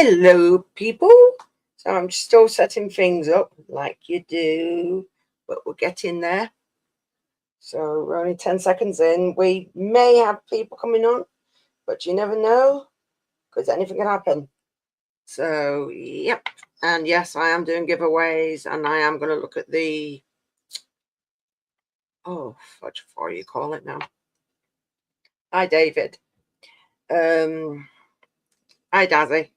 Hello, people. So I'm still setting things up like you do, but we're getting there. So we're only 10 seconds in. We may have people coming on, but you never know because anything can happen. So, yep. And yes, I am doing giveaways and I am going to look at the, oh, fudge, what do you call it now? Hi, David. Hi, Dazzy.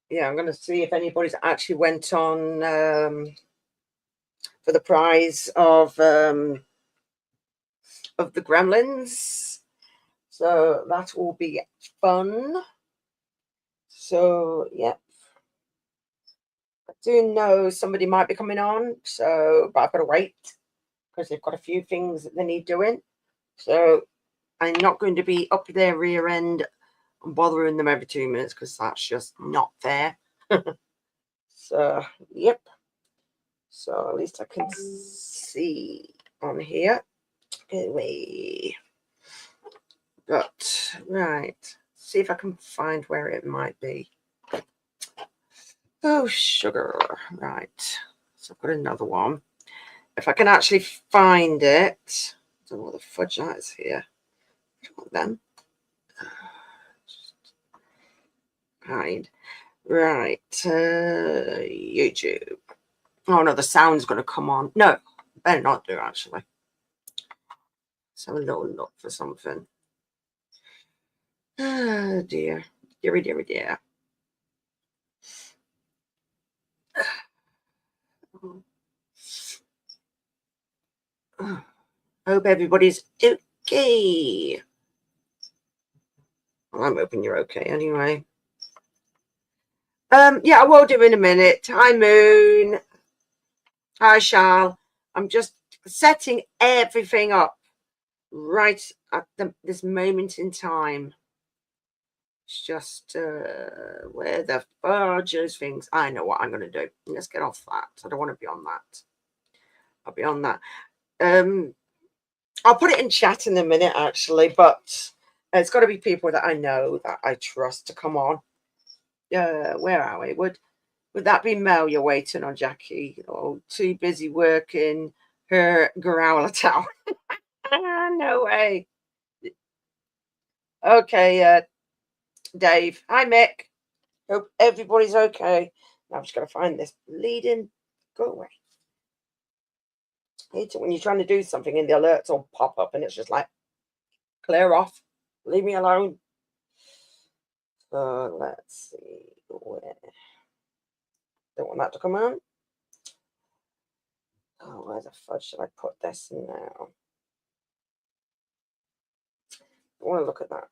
Yeah, I'm going to see if anybody's actually went on for the prize of the Gremlins. So that will be fun. So yeah, I do know somebody might be coming on. So, but I've got to wait because they've got a few things that they need doing. So I'm not going to be up their rear end and bothering them every 2 minutes because that's just not fair. So yep. So at least I can see on here. Anyway. But right, see if I can find where it might be. Oh, sugar. Right. So I've got another one. If I can actually find it. I don't know what the fudge that is here. I want them. Just hide. Right. YouTube. Oh no, the sound's going to come on. No, better not do actually. Let's have a little look for something. Oh dear. Deary, deary, dear. Hope everybody's okay. Well, I'm hoping you're okay anyway. Yeah, I will do in a minute. Hi, Moon. Hi, Charles. I'm just setting everything up right at this moment in time. It's just where the fudge those things. I know what I'm going to do. Let's get off that. I don't want to be on that. I'll be on that. I'll put it in chat in a minute, actually, but it's got to be people that I know that I trust to come on. Where are we? Would that be Mel you're waiting on, Jackie? Oh, too busy working her growler tower. No way. Okay, Dave. Hi, Mick. Hope everybody's okay. Now I'm just going to find this bleeding. Go away. I hate it when you're trying to do something and the alerts all pop up and it's just like, clear off. Leave me alone. Let's see where. Don't want that to come out. Oh, where the fudge should I put this in now? I want to look at that.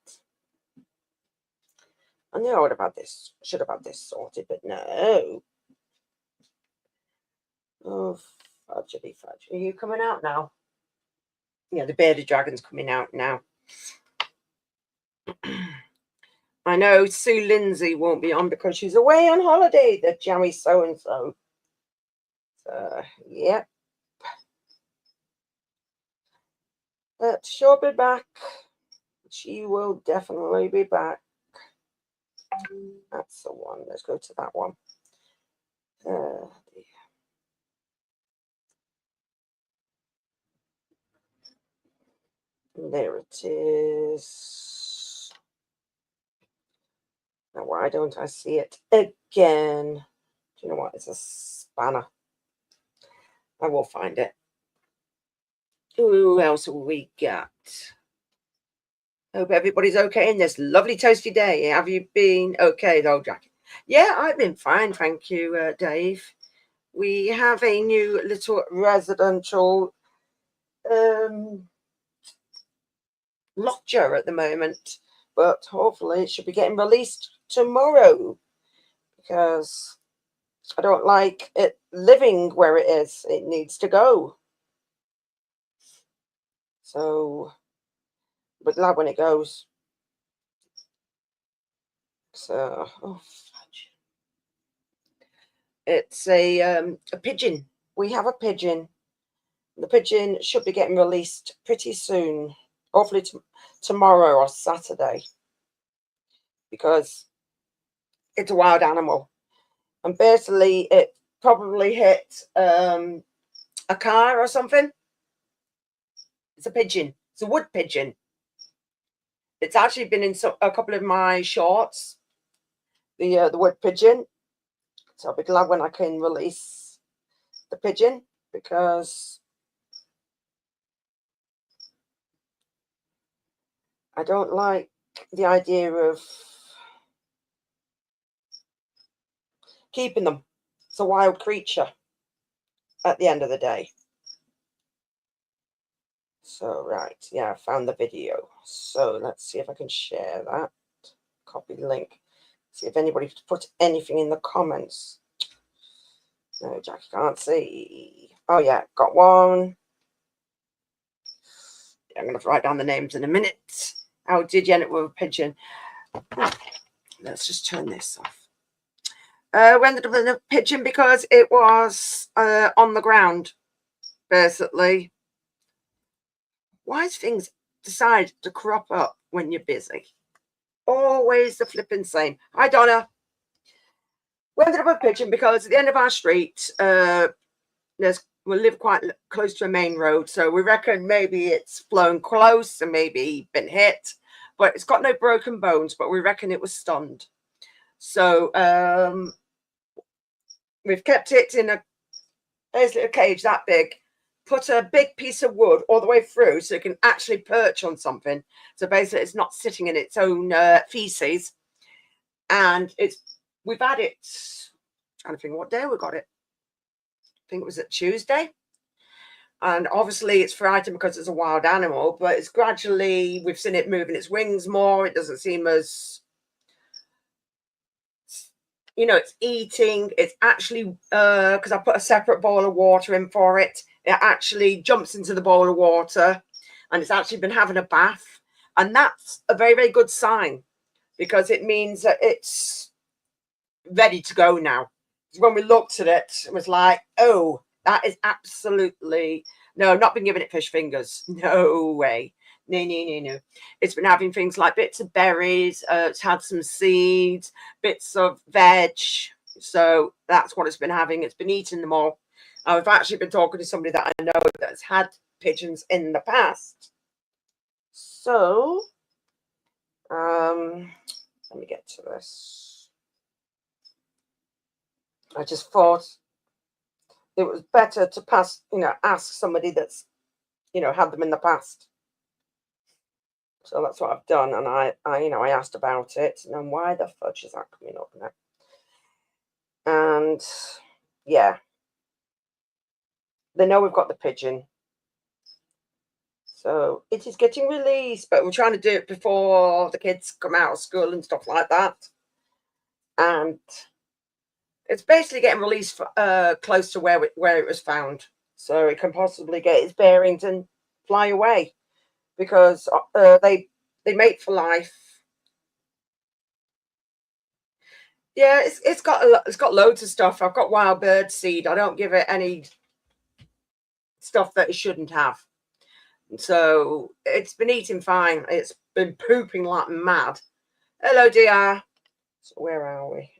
I knew I would have had this. Should have had this sorted, but no. Oh, fudgety fudge. Are you coming out now? Yeah, the bearded dragon's coming out now. I know Sue Lindsay won't be on because she's away on holiday, the jammy so-and-so. So, yep. But she'll be back. She will definitely be back. That's the one. Let's go to that one. There it is. Now, why don't I see it again? Do you know what? It's a spanner. I will find it. Who else have we got? Hope everybody's okay in this lovely toasty day. Have you been okay though, Jackie? Yeah, I've been fine, thank you, Dave. We have a new little residential lockjaw at the moment, but hopefully it should be getting released tomorrow because I don't like it living where it is. It needs to go. So, but glad when it goes. So, oh, fudge. It's a pigeon. We have a pigeon. The pigeon should be getting released pretty soon. Hopefully tomorrow or Saturday. because it's a wild animal. And basically it probably hit a car or something. It's a pigeon. It's a wood pigeon. It's actually been in a couple of my shorts, the wood pigeon. So I'll be glad when I can release the pigeon, because I don't like the idea of keeping them. It's a wild creature at the end of the day. So, right, yeah, I found the video. So let's see if I can share that. Copy the link. See if anybody put anything in the comments. No, Jackie can't see. Oh, yeah, got one. Yeah, I'm going to write down the names in a minute. How did you end up with a pigeon? Let's just turn this off. We ended up with a pigeon because it was on the ground, basically. Why do things decide to crop up when you're busy? Always the flipping same. Hi, Donna. We ended up with a pigeon because at the end of our street, we live quite close to a main road, so we reckon maybe it's flown close and maybe been hit, but it's got no broken bones, but we reckon it was stunned. So we've kept it in basically a cage that big, put a big piece of wood all the way through so it can actually perch on something. So basically it's not sitting in its own feces. And we've had it, I'm trying to think what day we got it. I think it was at Tuesday. And obviously it's frightened because it's a wild animal, but it's gradually, we've seen it moving its wings more. It doesn't seem as, it's eating. It's actually, because I put a separate bowl of water in for it, it actually jumps into the bowl of water, and it's actually been having a bath. And that's a very, very good sign, because it means that it's ready to go now. When we looked at it, it was like, oh, that is absolutely, no, not been giving it fish fingers. No way. No. It's been having things like bits of berries. It's had some seeds, bits of veg. So that's what it's been having. It's been eating them all. I've actually been talking to somebody that I know that's had pigeons in the past. So, let me get to this. I just thought it was better to ask somebody that's, had them in the past. So that's what I've done, and I asked about it, and then why the fudge is that coming up now? And yeah, they know we've got the pigeon, so it is getting released. But we're trying to do it before the kids come out of school and stuff like that, and it's basically getting released close to where it was found, so it can possibly get its bearings and fly away, because they mate for life. Yeah, it's got loads of stuff. I've got wild bird seed. I don't give it any stuff that it shouldn't have. So it's been eating fine. It's been pooping like mad. Hello, dear. So where are we?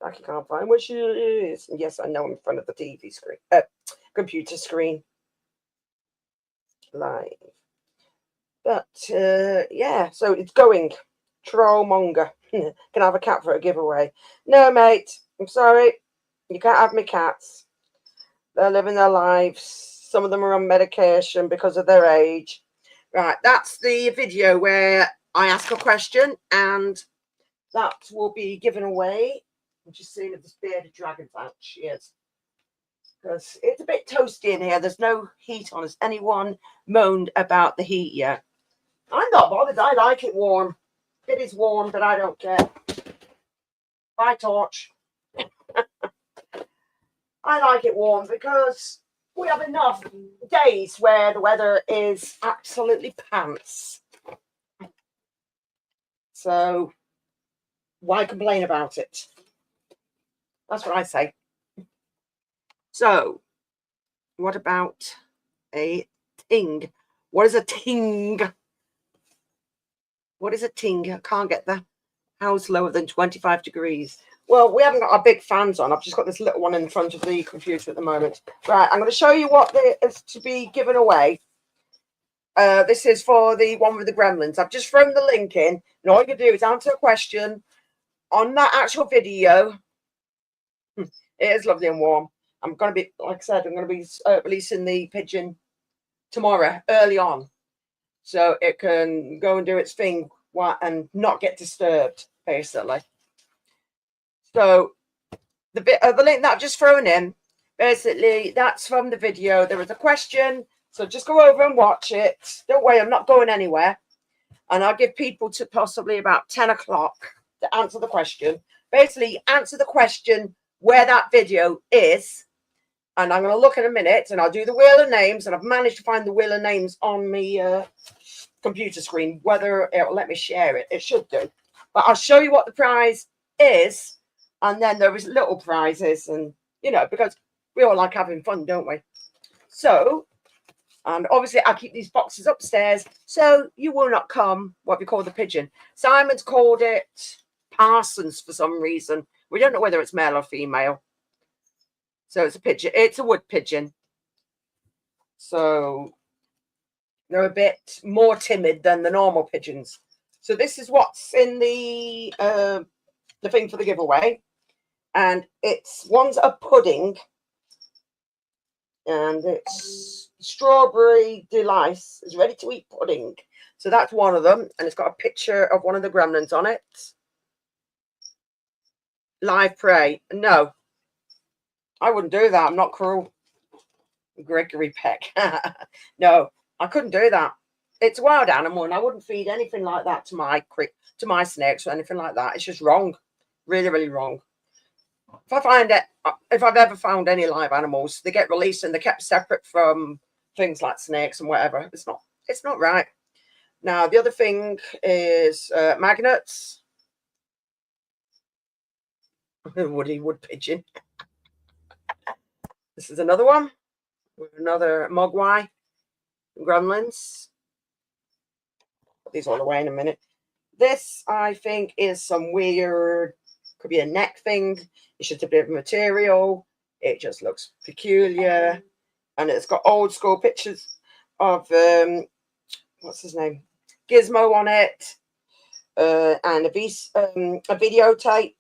I can't find where she is. Yes, I know I'm in front of the TV screen. Computer screen. Live. But yeah, so it's going. Trollmonger. Can I have a cat for a giveaway? No, mate. I'm sorry. You can't have me cats. They're living their lives. Some of them are on medication because of their age. Right, that's the video where I ask a question, and that will be given away. I'm just seeing if this bearded dragon's out. She is. Because it's a bit toasty in here. There's no heat on. Has anyone moaned about the heat yet? I'm not bothered. I like it warm. It is warm, but I don't care. Bye, torch. I like it warm because we have enough days where the weather is absolutely pants. So why complain about it? That's what I say. So what about a ting? What is a ting? What is a ting? I can't get the house lower than 25 degrees. Well, we haven't got our big fans on. I've just got this little one in front of the computer at the moment. Right, I'm going to show you what is to be given away. This is for the one with the gremlins. I've just thrown the link in, and all you do is answer a question on that actual video. It is lovely and warm. I'm going to be, like I said, I'm going to be releasing the pigeon tomorrow early on, so it can go and do its thing and not get disturbed, basically. So the link that I've just thrown in, basically, that's from the video. There was a question, so just go over and watch it. Don't worry, I'm not going anywhere. And I'll give people to possibly about 10 o'clock to answer the question. Basically, answer the question where that video is. And I'm going to look in a minute, and I'll do the wheel of names. And I've managed to find the wheel of names on my computer screen. Whether it will let me share it, it should do. But I'll show you what the prize is. And then there is little prizes, and because we all like having fun, don't we? So, and obviously I keep these boxes upstairs, so you will not come what we call the pigeon. Simon's called it Parsons for some reason. We don't know whether it's male or female. So it's a pigeon. It's a wood pigeon. So they're a bit more timid than the normal pigeons. So this is what's in the thing for the giveaway. And one's a pudding, and it's strawberry delight. It's ready to eat pudding. So that's one of them, and it's got a picture of one of the gremlins on it. Live prey. No, I wouldn't do that. I'm not cruel. Gregory Peck. No, I couldn't do that. It's a wild animal, and I wouldn't feed anything like that to my snakes or anything like that. It's just wrong. Really, really wrong. If I've ever found any live animals, they get released and they're kept separate from things like snakes and whatever. It's not right. Now, the other thing is magnets. Woody wood pigeon. This is another one with another mogwai gremlins. Put these all away in a minute. This, I think, is some weird, could be a neck thing. It's just a bit of material. It just looks peculiar. And it's got old school pictures of, what's his name? Gizmo on it. And a videotape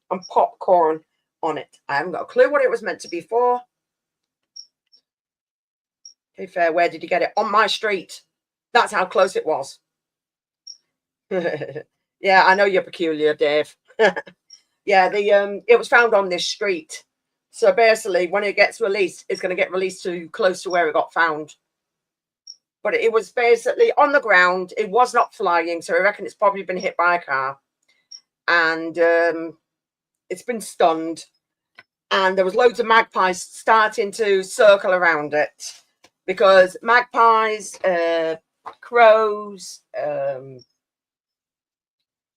and popcorn on it. I haven't got a clue what it was meant to be for. Hey, fair, where did you get it? On my street. That's how close it was. Yeah, I know you're peculiar, Dave. Yeah, it was found on this street. So basically, when it gets released, it's going to get released too close to where it got found. But it was basically on the ground. It was not flying, so I reckon it's probably been hit by a car. And it's been stunned. And there was loads of magpies starting to circle around it. Because magpies, crows,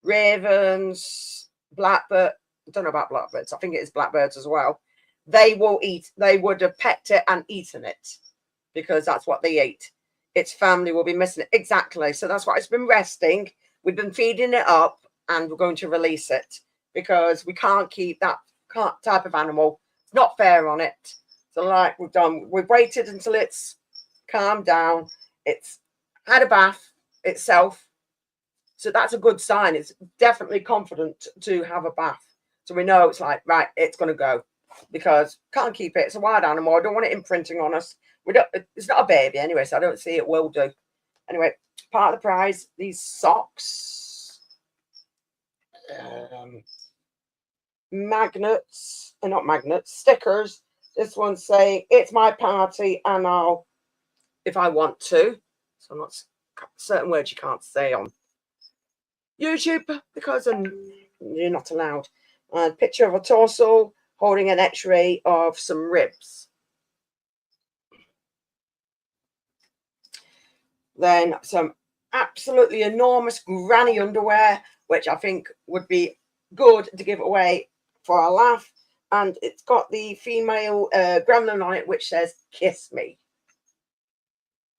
ravens, blackbird. I don't know about blackbirds. I think it is blackbirds as well. They would have pecked it and eaten it because that's what they eat. Its family will be missing it. Exactly. So that's why it's been resting. We've been feeding it up and we're going to release it because we can't keep that type of animal. It's not fair on it. So like we've waited until it's calmed down. It's had a bath itself. So that's a good sign. It's definitely confident to have a bath. So we know it's like, right, it's going to go because can't keep it. It's a wild animal. I don't want it imprinting on us. It's not a baby anyway, so I don't see it will do. Anyway, part of the prize, these socks. Magnets, not magnets, stickers. This one's saying, it's my party and I'll, if I want to. So I'm not certain words you can't say on YouTube because you're not allowed. A picture of a torso holding an x-ray of some ribs. Then some absolutely enormous granny underwear, which I think would be good to give away for a laugh. And it's got the female gremlin on it, which says, kiss me.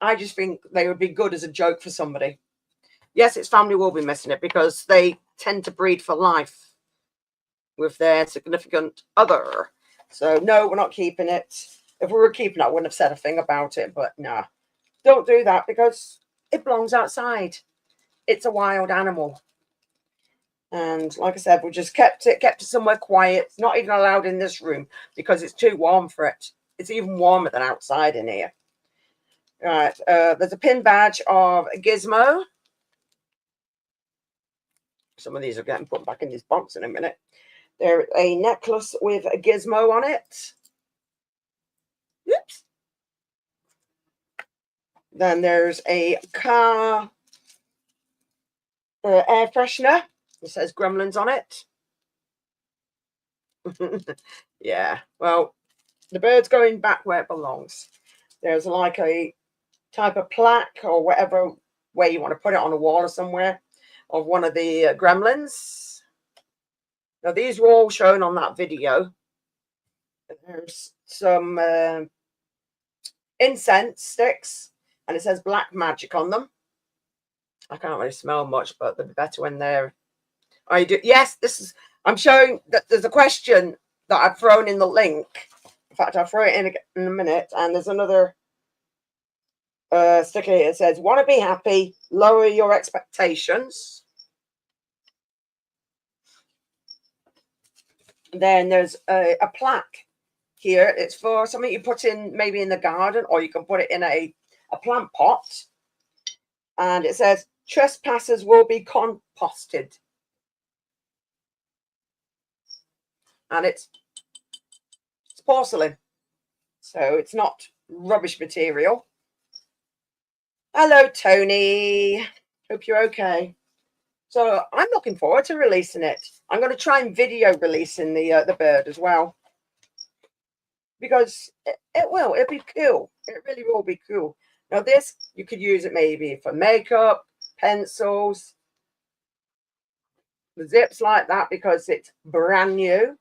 I just think they would be good as a joke for somebody. Yes, its family will be missing it because they tend to breed for life with their significant other. So no, we're not keeping it. If we were keeping it, I wouldn't have said a thing about it, but nah, don't do that because it belongs outside. It's a wild animal. And like I said, we just kept it somewhere quiet. It's not even allowed in this room because it's too warm for it. It's even warmer than outside in here. Right, there's a pin badge of a Gizmo. Some of these are getting put back in this box in a minute. There's a necklace with a Gizmo on it. Oops. Then there's a car air freshener. It says Gremlins on it. Yeah, well, the bird's going back where it belongs. There's like a type of plaque or whatever way you want to put it on a wall or somewhere of one of the Gremlins. Now, these were all shown on that video. There's some incense sticks, and it says black magic on them. I can't really smell much, but they'll be better when they're. I do. Yes, this is. I'm showing that there's a question that I've thrown in the link. In fact, I'll throw it in a minute, and there's another sticker here. It says, "Want to be happy? Lower your expectations." Then there's a plaque here. It's for something you put in maybe in the garden, or you can put it in a plant pot. And it says, "Trespassers will be composted." And it's porcelain, so it's not rubbish material. Hello, Tony. Hope you're okay. So I'm looking forward to releasing it. I'm going to try and video releasing the bird as well, because it'll be cool. It really will be cool. Now this, you could use it maybe for makeup, pencils, the zips like that, because it's brand new.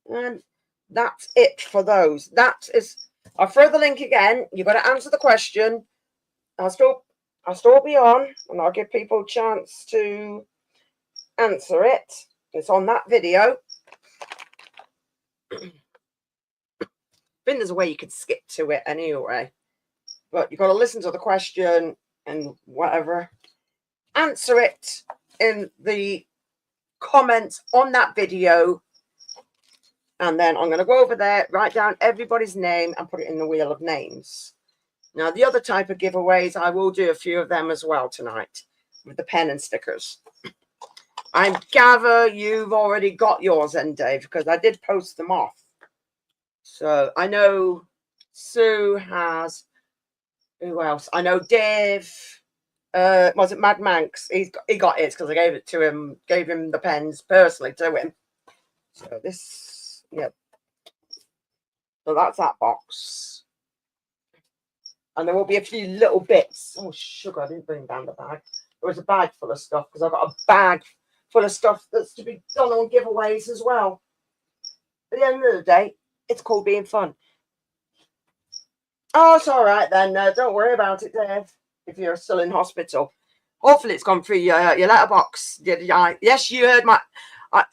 And that's it for those. That is, I'll throw the link again. You've got to answer the question. I'll still be on, and I'll give people a chance to answer it. It's on that video. I think there's a way you could skip to it anyway, but you've got to listen to the question and whatever. Answer it in the comments on that video. And then I'm going to go over there, write down everybody's name and put it in the wheel of names. Now, the other type of giveaways, I will do a few of them as well tonight with the pen and stickers. I gather you've already got yours then, Dave, because I did post them off. So I know Sue has. Who else? I know Dave. Was it Mad Manx? He got his because I gave it to him, gave him the pens personally to him. So this, yep. So that's that box. And there will be a few little bits. Oh, sugar, I didn't bring down the bag. There was a bag full of stuff because I've got a bag full of stuff that's to be done on giveaways as well. At the end of the day, it's called being fun. Oh, it's all right then. Don't worry about it, Dave, if you're still in hospital. Hopefully it's gone through your letterbox. Yes, you heard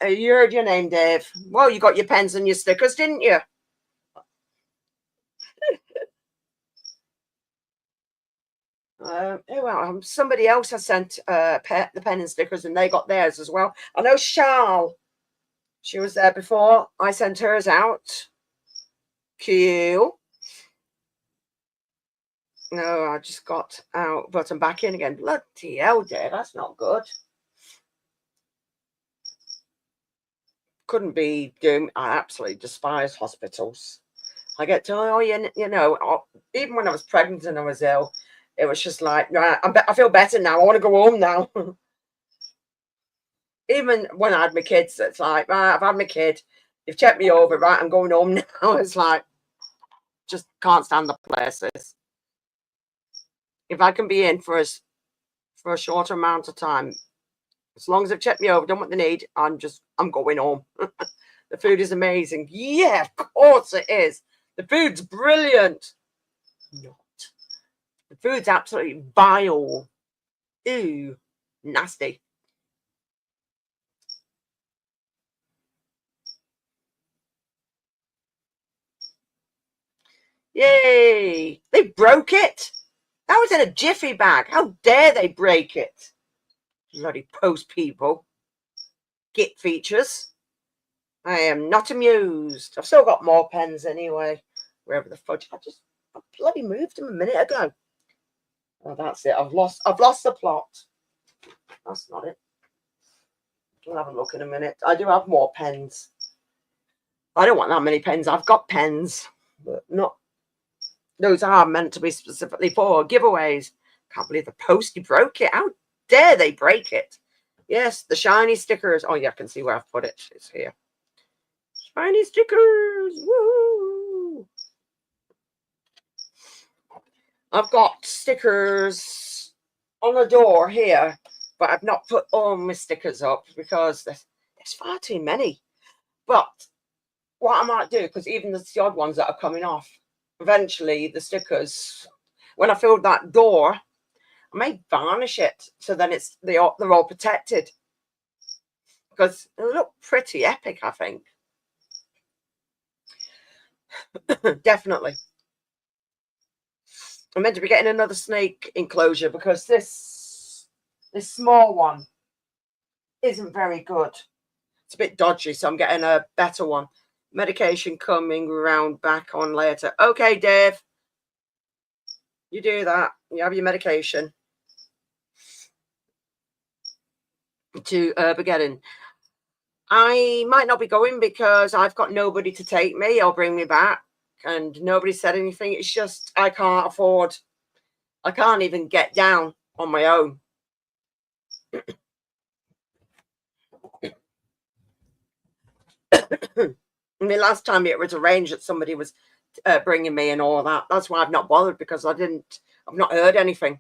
you heard your name, Dave. Well, you got your pens and your stickers, didn't you? Somebody else has sent the pen and stickers, and they got theirs as well. I know Charles. She was there before. I sent hers out. Cool. No, I just got out, but I'm back in again. Bloody hell, Dave, that's not good. Couldn't be doing. I absolutely despise hospitals. I get to, you know, even when I was pregnant and I was ill, it was just like, right, I feel better now. I want to go home now. Even when I had my kids, it's like, right, I've had my kid. They've checked me over, right, I'm going home now. It's like, just can't stand the places. If I can be in for a shorter amount of time, as long as they've checked me over, done what they need, I'm going home. The food is amazing. Yeah, of course it is. The food's brilliant. Not. The food's absolutely vile. Ooh, nasty. Yay! They broke it. That was in a jiffy bag. How dare they break it? Bloody post people. Git features. I am not amused. I've still got more pens anyway. Wherever the fudge. I bloody moved them a minute ago. Oh, that's it. I've lost the plot. That's not it. We'll have a look in a minute. I do have more pens. I don't want that many pens. I've got pens, but not. Those are meant to be specifically for giveaways. Can't believe the postie broke it. How dare they break it? Yes, the shiny stickers. Oh yeah, I can see where I've put it. It's here. Shiny stickers. Woo! I've got stickers on the door here, but I've not put all my stickers up because there's far too many. But what I might do, because even the odd ones that are coming off, eventually the stickers, when I filled that door, I may varnish it so then they're all protected, because they look pretty epic, I think. Definitely. I'm meant to be getting another snake enclosure because this small one isn't very good. It's a bit dodgy, so I'm getting a better one. Medication coming round back on later. Okay, Dave. You do that. You have your medication. To Begetting. I might not be going because I've got nobody to take me or bring me back, and nobody said anything. It's just I can't afford. I can't even get down on my own. I mean, last time it was arranged that somebody was bringing me and all that. That's why I've not bothered, because I've not heard anything.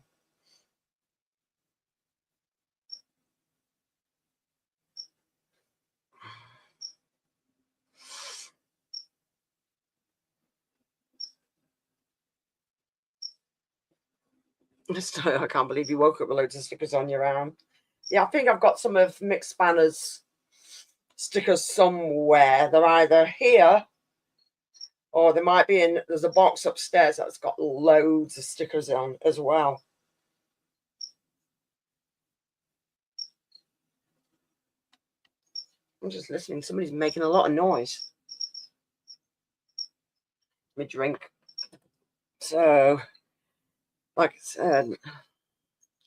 I can't believe you woke up with loads of stickers on your arm. Yeah, I think I've got some of Mick Spanner's stickers somewhere. They're either here or they might be in. There's a box upstairs that's got loads of stickers on as well. I'm just listening. Somebody's making a lot of noise. Let me drink. So, like I said,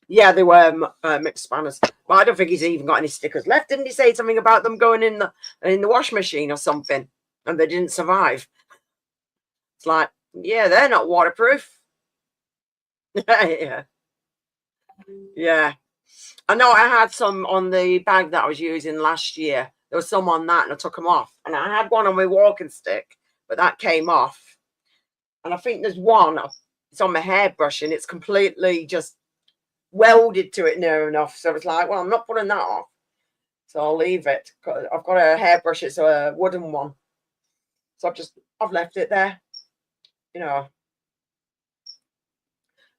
yeah, they were Mick Spanners, but I don't think he's even got any stickers left. Didn't he say something about them going in the wash machine or something, and they didn't survive? It's like, yeah, they're not waterproof. Yeah, yeah. I know I had some on the bag that I was using last year. There was some on that, and I took them off. And I had one on my walking stick, but that came off. And I think there's one. It's on my hairbrush, and it's completely just welded to it near enough. So it's like, well, I'm not putting that off. So I'll leave it. I've got a hairbrush. It's a wooden one. So I've left it there. You know.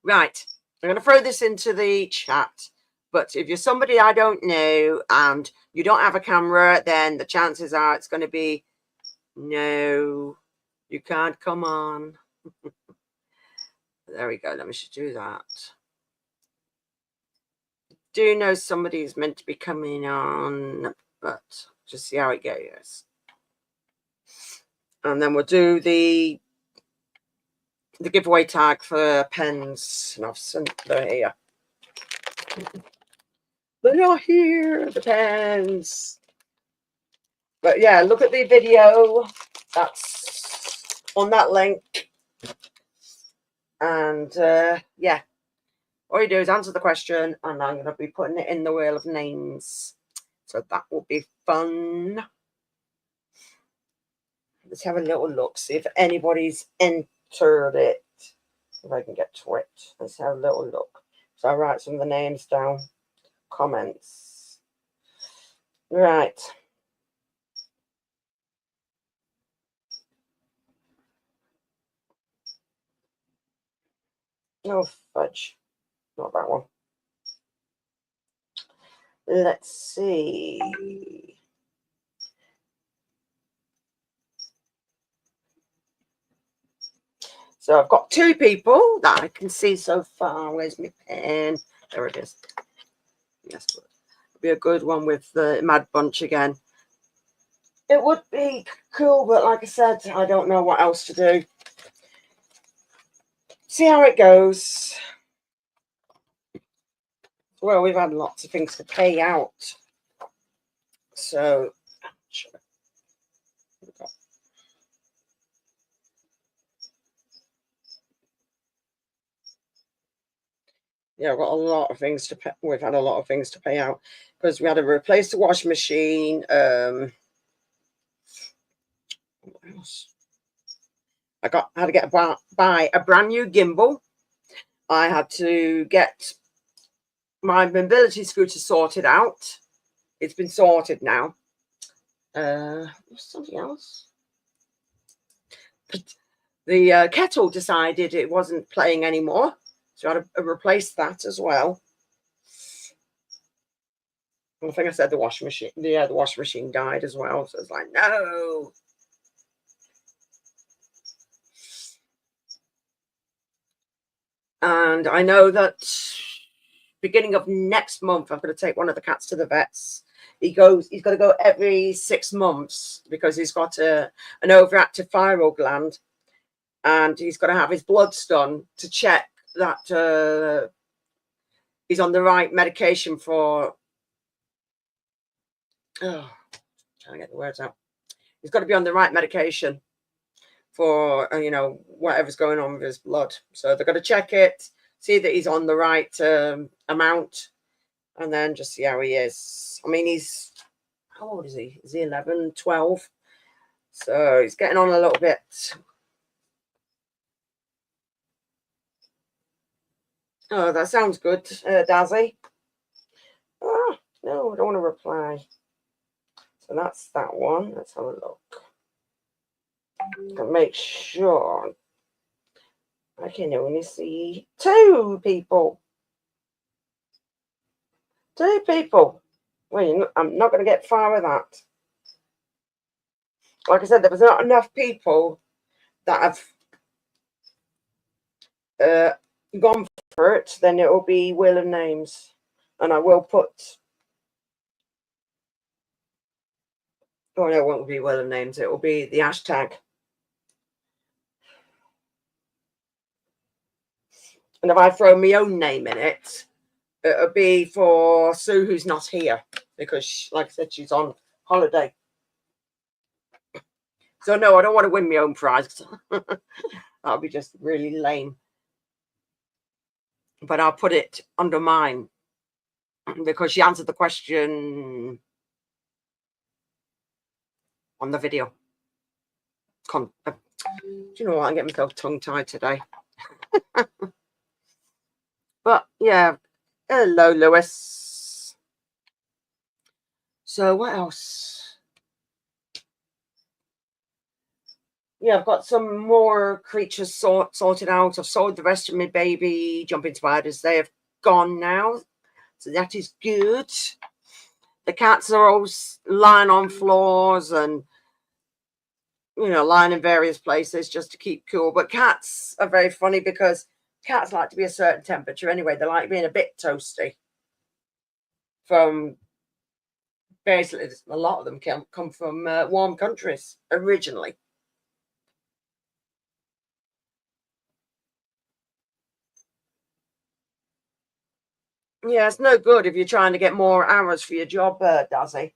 Right. I'm going to throw this into the chat. But if you're somebody I don't know and you don't have a camera, then the chances are it's going to be, no, you can't come on. There we go. Let me just do that. Do know somebody is meant to be coming on, but just see how it goes. And then we'll do the giveaway tag for pens. And I've sent them here. They are here, the pens. But yeah, look at the video. That's on that link. And yeah, all you do is answer the question, and I'm going to be putting it in the wheel of names. So that will be fun. Let's have a little look, see if anybody's entered it. If I can get to it. Let's have a little look. So I'll write some of the names down. Comments. Right. Oh, fudge. Not that one. Let's see. So I've got 2 people that I can see so far. Where's my pen? There it is. Yes, it'll be a good one with the Mad Bunch again. It would be cool, but like I said, I don't know what else to do. See how it goes. Well, we've had lots of things to pay out. So, yeah, I've got a lot of things to pay. We've had a lot of things to pay out because we had to replace the washing machine. What else? I had to buy a brand new gimbal. I had to get my mobility scooter sorted out. It's been sorted now. Something else. But the kettle decided it wasn't playing anymore, so I had to replace that as well. I think I said the washing machine. The washing machine died as well, so it's like no. And I know that beginning of next month, I'm going to take one of the cats to the vets. He's got to go every 6 months because he's got an overactive thyroid gland, and he's got to have his bloods done to check that he's on the right medication for. Oh, trying to get the words out. He's got to be on the right medication for whatever's going on with his blood. So they're going to check it, see that he's on the right amount, and then just see how he is. I mean, how old is he? Is he 11, 12? So he's getting on a little bit. Oh, that sounds good, Dazzy. Oh, no, I don't want to reply. So that's that one. Let's have a look. And make sure I can only see 2 people. 2 people. Well, I'm not going to get far with that. Like I said, there was not enough people that have gone for it. Then it will be Wheel of Names, and I will put. Oh no, it won't be Wheel of Names. It will be the hashtag. And if I throw my own name in it, it'll be for Sue, who's not here because, like I said, she's on holiday. So no, I don't want to win my own prize. That'll be just really lame. But I'll put it under mine because she answered the question on the video. Do you know what? I'm getting myself tongue-tied today. But yeah, hello, Lewis. So what else? Yeah, I've got some more creatures sorted out. I've sold the rest of my baby jumping spiders. They have gone now, so that is good. The cats are all lying on floors and lying in various places just to keep cool. But cats are very funny because cats like to be a certain temperature anyway. They like being a bit toasty. From basically, a lot of them come from warm countries originally. Yeah, it's no good if you're trying to get more hours for your job, Dazzy.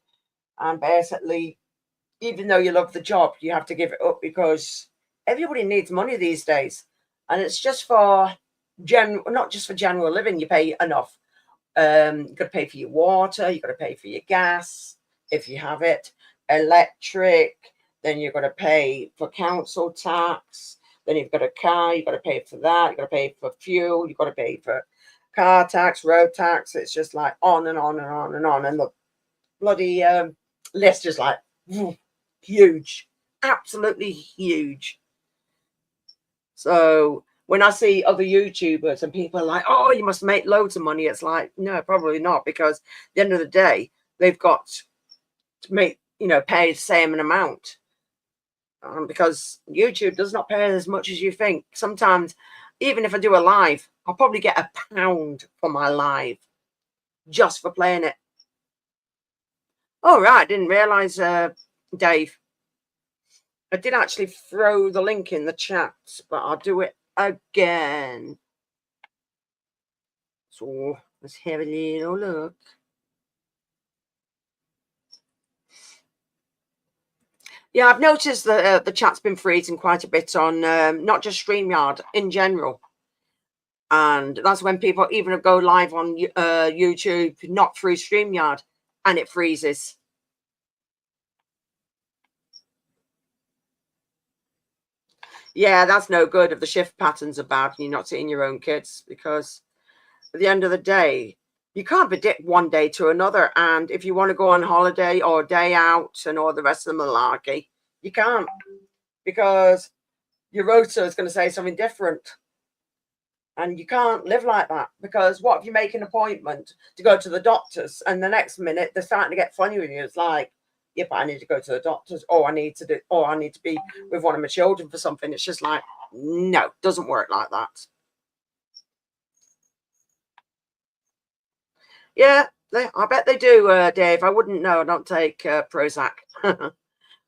And basically, even though you love the job, you have to give it up because everybody needs money these days. And it's just for not just for general living, you pay enough. You've got to pay for your water, you've got to pay for your gas, if you have it, electric, then you've got to pay for council tax, then you've got a car, you've got to pay for that, you've got to pay for fuel, you've got to pay for car tax, road tax. It's just like on and on and on and on. And the bloody list is like huge, absolutely huge. So when I see other YouTubers and people are like, oh, you must make loads of money, it's like, no, probably not, because at the end of the day, they've got to make, pay the same amount. Because YouTube does not pay as much as you think. Sometimes, even if I do a live, I'll probably get £1 for my live just for playing it. Oh, right. I didn't realize, Dave. I did actually throw the link in the chat, but I'll do it again. So let's have a little look. Yeah, I've noticed that the chat's been freezing quite a bit on not just StreamYard, in general. And that's when people even go live on YouTube, not through StreamYard, and it freezes. Yeah, that's no good if the shift patterns are bad and you're not seeing your own kids, because at the end of the day, you can't predict one day to another. And if you want to go on holiday or a day out and all the rest of the malarkey, you can't, because your rota is going to say something different. And you can't live like that, because what if you make an appointment to go to the doctors and the next minute they're starting to get funny with you? It's like, yeah, but I need to go to the doctors, or I need to be with one of my children for something. It's just like, no, doesn't work like that. Yeah, I bet they do, Dave. I wouldn't know. I don't take Prozac.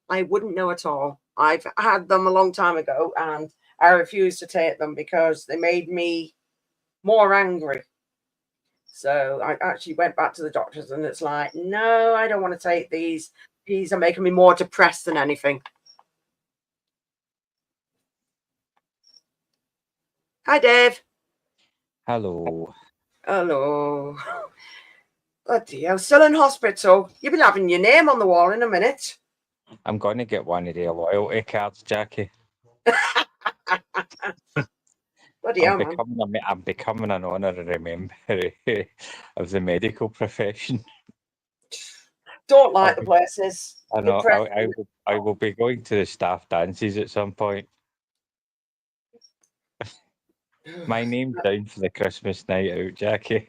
I wouldn't know at all. I've had them a long time ago, and I refused to take them because they made me more angry. So I actually went back to the doctors, and it's like, no, I don't want to take these. These are making me more depressed than anything. Hi, Dave. Hello. Hello. Bloody hell, still in hospital. You'll be having your name on the wall in a minute. I'm going to get one of the loyalty cards, Jackie. Bloody hell, man. I'm becoming an honorary member of the medical profession. Don't like the places. I know. I will be going to the staff dances at some point. My name's down for the Christmas night out, Jackie.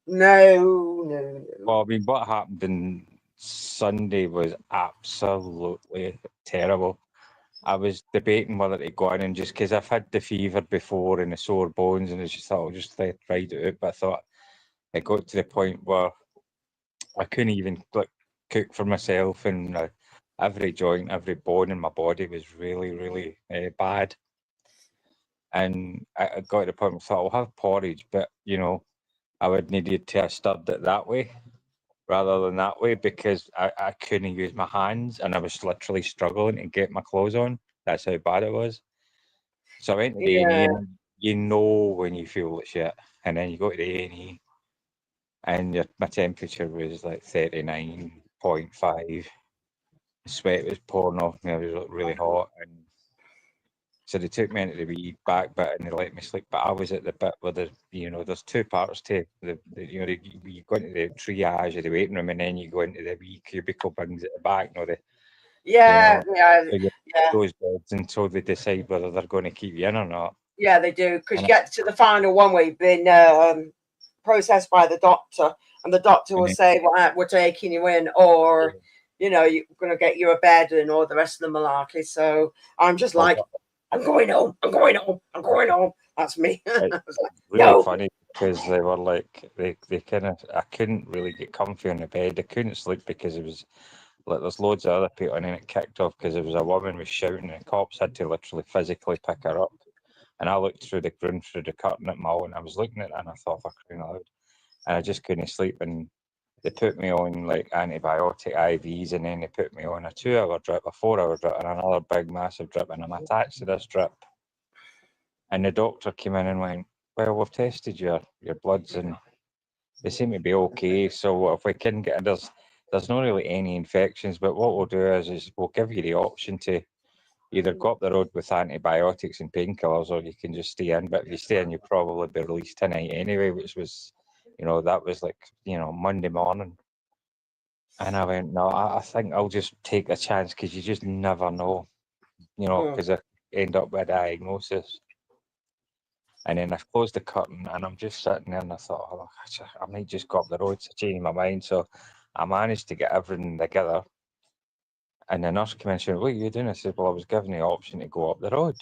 No. Well, I mean, what happened on Sunday was absolutely terrible. I was debating whether to go in, and just because I've had the fever before and the sore bones, and I just thought I'll just ride it out. But I thought it got to the point where I couldn't even cook for myself, and every joint, every bone in my body was really, really bad. And I got to the point where I thought I'll have porridge, but I would needed to have stirred it that way rather than that way, because I couldn't use my hands, and I was literally struggling to get my clothes on. That's how bad it was. So I went to the A&E, and you know when you feel like shit, and then you go to the A&E, and my temperature was like 39.5. Sweat was pouring off me. I was really hot, and so they took me into the wee back bit and they let me sleep. But I was at the bit where there's two parts to you go into the triage of the waiting room, and then you go into the wee cubicle things at the back. Yeah. Those beds until they decide whether they're going to keep you in or not. Yeah, they do, because you get to the final one where you've been processed by the doctor, and the doctor will say, well, we're taking you in, or you're going to get you a bed and all the rest of the malarkey. So I'm just like, I'm going home. That's me. It's really funny, because they were like, they kind of, I couldn't really get comfy on the bed. I couldn't sleep because it was like, there's loads of other people, and then it kicked off because there was a woman was shouting, and the cops had to literally physically pick her up. And I looked through the curtain at my own. I was looking at it, and I thought, for crying out loud. And I just couldn't sleep. And they put me on like antibiotic IVs, and then they put me on a 2-hour drip, a 4-hour drip, and another big massive drip. And I'm attached to this drip. And the doctor came in and went, well, we've tested your bloods, and they seem to be okay. So if we can get, there's not really any infections, but what we'll do is we'll give you the option to either go up the road with antibiotics and painkillers, or you can just stay in. But if you stay in, you'll probably be released tonight anyway, which was, that was like, Monday morning. And I went, no, I think I'll just take a chance, because you just never know, because I end up with a diagnosis. And then I closed the curtain and I'm just sitting there and I thought, oh, I might just go up the road to change my mind. So I managed to get everything together. And the nurse came in and said, what are you doing? I said, well, I was given the option to go up the road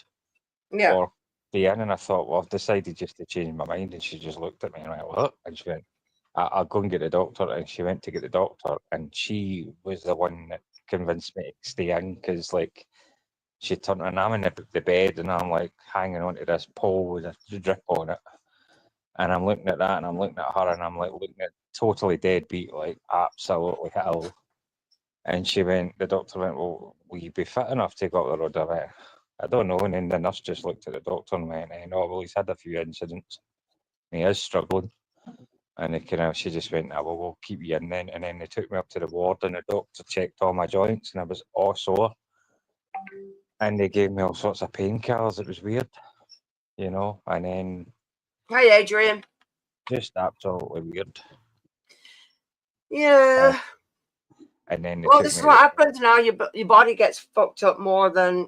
Yeah. or be in. And I thought, well, I've decided just to change my mind. And she just looked at me and went, what? And she went, I'll go and get the doctor. And she went to get the doctor. And she was the one that convinced me to stay in because, like, she turned and I'm in the bed and I'm like hanging onto this pole with a drip on it. And I'm looking at that and I'm looking at her and I'm like looking at totally deadbeat, like absolutely ill. And the doctor went, well, will you be fit enough to go up the road? I went, I don't know. And then the nurse just looked at the doctor and went, oh, well, he's had a few incidents. And he is struggling. And she just went, oh, well, we'll keep you in then. And then they took me up to the ward and the doctor checked all my joints and I was all sore. And they gave me all sorts of painkillers. It was weird, and then Hey, Adrian. just absolutely weird. Yeah. And then they Well, took this me is what happens now. Your body gets fucked up more than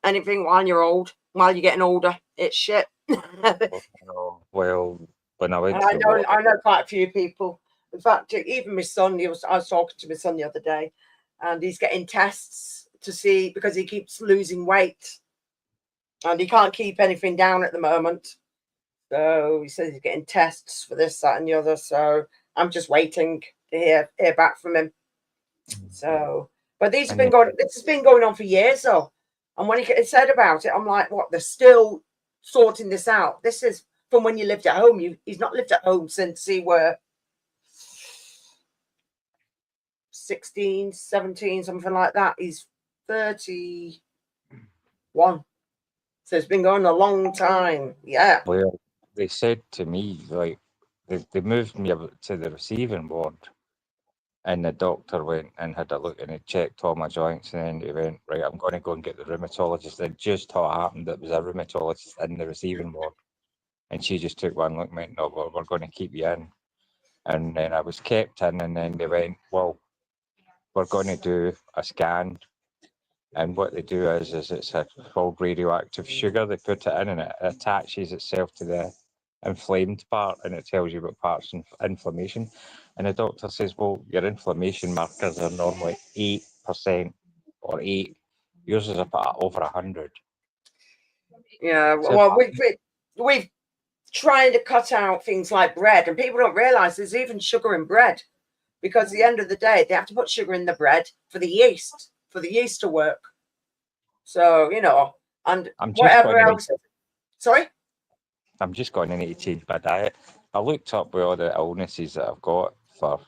anything while you're old. While you're getting older, it's shit. Well, when I went I to the ward, know quite a few people. In fact, even my son. I was talking to my son the other day, and he's getting tests to see because he keeps losing weight, and he can't keep anything down at the moment. So he says he's getting tests for this, that, and the other. So I'm just waiting to hear back from him. So, but this has been going on for years, though. And when he said about it, I'm like, what? They're still sorting this out. This is from when you lived at home. He's not lived at home since he were 16, 17, something like that. He's 31. So it's been going a long time. Yeah. Well, they said to me, like, they moved me to the receiving ward. And the doctor went and had a look and he checked all my joints. And then he went, right, I'm going to go and get the rheumatologist. It just so happened that there was a rheumatologist in the receiving ward. And she just took one look and went, no, we're going to keep you in. And then I was kept in. And then they went, well, we're going to do a scan. And what they do is it's a called radioactive sugar. They put it in and it attaches itself to the inflamed part and it tells you what part's inflammation. And the doctor says, well, your inflammation markers are normally 8% or 8. Yours is about over 100. Yeah. Well, we've trying to cut out things like bread, and people don't realize there's even sugar in bread, because at the end of the day they have to put sugar in the bread for the yeast to work. So and whatever else. Sorry, I'm just going to need to change my diet. I looked up with all the illnesses that I've got for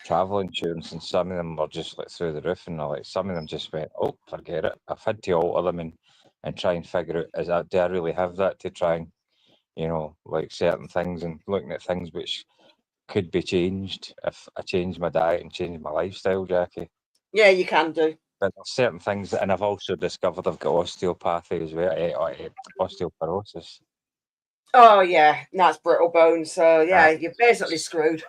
travel insurance, and some of them were just like through the roof, and like some of them just went, oh, forget it. I've had to alter them and try and figure out, do I really have that, to try and like certain things, and looking at things which could be changed if I change my diet and change my lifestyle, Jackie. yeah, you can do. But there's certain things and I've also discovered I've got osteopathy as well, osteoporosis. Oh yeah, that's brittle bones. So yeah, you're basically screwed.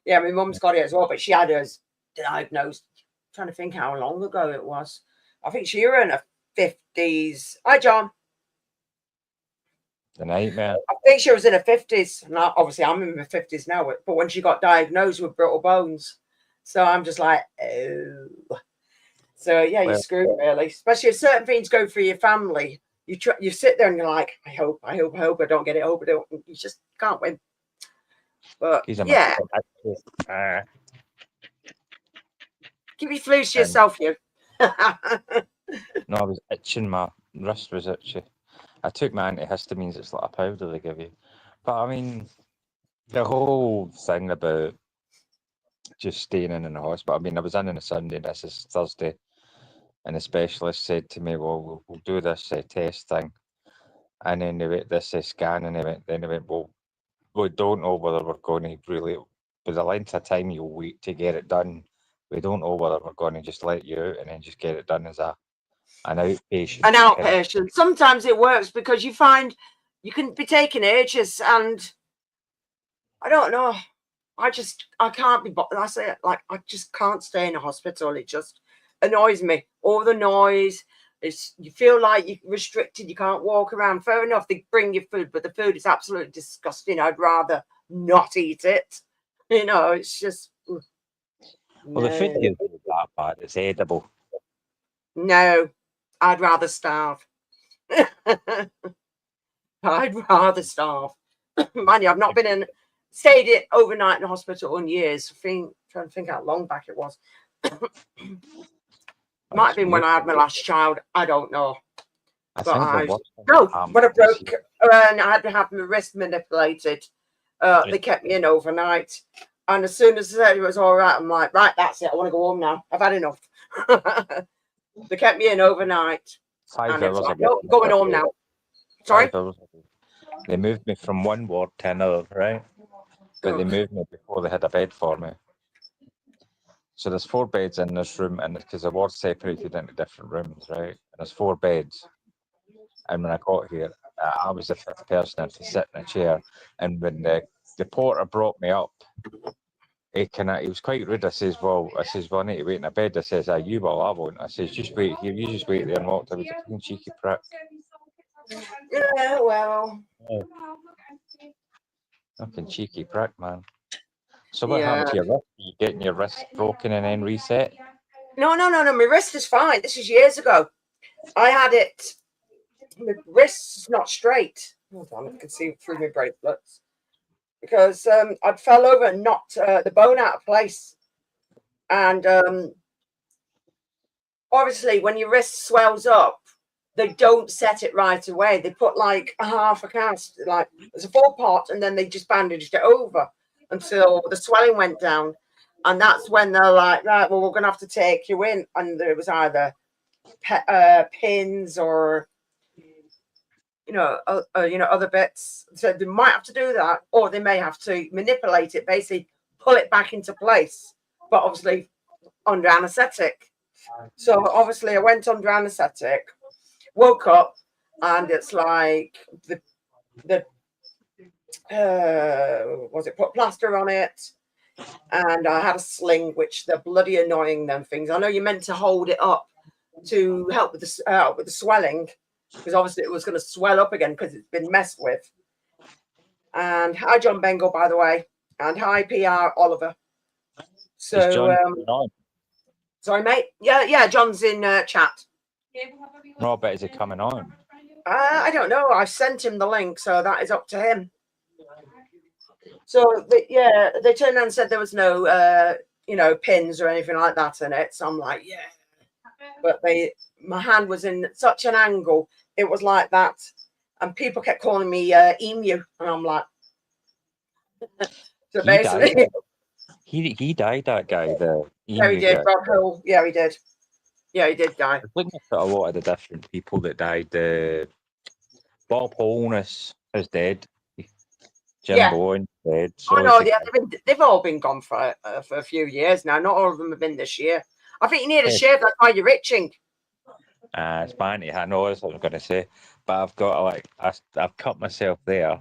Yeah, my mum's got it as well, but she had hers diagnosed. I'm trying to think how long ago it was. I think she was in her 50s. Hi, John. The nightmare. I think she was in her 50s. Now, obviously, I'm in my 50s now, but when she got diagnosed with brittle bones. So I'm just like, oh. So yeah, you're screwed really. Especially if certain things go through your family. You sit there and you're like, I hope I don't get it. I hope I don't. You just can't win. But yeah. Keep your flues to yourself, you. No, I was itching. My wrist was itchy. I took my antihistamines. It's like a powder they give you. But I mean, the whole thing about just staying in the hospital. I mean, I was in on a Sunday. This is Thursday, and the specialist said to me, "Well, we'll do this test thing," and then they went this scan, and they went, "Well, we don't know whether we're going to really, with the length of time you'll wait to get it done. We don't know whether we're going to just let you out and then just get it done as an outpatient." An outpatient. Sometimes it works because you find you can be taking ages, and I don't know. I can't be. I say like I just can't stay in a hospital. It just annoys me. All the noise. You feel like you're restricted. You can't walk around. Fair enough, they bring you food, but the food is absolutely disgusting. I'd rather not eat it. It's just. Well, the food here isn't that bad. It's edible. No, I'd rather starve. I'd rather starve. Mind you, I've not stayed it overnight in a hospital in years. Trying to think how long back it was. Might have been when I had my last child. I don't know. I think when I broke and I had to have my wrist manipulated, they kept me in overnight. And as soon as they said it was all right, I'm like, right, that's it. I want to go home now. I've had enough. They kept me in overnight. 5 hours like, no, I'm going home now. Sorry? They moved me from one ward to another, right? But they moved me before they had a bed for me. So there's 4 beds in this room, and because the ward's separated into different rooms, right? And there's 4 beds. And when I got here, I was the 5th person to sit in a chair. And when the porter brought me up, he was quite rude. I says, well, I need to wait in a bed. I says, you will, I won't. I says, just wait here. You just wait there and walked. I was a fucking cheeky prick. Yeah, well. Fucking cheeky prick, man. So what happened to your wrist? Are you getting your wrist broken and then reset? No. My wrist is fine. This is years ago. I had it. My wrist's not straight. Hold on, I can see through my bracelets. Because I fell over and knocked the bone out of place. And obviously, when your wrist swells up, they don't set it right away. They put like a half a cast, like there's a 4-part, and then they just bandaged it over until the swelling went down. And that's when they're like, right, well, we're going to have to take you in. And there was either pins or, other bits. So they might have to do that, or they may have to manipulate it, basically pull it back into place, but obviously under anesthetic. So obviously I went under anesthetic, woke up, and it's like put plaster on it, and I had a sling, which they're bloody annoying, them things. I know you're meant to hold it up to help with the swelling, because obviously it was going to swell up again because it's been messed with. And hi, John Bengal, by the way, and hi, PR Oliver. So, sorry, mate. Yeah, John's in chat. No, but is he coming on? I don't know. I sent him the link, so that is up to him. So, they turned around and said there was no, pins or anything like that in it. So I'm like, yeah. But my hand was in such an angle, it was like that. And people kept calling me emu. And I'm like, so basically. He died, that guy, the emu. Yeah, he did. Rob Hill. Yeah, he did. Yeah, he did die. I was looking at a lot of the different people that died. Bob Holness is dead. Jim Bowen dead. So they've all been gone for a few years now. Not all of them have been this year. I think you need a shave. That's why you're itching. It's banty. I know that's what I'm going to say, but I've got I've cut myself there,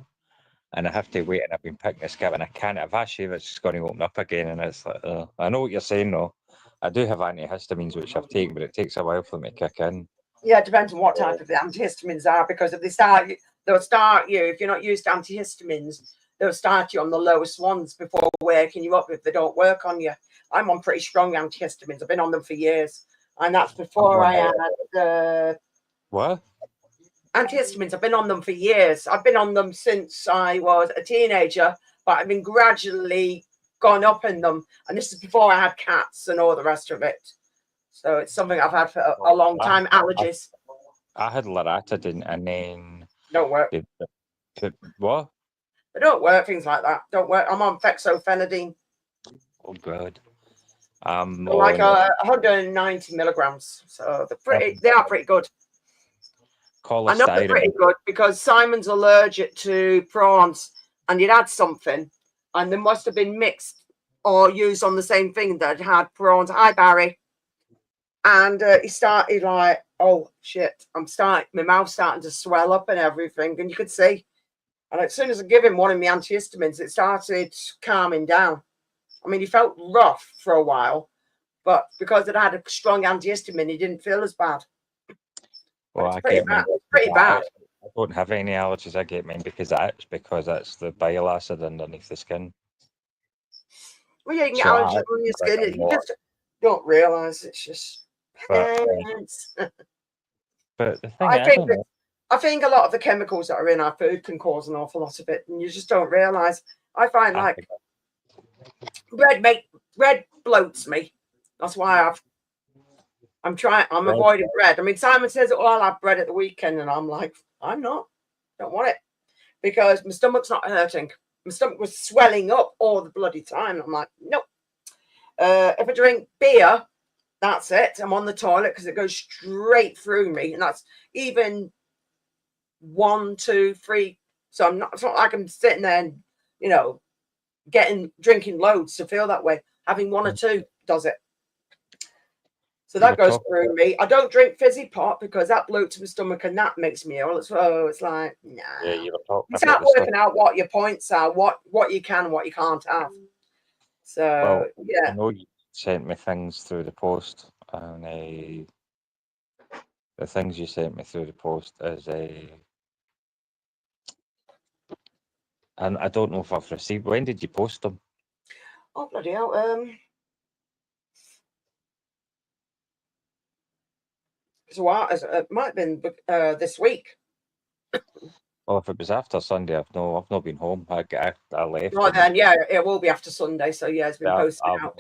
and I have to wait. And I've been picking a scab, and I can't. If I shave, it's just going to open up again. And it's like, I know what you're saying, though. I do have antihistamines which I've taken, but it takes a while for them to kick in. Yeah, it depends on what type of the antihistamines are, because if they'll start you, if you're not used to antihistamines, they'll start you on the lowest ones before waking you up if they don't work on you. I'm on pretty strong antihistamines. I've been on them for years. And that's before I had the what? Antihistamines. I've been on them for years. I've been on them since I was a teenager, but I've been gradually gone up in them. And this is before I had cats and all the rest of it. So it's something I've had for a long time. Allergies. I had Loratadine, and then don't work. What? They don't work. Things like that don't work. I'm on fexofenadine. Oh God. Like 190 milligrams. So they are pretty good. I know they're pretty good because Simon's allergic to prawns, and he'd had something, and they must have been mixed or used on the same thing that had prawns. Hi, Barry. And he started like, oh shit, my mouth's starting to swell up and everything, and you could see. And as soon as I give him one of my antihistamines, it started calming down. I mean, he felt rough for a while, but because it had a strong antihistamine, he didn't feel as bad. Well, It's I pretty get bad. mine. It's pretty bad. I don't have any allergies. I get mine because it's the bile acid underneath the skin. Well, yeah, you can get So allergies on your quite skin. a You lot. just don't realise it's just But penance. but the thing I is, I think don't know. I think a lot of the chemicals that are in our food can cause an awful lot of it, and you just don't realise. I find I like think bread bloats me. That's why I'm bread, avoiding bread. I mean, Simon says, "Oh, I'll have bread at the weekend," and I'm like, I'm not. Don't want it because my stomach's not hurting. My stomach was swelling up all the bloody time. I'm like, nope. If I drink beer, that's it. I'm on the toilet because it goes straight through me, and that's even 1, 2, 3. So I'm not. It's not like I'm sitting there and drinking loads to feel that way. Having 1 or 2 does it. So you that were goes talking. through me. I don't drink fizzy pop because that bloats my stomach and that makes me ill. It's like no. Yeah, you were talking You about start the stuff. working out what your points are, what you can and what you can't have. Well, So I yeah. know you sent me things through the post, and the things you sent me through the post is and I don't know if I've received. When did you post them? Oh bloody hell. So it might have been this week. Well, if it was after Sunday, I've not been home. I left. Right And then, yeah, it will be after Sunday. So yeah, it's been posted out.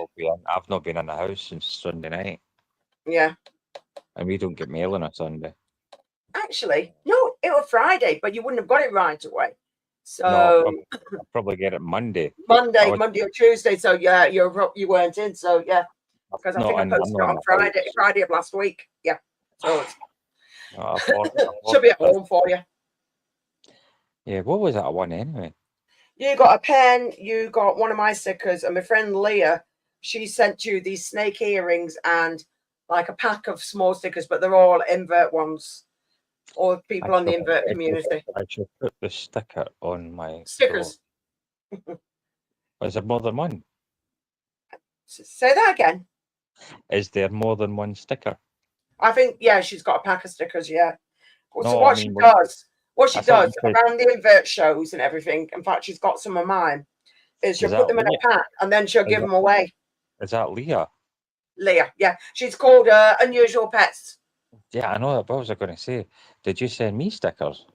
I've not been in the house since Sunday night, Yeah. and we don't get mail on a Sunday. Actually, no, it was Friday, but you wouldn't have got it right away. No, So I'll probably get it Monday. Monday or Tuesday. So yeah, you weren't in. So yeah, because I think I I'm posted it not in on the house. Friday of last week. Yeah, so it No, should be at home for you. Yeah, what was that one anyway? You got a pen. You got one of my stickers, and my friend Leah, she sent you these snake earrings and like a pack of small stickers, but they're all invert ones. Or people on the invert community. I should put the sticker on my Stickers. door. Is there more than one? Say that again. Is there more than one sticker? I think yeah, she's got a pack of stickers. Yeah. So No, what she does said, around the invert shows and everything. In fact, she's got some of mine. Is she'll put them in a pack and then she'll give them away. Is that Leah? Leah, yeah, she's called Unusual Pets. Yeah, I know that. What was I going to say? Did you send me stickers?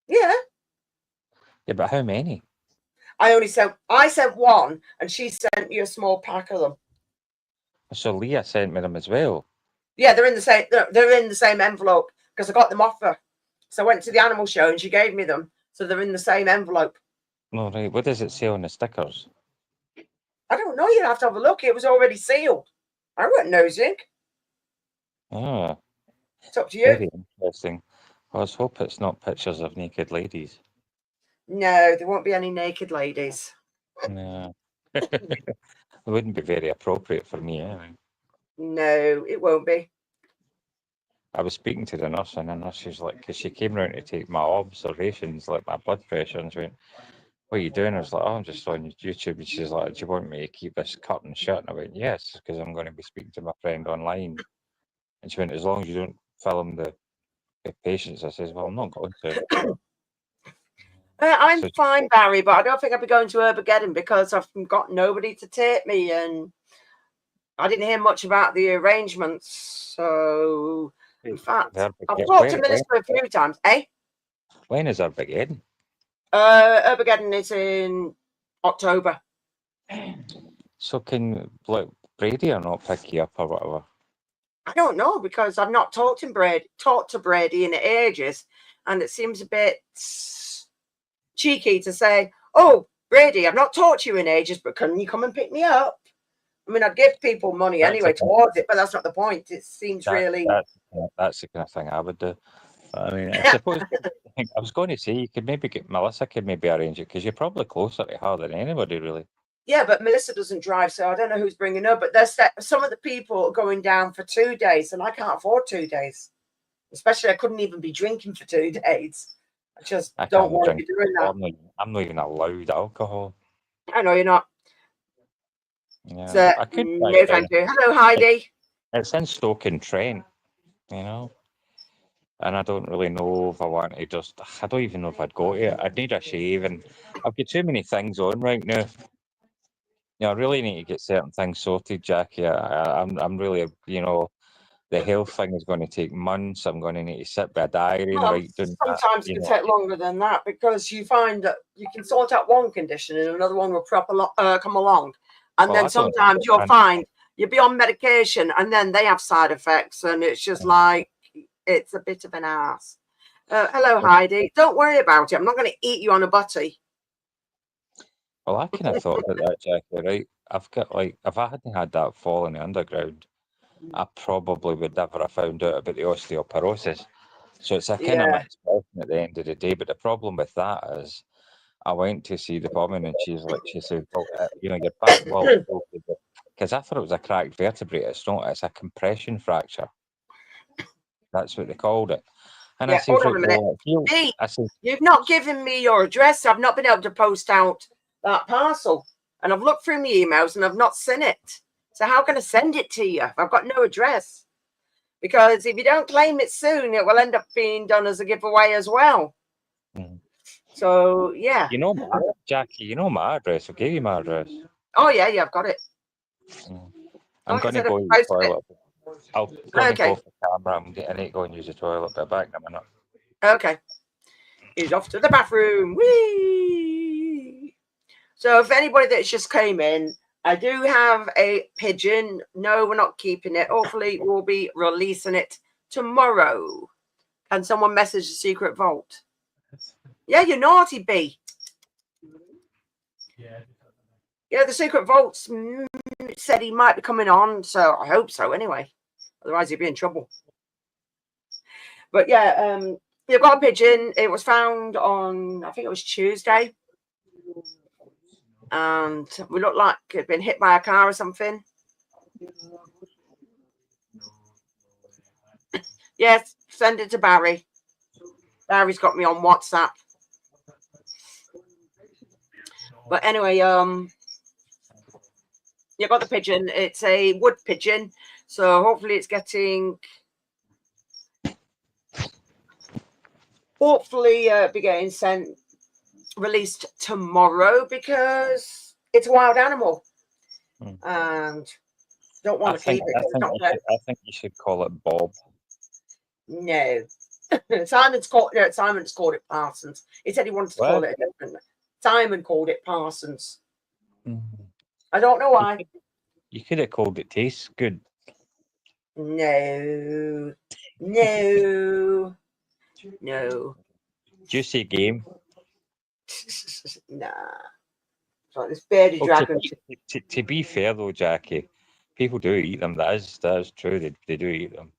Yeah. Yeah, but how many? I sent one, and she sent you a small pack of them. So Leah sent me them as well. Yeah, they're in the same. They're in the same envelope because I got them off her. So I went to the animal show and she gave me them, so they're in the same envelope. No, right. What does it say on the stickers? I don't know. You'd have to have a look. It was already sealed. I wasn't nosing. Ah, It's up to you. very interesting. I let's hope it's not pictures of naked ladies. No, there won't be any naked ladies. No. It wouldn't be very appropriate for me anyway. No, it won't be. I was speaking to the nurse, and the nurse was like, because she came round to take my observations, like my blood pressure, and she went, "What are you doing?" I was like, "Oh, I'm just on YouTube." And she's like, "Do you want me to keep this curtain shut?" And I went, "Yes, because I'm going to be speaking to my friend online." And she went, "As long as you don't film the patients." I says, "Well, I'm not going to." I'm So fine, Barry, but I don't think I'll be going to Armageddon because I've got nobody to take me, and I didn't hear much about the arrangements. So, in fact, I've talked to Minister a few times. Eh? When is Armageddon? Armageddon is in October. So can like Brady or not pick you up or whatever? I don't know because I've not talked to Brady in ages, and it seems a bit cheeky to say, "Oh, Brady, I've not talked to you in ages, but can you come and pick me up?" I mean, I'd give people money anyway towards it, but that's not the point. It seems really. That's the kind of thing I would do. I mean, I suppose I was going to say you could maybe get Melissa could maybe arrange it because you're probably closer to her than anybody really. Yeah, but Melissa doesn't drive, so I don't know who's bringing her. But there's some of the people are going down for 2 days, and I can't afford 2 days. Especially, I couldn't even be drinking for 2 days. I just don't want to be doing that. I'm not even allowed alcohol. I know you're not. Yeah, So, I could. no, thank you. Hello, Heidi. It's in Stoke-on-Trent, you know. And I don't really know if I want to just. I don't even know if I'd go to it. I'd need a shave, and I've got too many things on right now. I really need to get certain things sorted, Jackie. I'm really, the health thing is going to take months. I'm going to need to sit by a diary and write down that. Sometimes it can take longer than that because you find that you can sort out one condition and another one will come along. And Well, then sometimes you'll find you'll be on medication and then they have side effects and it's just like, it's a bit of an ass. Hello, Heidi. Don't worry about it. I'm not going to eat you on a butty. Well, I kind of thought about that, Jackie, right? I've got, like, if I hadn't had that fall in the underground, I probably would never have found out about the osteoporosis. So it's a kind of mixed question at the end of the day. But the problem with that is, I went to see the woman and she said, well, your back, well, because I thought it was a cracked vertebrae. It's not, it's a compression fracture. That's what they called it. And I said, hold on a minute. B, I said, you've not given me your address. I've not been able to post out that parcel. And I've looked through my emails and I've not seen it. So how can I send it to you if I've got no address? Because if you don't claim it soon, it will end up being done as a giveaway as well. So, yeah. Jackie, you know my address. I'll give you my address. Oh, yeah, I've got it. I'm going to go use the toilet. I'll go and go off the camera. I need to go and use the toilet, but back in a minute. Okay. He's off to the bathroom. Whee! So if anybody that's just came in, I do have a pigeon. No, we're not keeping it. Hopefully, we'll be releasing it tomorrow. Can someone message the secret vault? Yeah, you're naughty, B. Yeah, the secret vault said he might be coming on, so I hope so anyway. Otherwise, he'd be in trouble. But yeah, you've got a pigeon. It was found on, I think it was Tuesday. And we looked like it had been hit by a car or something. Yes, send it to Barry. Barry's got me on WhatsApp. But anyway, you got the pigeon. It's a wood pigeon, so hopefully it's getting. Hopefully, be getting released tomorrow because it's a wild animal, and don't want to keep it. I think you should call it Bob. No, Simon's called it Parsons. He said he wanted to call it differently. Simon called it Parsons. I don't know why. You could have called it Tastes Good. No. Juicy Game. Nah. It's like this bearded dragon. To be fair though, Jackie, people do eat them. That is true. They do eat them.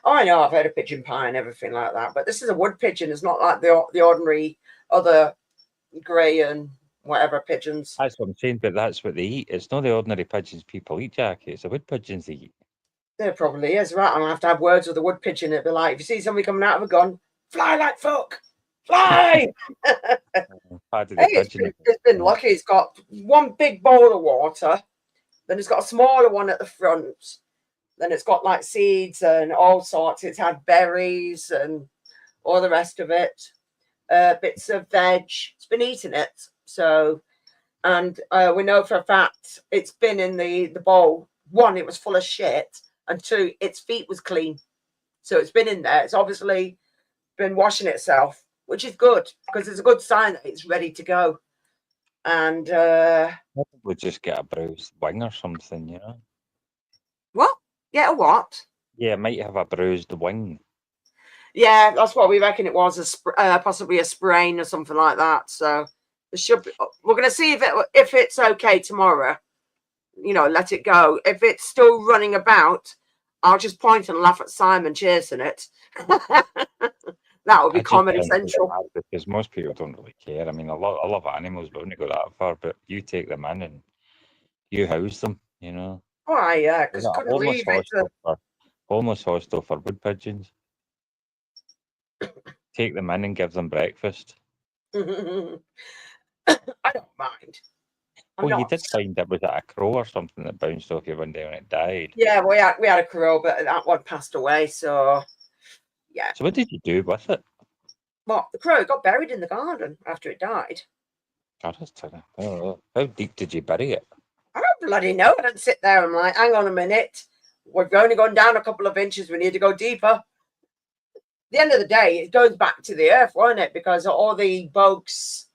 Oh, I know. I've heard of pigeon pie and everything like that, but this is a wood pigeon. It's not like the ordinary other grey and whatever pigeons. That's what I'm saying, but that's what they eat. It's not the ordinary pigeons people eat, Jackie. It's the wood pigeons they eat. There probably is, right? I'm gonna have to have words with the wood pigeon. It'd be like, if you see somebody coming out of a gun, fly like fuck, fly. It's been lucky. It's got one big bowl of water, then it's got a smaller one at the front. Then it's got like seeds and all sorts. It's had berries and all the rest of it. Bits of veg. It's been eating it. So, and we know for a fact it's been in the bowl. One, it was full of shit. And two, its feet was clean. So it's been in there. It's obviously been washing itself, which is good because it's a good sign that it's ready to go. And we'll just get a bruised wing or something, you know. What? Get a what? Yeah, it might have a bruised wing. Yeah, that's what we reckon it was, possibly a sprain or something like that. So there should be, we're going to see if it's okay tomorrow. You know, let it go. If it's still running about, I'll just point and laugh at Simon chasing it. That would be Comedy Central. Because most people don't really care. I mean, I love animals, but when you go that far, but you take them in and you house them, you know. Oh, yeah, because couldn't leave it. Homeless hostel for wood pigeons. Take them in and give them breakfast. I don't mind. You did find it, was it a crow or something that bounced off you one day when it died? Yeah, we had a crow, but that one passed away. So, Yeah. So what did you do with it? Well, the crow got buried in the garden after it died. God, that's terrible. How deep did you bury it? I don't bloody know. I didn't sit there and like, hang on a minute. We've only gone down a couple of inches. We need to go deeper. At the end of the day, it goes back to the earth, won't it? Because all the bugs,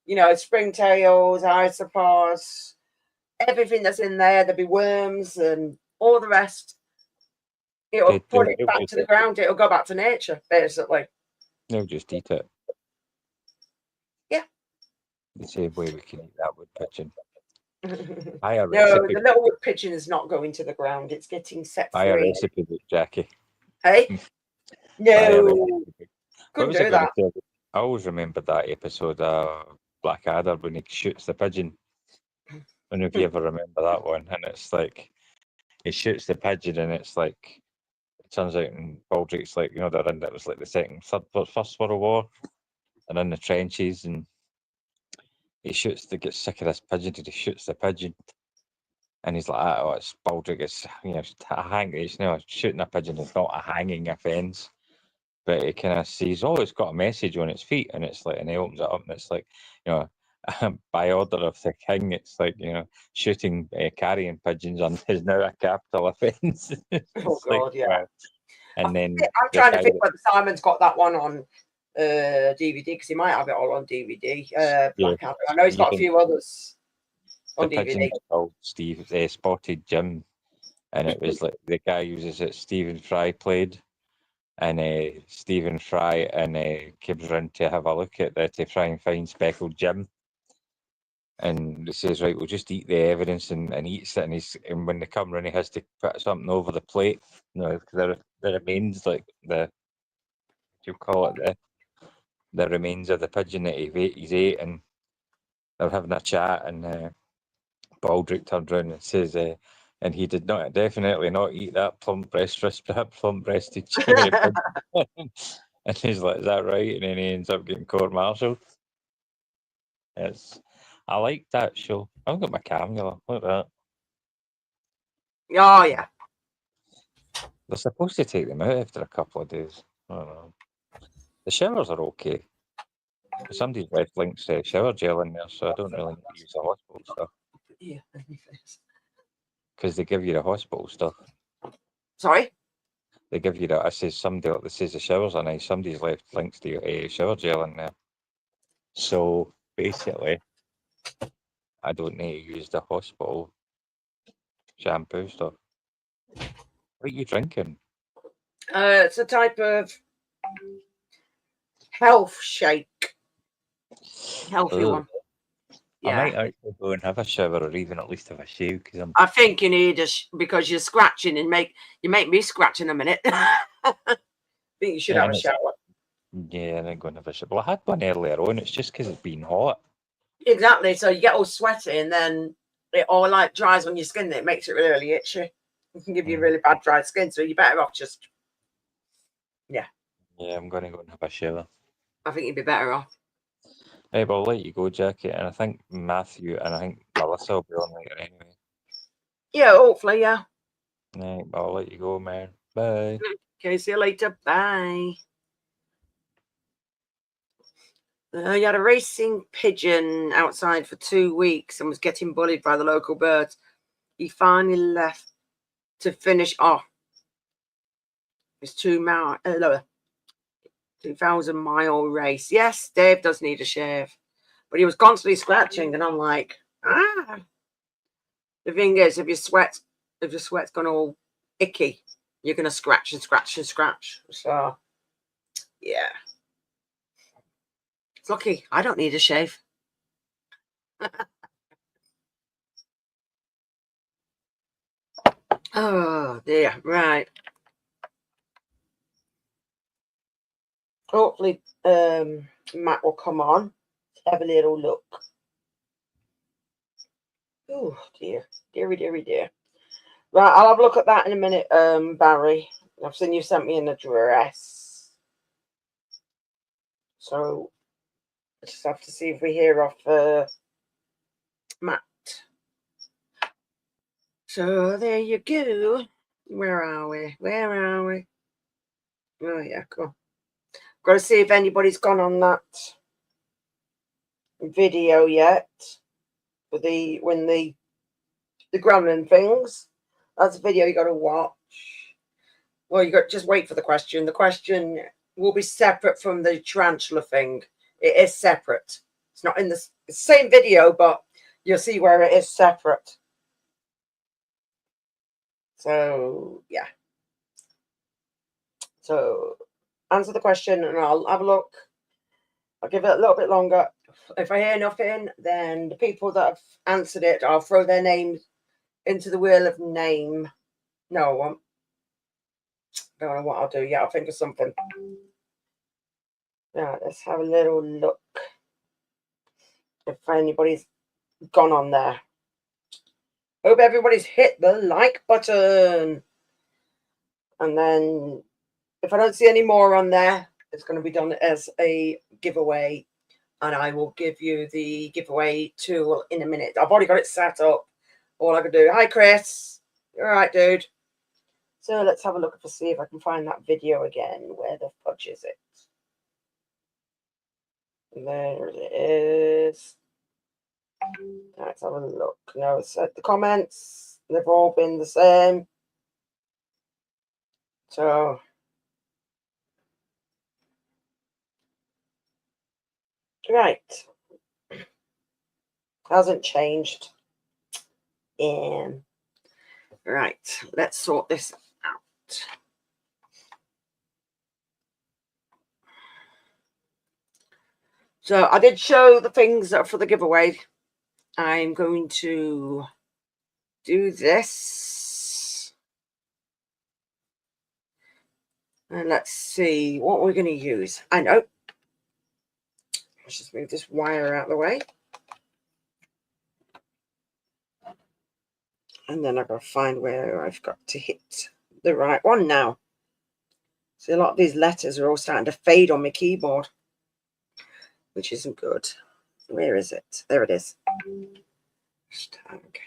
you know, springtails, isopods, everything that's in there, there'll be worms and all the rest. It'll put it back to the ground. It'll go back to nature, basically. They'll just eat it. Yeah. The same way we can eat that wood pigeon. No, recipe. the little wood pigeon is not going to the ground. It's getting set Buy a free. recipe book, Jackie. Hey? No. Couldn't do that. I always remember that episode of Blackadder when he shoots the pigeon. I don't know if you ever remember that one. And it's like, he shoots the pigeon and it's like, it turns out in Baldrick's like, you know, they're in, it was like the First World War, and in the trenches, and he gets sick of this pigeon, and he shoots the pigeon. And he's like, oh, it's Baldrick, it's, you know, it's, you know, shooting a pigeon is not a hanging offence. But he kind of sees, oh, it's got a message on its feet, and it's like, and he opens it up, and it's like, you know, by order of the king, it's like, you know, shooting carrion pigeons is now a capital offence. Oh God, yeah. Well, and then I'm trying to think whether Simon's got that one on DVD, because he might have it all on DVD. Blackadder. I know he's got a few others on the DVD. pigeon called Spotted Jim, and it was like the guy uses it. Stephen Fry played. And Stephen Fry and comes round to have a look at that to try and find Speckled Jim. And he says, right, we'll just eat the evidence, and eats it. And when they come round, he has to put something over the plate. You know, because the remains, like you call it, the remains of the pigeon that he's ate, and they're having a chat, and Baldrick turned around and says, and he did not definitely not eat that plump-breasted cherry pigeon. And he's like, is that right? And then he ends up getting court-martialed. I like that show. I've got my camera. Look at that. Oh, yeah. They're supposed to take them out after a couple of days. I don't know. The showers are okay. Somebody's left links to shower gel in there, so I don't really need to use the hospital stuff. Yeah. Because they give you the hospital stuff. Sorry? They give you that. I says somebody that says the showers are nice. Somebody's left links to your shower gel in there. So basically, I don't need to use the hospital shampoo stuff. What are you drinking? It's a type of health shake. Healthy one. Yeah. I might actually go and have a shower, or even at least have a shave, because I think you need because you're scratching and you make me scratch in a minute. I think you should have a shower. Yeah, and then go and have a shower. Well, I had one earlier on. It's just because it's been hot. Exactly. So you get all sweaty, and then it all like dries on your skin. It makes it really itchy. It can give you really bad dry skin. So you're better off just, yeah. Yeah, I'm going to go and have a shower. I think you'd be better off. Hey, but I'll let you go, Jackie. And I think Matthew and I think Melissa will be on later anyway. Yeah, hopefully, yeah. Right, but I'll let you go, man. Bye. Okay, see you later. Bye. You had a racing pigeon outside for 2 weeks and was getting bullied by the local birds. He finally left to finish off his 2,000-mile race. Yes, Dave does need a shave, but he was constantly scratching, and I'm like, ah. The thing is, if your sweat's gone all icky, you're gonna scratch and scratch and scratch. So, yeah. It's lucky I don't need a shave. Oh dear, right. Hopefully Matt will come on. Have a little look. Oh dear. Dear. Right, I'll have a look at that in a minute, Barry. I've seen you sent me an address. So I just have to see if we hear off Matt. So there you go. Where are we? Oh yeah, cool. Got to see if anybody's gone on that video yet for the gremlin things. That's a video you got to watch. Well, you got just wait for the question. The question will be separate from the tarantula thing. It is separate. It's not in the same video, but you'll see where it is separate. So yeah. So answer the question and I'll have a look. I'll give it a little bit longer. If I hear nothing, then the people that have answered it, I'll throw their names into the wheel of name. No, I won't. Don't know what I'll do yet. I'll think of something. Yeah, let's have a little look. If anybody's gone on there. Hope everybody's hit the like button. And then if I don't see any more on there, it's going to be done as a giveaway. And I will give you the giveaway tool in a minute. I've already got it set up. All I can do. Hi, Chris. You're all right, dude. So let's have a look to see if I can find that video again. Where the fudge is it? There it is. Let's have a look. No, it's the comments. They've all been the same. So right. Hasn't changed. Right, let's sort this out. So I did show the things that are for the giveaway. I'm going to do this. And let's see what we're going to use. I know. Let's just move this wire out of the way. And then I've got to find where I've got to hit the right one now. See, a lot of these letters are all starting to fade on my keyboard, which isn't good. Where is it? There it is. Hashtag.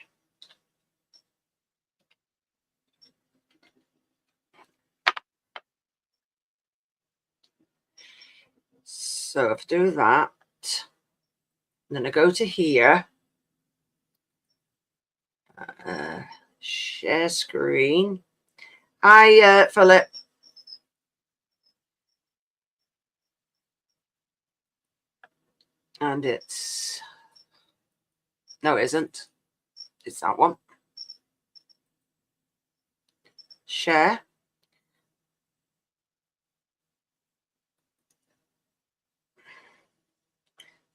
So if I do that, then I go to here, share screen. Hi, Philip. And it's, no, it isn't. It's that one. Share.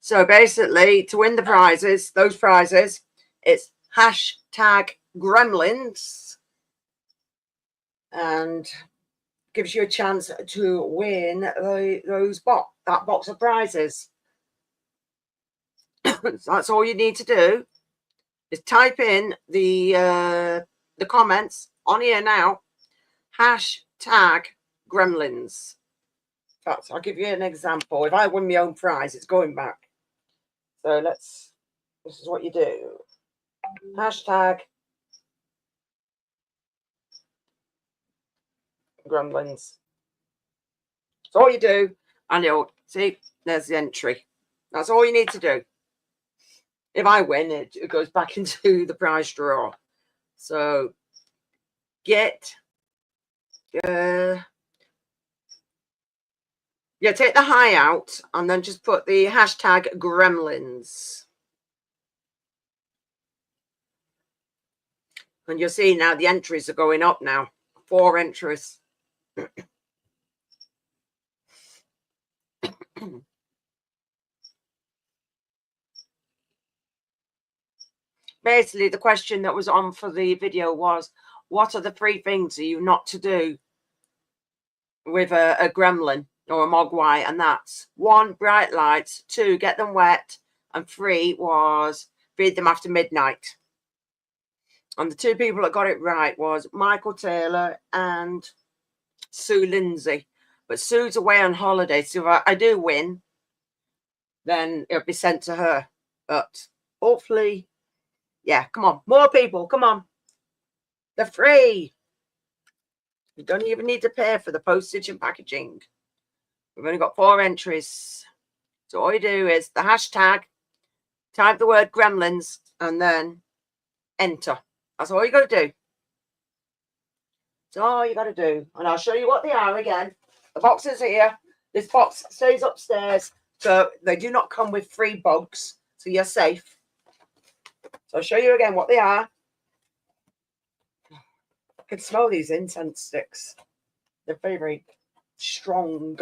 So basically, to win the prizes, those prizes, it's hashtag Gremlins. And gives you a chance to win that box of prizes. So that's all you need to do is type in the comments on here now, hashtag Gremlins. I'll give you an example. If I win my own prize, it's going back. So this is what you do. Hashtag Gremlins. That's all you do. And you'll see, there's the entry. That's all you need to do. If I win, it goes back into the prize draw. So take the hi out and then just put the hashtag Gremlins. And you'll see now the entries are going up now. 4 entries. Basically, the question that was on for the video was, what are the 3 things are you not to do with a gremlin or a mogwai? And that's 1, bright lights, 2, get them wet, and 3 was feed them after midnight. And the 2 people that got it right was Michael Taylor and Sue Lindsay. But Sue's away on holiday, so if I do win, then it'll be sent to her. But hopefully, yeah, come on, more people, come on. They're free. You don't even need to pay for the postage and packaging. We've only got 4 entries. So all you do is the hashtag, type the word gremlins, and then enter. That's all you got to do. That's all you got to do. And I'll show you what they are again. The box is here. This box stays upstairs. So they do not come with free bugs. So you're safe. So I'll show you again what they are. I can smell these incense sticks. They're very, very strong.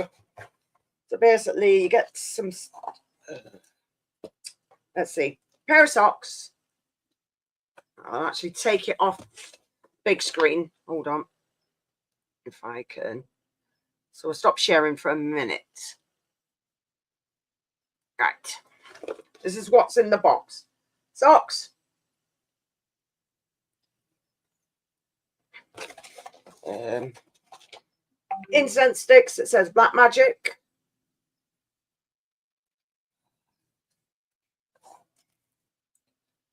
So basically you get some, let's see, pair of socks. I'll actually take it off big screen. Hold on. If I can. So I'll stop sharing for a minute. Right. This is what's in the box. Socks. Incense sticks. It says Black Magic.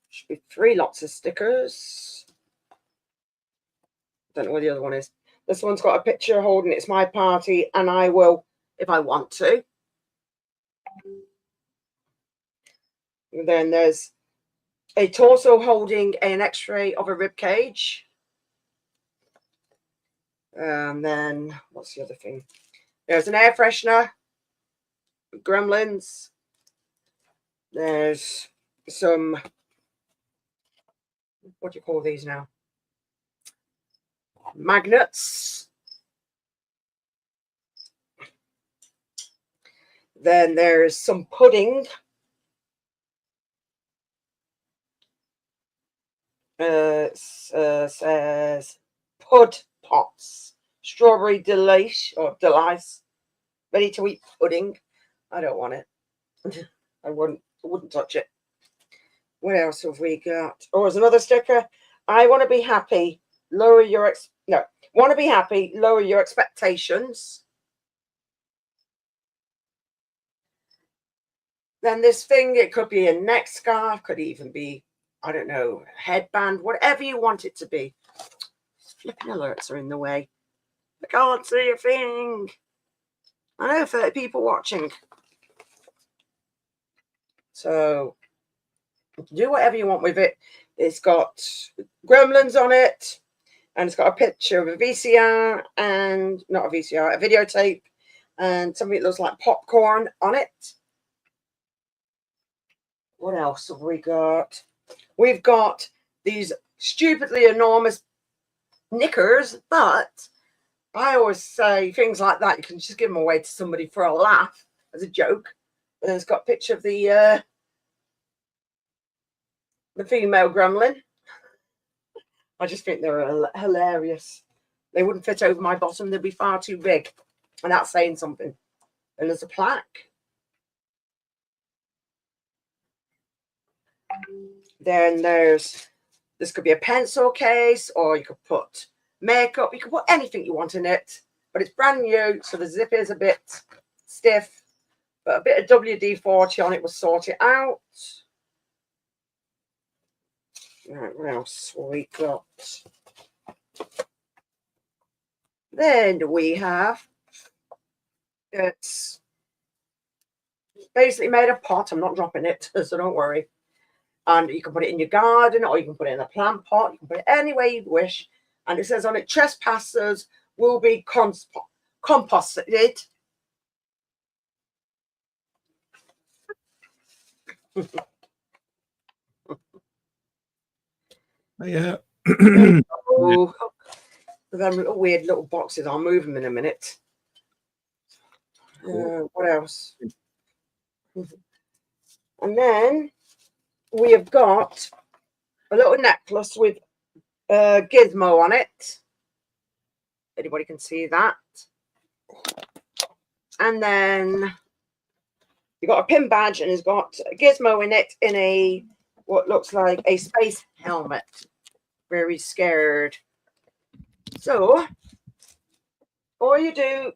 Should be 3 lots of stickers. Don't know where the other one is. This one's got a picture holding It's My Party, and I will if I want to. And then there's a torso holding an x-ray of a rib cage. And then what's the other thing? There's an air freshener, gremlins. There's some, what do you call these now? Magnets. Then there's some pudding. Says Pud Pots, Strawberry Delight or Delice, ready to eat pudding. I don't want it. I wouldn't touch it. What else have we got? Oh, there's another sticker. I want to be happy. Lower your want to be happy. Lower your expectations. Then this thing, it could be a neck scarf, could even be, I don't know, headband, whatever you want it to be. Flipping alerts are in the way. I can't see a thing. I know 30 people watching. So do whatever you want with it. It's got gremlins on it, and it's got a picture of a VCR and not a VCR, a videotape, and something that looks like popcorn on it. What else have we got? We've got these stupidly enormous knickers, but I always say things like that, you can just give them away to somebody for a laugh, as a joke. And it's got a picture of the female gremlin. I just think they're hilarious. They wouldn't fit over my bottom. They'd be far too big. And that's saying something. And there's a plaque. Then this could be a pencil case, or you could put makeup. You could put anything you want in it. But it's brand new, so the zip is a bit stiff. But a bit of WD-40 on it will sort it out. Right, what else we got? Then we have, it's basically made of pot. I'm not dropping it, so don't worry. And you can put it in your garden, or you can put it in a plant pot. You can put it any way you wish. And it says on it, trespassers will be composted. Yeah. Oh, them little weird little boxes. I'll move them in a minute. What else? And then we have got a little necklace with a gizmo on it. Anybody can see that. And then you got a pin badge, and it's got a gizmo in it in a what looks like a space helmet. Very scared. So all you do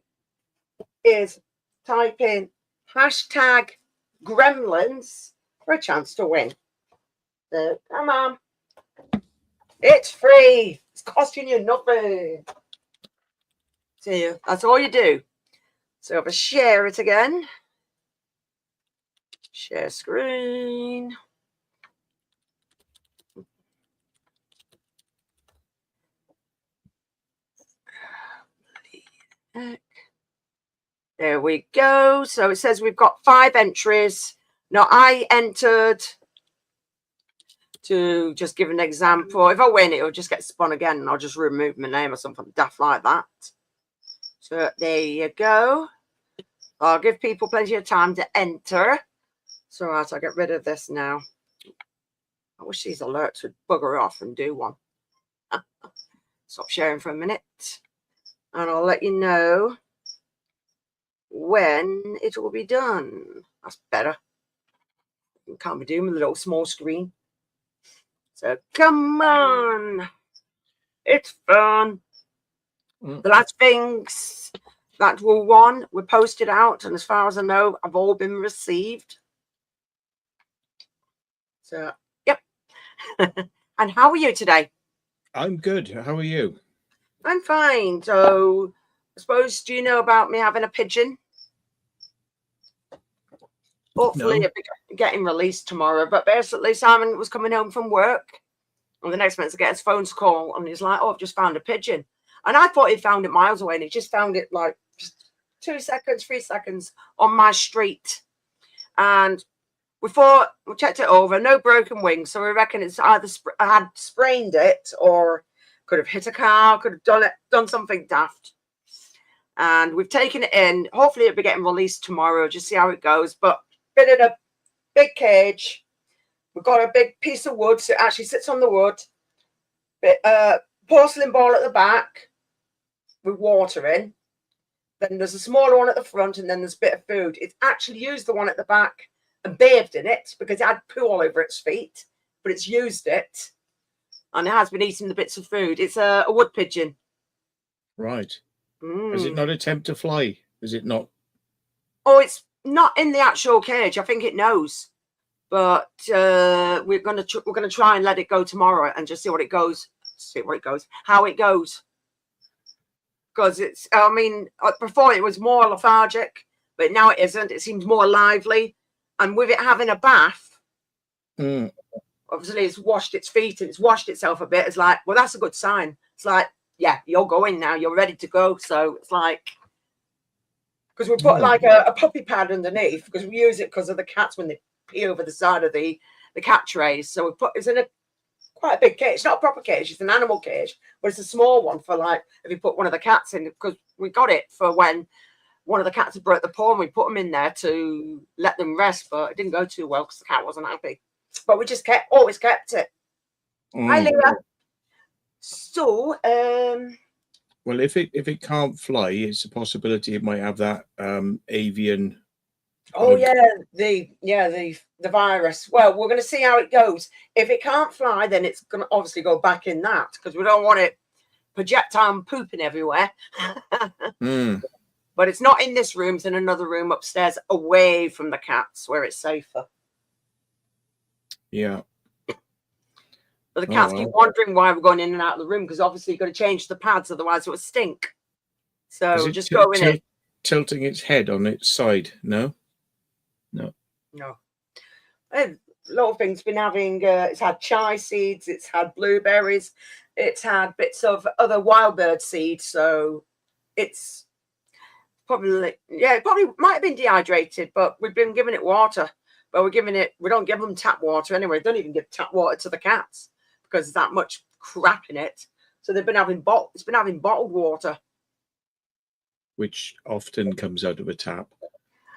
is type in hashtag gremlins for a chance to win. So come on. It's free. It's costing you nothing. See, that's all you do. So if I share it again, share screen. There we go. So it says we've got 5 entries. Now I entered, to just give an example, if I win, it'll just get spun again and I'll just remove my name or something daft like that. So there you go. I'll give people plenty of time to enter. So right, I'll get rid of this now. I wish these alerts would bugger off and do one. Stop sharing for a minute. And I'll let you know when it will be done. That's better. You can't be doing with a little small screen. So come on. It's fun. The last things that were won were posted out, and as far as I know, have all been received. So, yep. And how are you today? I'm good. How are you? I'm fine. So, I suppose, do you know about me having a pigeon? Hopefully, No. it'll be getting released tomorrow. But basically, Simon was coming home from work, and the next minute to get his phone's call, and he's like, "Oh, I've just found a pigeon." And I thought he found it miles away, and he just found it like just 2 seconds, 3 seconds on my street. And we thought, we checked it over, no broken wings. So we reckon it's either I had sprained it or could have hit a car, could have done something daft. And we've taken it in. Hopefully it'll be getting released tomorrow, just see how it goes. But been in a big cage. We've got a big piece of wood, so it actually sits on the wood. Porcelain ball at the back with water in. Then there's a smaller one at the front, and then there's a bit of food. It's actually used the one at the back and bathed in it because it had poo all over its feet, but it's used it, and it has been eating the bits of food. It's a wood pigeon. Right. Does it not attempt to fly? Is it not? Oh, it's not in the actual cage. I think it knows, but we're gonna try and let it go tomorrow and just see what it goes. How it goes. Because it's, I mean, before it was more lethargic, but now it isn't. It seems more lively. And with it having a bath, obviously it's washed its feet and it's washed itself a bit. It's like, well, that's a good sign. It's like, yeah, you're going now. You're ready to go. So it's like, because we put like a puppy pad underneath because we use it because of the cats when they pee over the side of the cat trays. So we put, it's in quite a big cage. It's not a proper cage, it's an animal cage, but it's a small one for like if you put one of the cats in, because we got it for when one of the cats had broke the paw and we put them in there to let them rest, but it didn't go too well because the cat wasn't happy. But we just always kept it. Hi, Leah. So well, if it can't fly, it's a possibility it might have that avian. Oh yeah, the virus. Well, we're going to see how it goes. If it can't fly, then it's going to obviously go back in that because we don't want it projectile pooping everywhere. But it's not in this room; it's in another room upstairs, away from the cats, where it's safer. Yeah. But the cats keep wondering why we're going in and out of the room because obviously you've got to change the pads, otherwise it would stink. So just go in it. Tilting its head on its side? No. A lot of things. Been having. It's had chai seeds. It's had blueberries. It's had bits of other wild bird seeds. So it's probably it probably might have been dehydrated, but we've been giving it water. But we don't give them tap water anyway. Don't even give tap water to the cats because there's that much crap in it. So they've been having bottled water, which often comes out of a tap.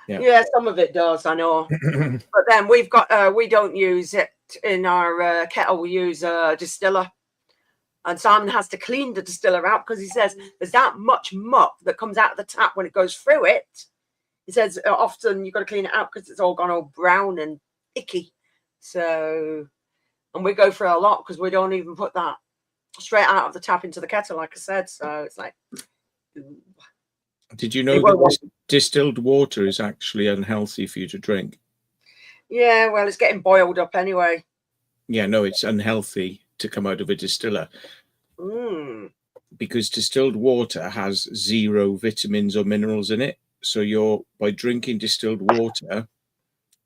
Yeah, some of it does, I know. But then we've got we don't use it in our kettle. We use a distiller, and Simon has to clean the distiller out because he says there's that much muck that comes out of the tap when it goes through it. He says often you've got to clean it out because it's all gone all brown and icky. So, and we go through a lot because we don't even put that straight out of the tap into the kettle, like I said. So it's like. Did you know that distilled water is actually unhealthy for you to drink? Yeah, well, it's getting boiled up anyway. Yeah, no, it's unhealthy to come out of a distiller. because distilled water has 0 vitamins or minerals in it. So by drinking distilled water,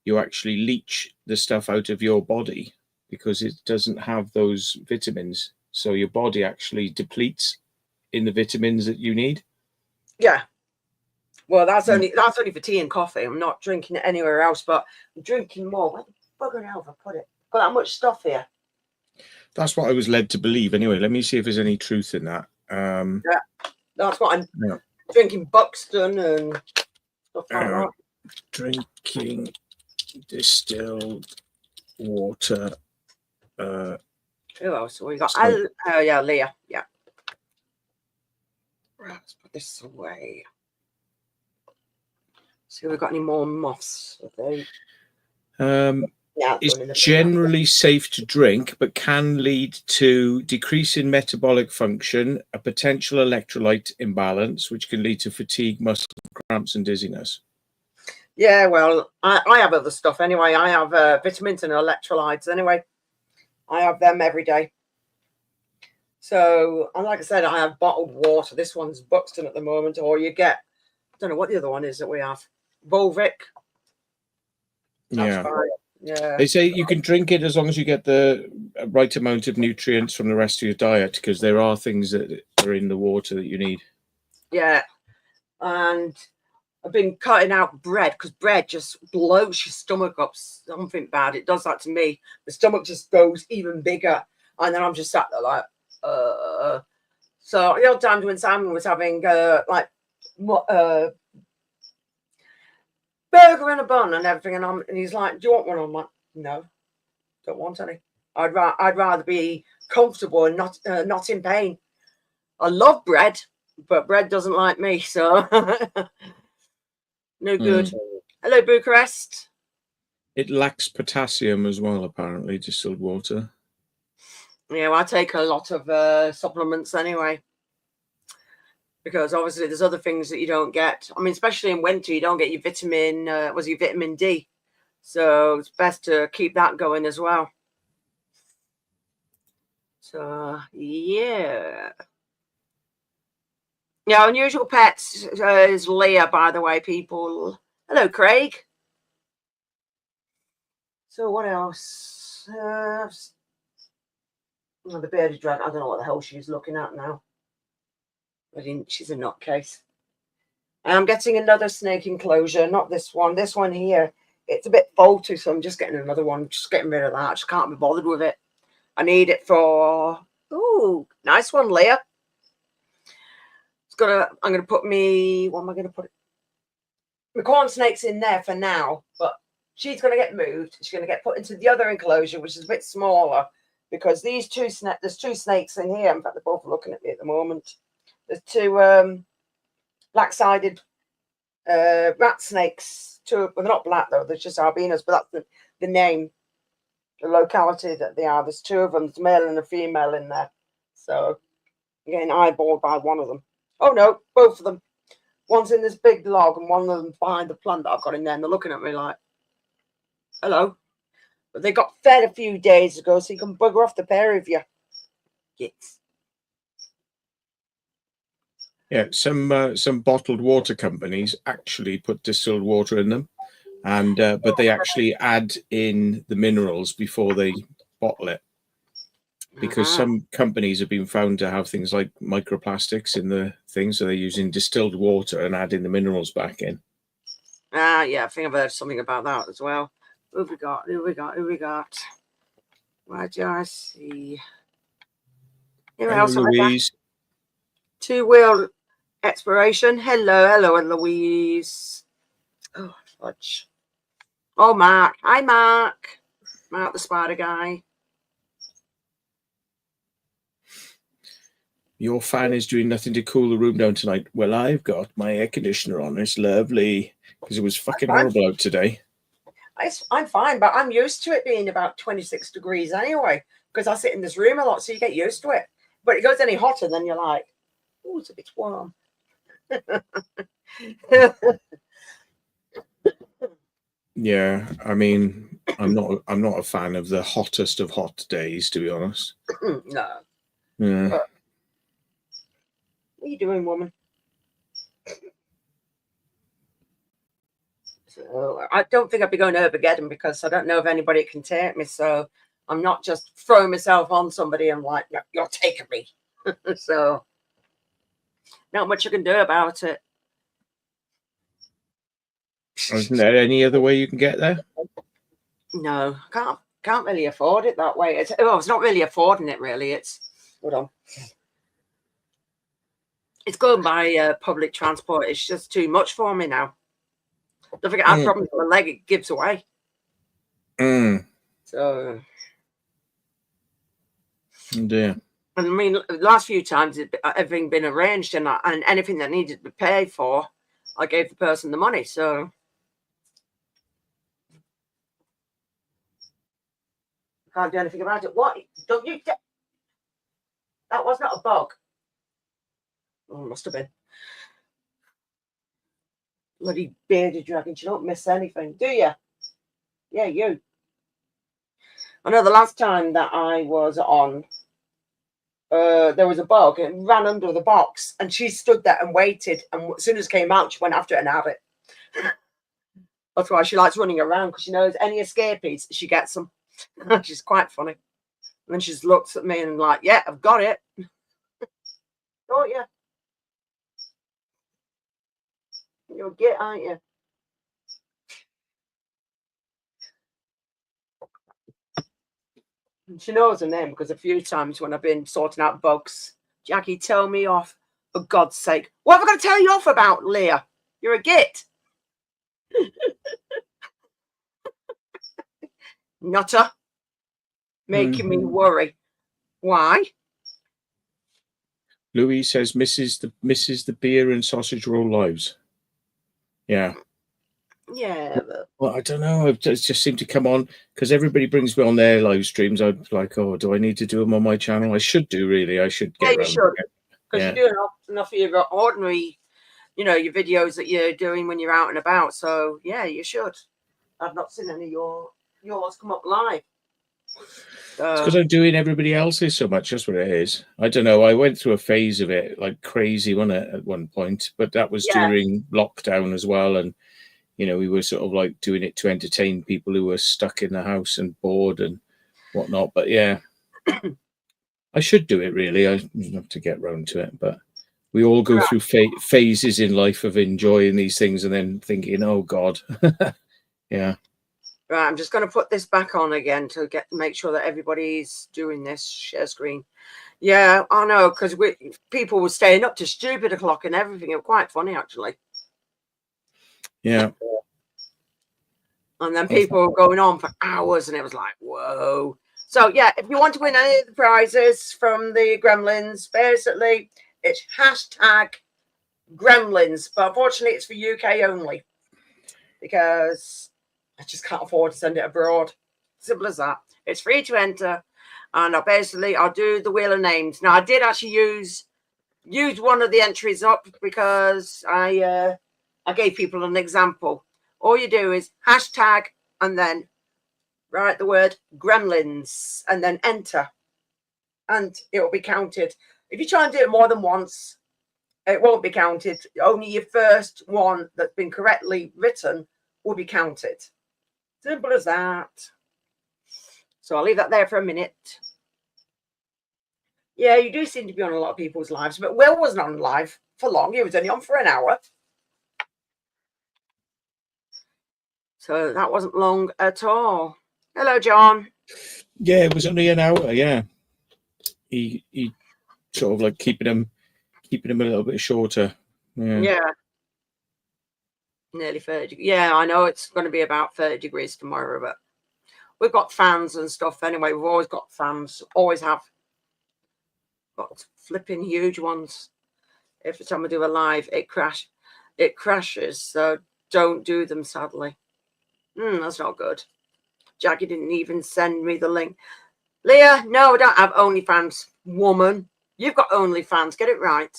you actually leach the stuff out of your body because it doesn't have those vitamins. So your body actually depletes in the vitamins that you need. Yeah. Well, that's only for tea and coffee. I'm not drinking it anywhere else, but I'm drinking more. Where the bugger hell have I put it? Got that much stuff here. That's what I was led to believe. Anyway, let me see if there's any truth in that. Yeah, that's what I'm drinking. Buxton and stuff like that. Drinking distilled water. Who else? We got yeah, Leah. Yeah. Right, let's put this away. See if we've got any more moths. It's generally safe to drink, but can lead to decrease in metabolic function, a potential electrolyte imbalance, which can lead to fatigue, muscle cramps, and dizziness. Yeah, well, I have other stuff anyway. I have vitamins and electrolytes anyway. I have them every day. So, and like I said, I have bottled water. This one's Buxton at the moment, or you get, I don't know what the other one is that we have. Volvic. Yeah. Fine. Yeah. They say you can drink it as long as you get the right amount of nutrients from the rest of your diet, because there are things that are in the water that you need. Yeah. And I've been cutting out bread because bread just blows your stomach up. Something bad. It does that to me. The stomach just goes even bigger. And then I'm just sat there like, So the old times when Simon was having like burger and a bun and everything, and he's like, "Do you want one?" I'm like, "No, don't want any. I'd rather be comfortable and not in pain. I love bread, but bread doesn't like me, so no good." Hello, Bucharest. It lacks potassium as well, apparently, distilled water. Yeah, well, I take a lot of supplements anyway, because obviously there's other things that you don't get. I mean, especially in winter, you don't get your vitamin D. So it's best to keep that going as well. So, yeah. Yeah, Unusual Pets is Leah, by the way, people. Hello, Craig. So what else? The bearded dragon. I don't know what the hell she's looking at now. She's a nutcase. I'm getting another snake enclosure, not this one. This one here, it's a bit faulty, so I'm just getting another one. Just getting rid of that. I just can't be bothered with it. I need it for... Ooh, nice one, Leah. I'm gonna put me... What am I gonna put it? My corn snake's in there for now, but she's gonna get moved. She's gonna get put into the other enclosure, which is a bit smaller, because there's two snakes in here. In fact, they're both looking at me at the moment. There's two black-sided rat snakes. Well, they're not black though; they're just albinos. But that's the name, the locality that they are. There's two of them. There's a male and a female in there. So I'm getting eyeballed by one of them. Oh no, both of them. One's in this big log, and one of them behind the plant that I've got in there. And they're looking at me like, "Hello." But they got fed a few days ago, so you can bugger off the pair of you. Yes. Yeah, some bottled water companies actually put distilled water in them, and but they actually add in the minerals before they bottle it, because some companies have been found to have things like microplastics in the thing, so they're using distilled water and adding the minerals back in. Yeah, I think I've heard something about that as well. Who we got? Where do I see? Who else have I got? Two-wheel exploration. Hello, Louise. Oh, fudge. Oh, Mark. Hi, Mark. Mark the spider guy. Your fan is doing nothing to cool the room down tonight. Well, I've got my air conditioner on. It's lovely, because it was fucking horrible out today. I'm fine, but I'm used to it being about 26 degrees anyway, because I sit in this room a lot, so you get used to it. But it goes any hotter, then you're like, oh, it's a bit warm. Yeah, I mean, I'm not a fan of the hottest of hot days, to be honest. No. Yeah. What are you doing, woman? So I don't think I'd be going to Armageddon because I don't know if anybody can take me. So I'm not just throwing myself on somebody and like, you're taking me. So not much I can do about it. Isn't there any other way you can get there? No, can't really afford it that way. It's not really affording it. Really, it's hold on. It's going by public transport. It's just too much for me now. Don't forget, I have problems with my leg. It gives away. So, yeah. I mean, the last few times everything been arranged and anything that needed to be paid for, I gave the person the money. So, I can't do anything about it. What? Don't you? That was not a bug. Oh, it must have been. Bloody bearded dragons. You don't miss anything, do you? Yeah, you. I know the last time that I was on, there was a bug. It ran under the box, and she stood there and waited. And as soon as it came out, she went after it and had it. That's why she likes running around, because she knows any escapees, she gets them. She's quite funny. And then she just looks at me and like, yeah, I've got it. Don't you? You're a git, aren't you? And she knows her name because a few times when I've been sorting out bugs, Jackie, tell me off. For God's sake. What have I got to tell you off about, Leah? You're a git. Nutter. Making me worry. Why? Louis says misses the beer and sausage roll lives. Yeah. Yeah. Well, I don't know. It just seemed to come on because everybody brings me on their live streams. I'm like, oh, do I need to do them on my channel? I should do, really. I should get you should. Because Yeah. you're doing enough of your ordinary, your videos that you're doing when you're out and about. So, yeah, you should. I've not seen any of yours come up live. It's because I'm doing everybody else's so much. That's what it is. I don't know. I went through a phase of it like crazy, wasn't it, at one point? But that was during lockdown as well. And, we were sort of like doing it to entertain people who were stuck in the house and bored and whatnot. But yeah, I should do it, really. I have to get round to it. But we all go through phases in life of enjoying these things and then thinking, oh, God. Yeah. Right, I'm just going to put this back on again to make sure that everybody's doing this share screen. Yeah, I know, because people were staying up to stupid o'clock and everything. It was quite funny, actually. Yeah. And then people were going on for hours, and it was like, whoa. So, yeah, if you want to win any of the prizes from the Gremlins, basically, it's #Gremlins. But unfortunately, it's for UK only because I just can't afford to send it abroad. Simple as that. It's free to enter. And I'll do the wheel of names. Now, I did actually use one of the entries up because I gave people an example. All you do is hashtag and then write the word Gremlins and then enter. And it will be counted. If you try and do it more than once, it won't be counted. Only your first one that's been correctly written will be counted. Simple as that. So I'll leave that there for a minute. Yeah, you do seem to be on a lot of people's lives, but Will wasn't on live for long. He was only on for an hour. So that wasn't long at all. Hello, John. Yeah, it was only an hour. Yeah. He sort of like keeping him a little bit shorter. Yeah. Nearly 30. Yeah, I know it's going to be about 30 degrees tomorrow, but we've got fans and stuff anyway. We've always got fans. Always have. Got flipping huge ones. Every time I do a live, it crashes. So don't do them, sadly. That's not good. Jackie didn't even send me the link. Leah, no, I don't have OnlyFans. Woman, you've got OnlyFans. Get it right.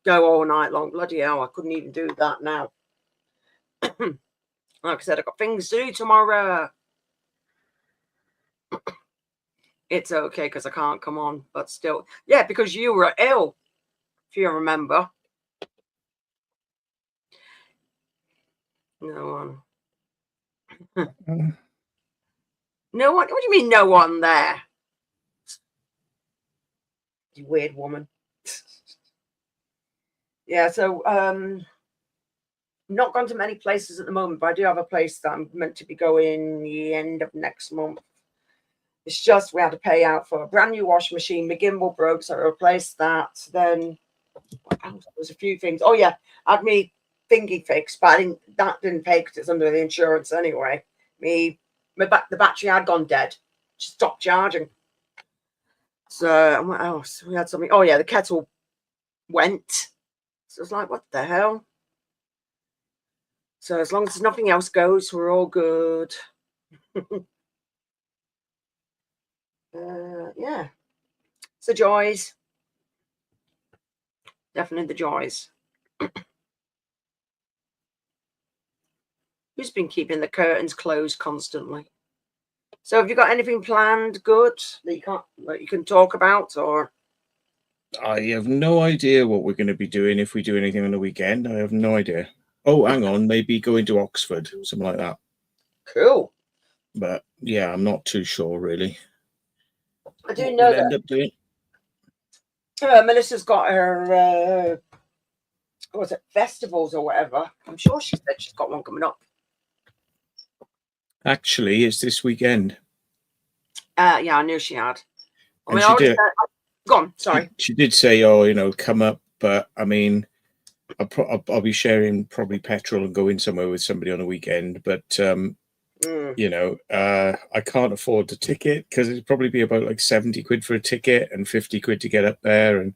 Go all night long. Bloody hell, I couldn't even do that now. Like I said, I've got things to do tomorrow. It's okay because I can't come on, but still. Yeah, because you were ill, if you remember. No one. No one? What do you mean no one there? You weird woman. Yeah, so not gone to many places at the moment, but I do have a place that I'm meant to be going the end of next month. It's just we had to pay out for a brand new washing machine. My gimbal broke, so I replaced that. Then what else? There was a few things. Oh yeah, I had me thingy fixed, but that didn't pay because it's under the insurance anyway. The battery had gone dead. Just stopped charging. So what else? We had something. Oh yeah, the kettle went. So it's like, what the hell? So as long as nothing else goes, we're all good. Yeah, it's the joys. Definitely the joys. Who's been keeping the curtains closed constantly? So have you got anything planned good that you can talk about, or? I have no idea what we're going to be doing if we do anything on the weekend. I have no idea. Oh, hang on, maybe going to Oxford, something like that. Cool. But yeah, I'm not too sure really. I do know we'll that end up doing. Melissa's got her what was it, festivals or whatever. I'm sure she said she's got one coming up. Actually, it's this weekend. Yeah, I knew she had. I mean, And she did. Go on, sorry. She did say, "Oh, come up," but I mean, I'll be sharing probably petrol and going somewhere with somebody on a weekend. But I can't afford the ticket because it'd probably be about like 70 quid for a ticket and 50 quid to get up there, and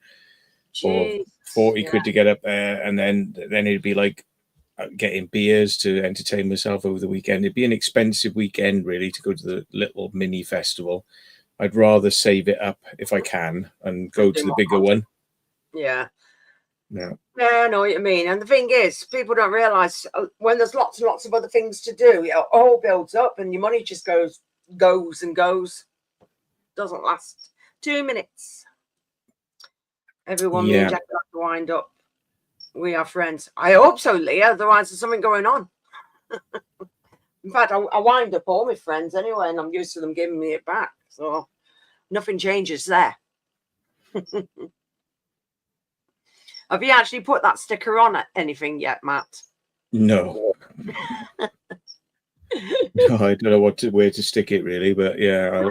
or 40 quid to get up there, and then it'd be like getting beers to entertain myself over the weekend. It'd be an expensive weekend really to go to the little mini festival. I'd rather save it up if I can and go to the bigger one. Yeah. Yeah. Yeah, I know what you mean. And the thing is, people don't realise when there's lots and lots of other things to do, it all builds up and your money just goes and goes. Doesn't last 2 minutes. Everyone, me and Jack have to wind up. We are friends. I hope so, Leah. Otherwise, there's something going on. In fact, I wind up all my friends anyway, and I'm used to them giving me it back. So nothing changes there. Have you actually put that sticker on anything yet, Matt? No. No, I don't know where to stick it really, but yeah,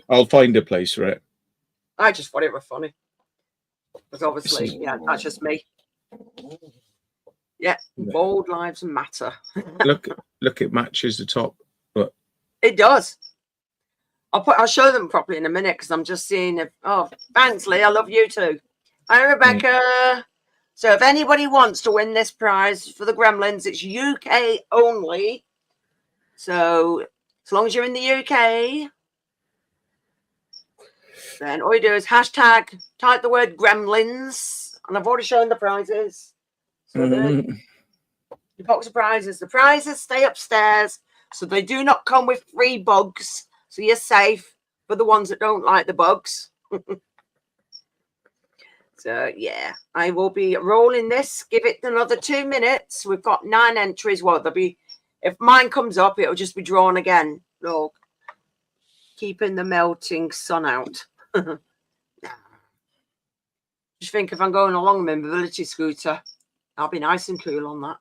I'll find a place for it. I just thought it was funny. Because obviously, that's just me. Yeah, bold lives matter. look, it matches the top. But it does. I'll show them properly in a minute because I'm just seeing if. Oh, thanks, Lee. I love you too. Hi, Rebecca. So if anybody wants to win this prize for the Gremlins, it's UK only. So as long as you're in the UK, then all you do is hashtag, type the word Gremlins, and I've already shown the prizes. So the box of prizes. The prizes stay upstairs, so they do not come with free bugs. So you're safe for the ones that don't like the bugs. So yeah, I will be rolling this. Give it another 2 minutes. We've got 9 entries. Well, there'll be, if mine comes up, it'll just be drawn again. Look, keeping the melting sun out. Just think if I'm going along my mobility scooter, I'll be nice and cool on that.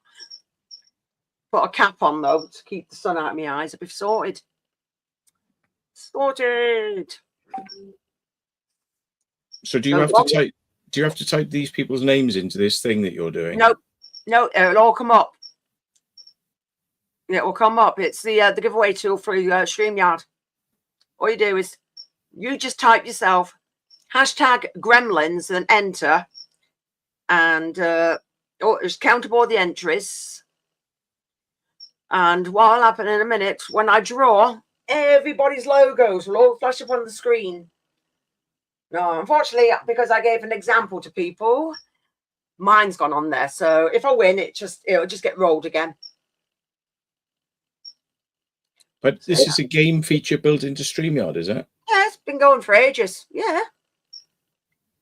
Put a cap on though to keep the sun out of my eyes. I'll be sorted. Sorted. So do you have to type these people's names into this thing that you're doing? No, it'll all come up. Yeah, it will come up. It's the giveaway tool through StreamYard. All you do is you just type yourself hashtag Gremlins and enter, and just count up all the entries. And what will happen in a minute, when I draw, everybody's logos will all flash up on the screen. No, unfortunately, because I gave an example to people, mine's gone on there. So if I win, it'll just get rolled again. But this is a game feature built into StreamYard, is it? Yeah, Yeah, it's been going for ages. Yeah.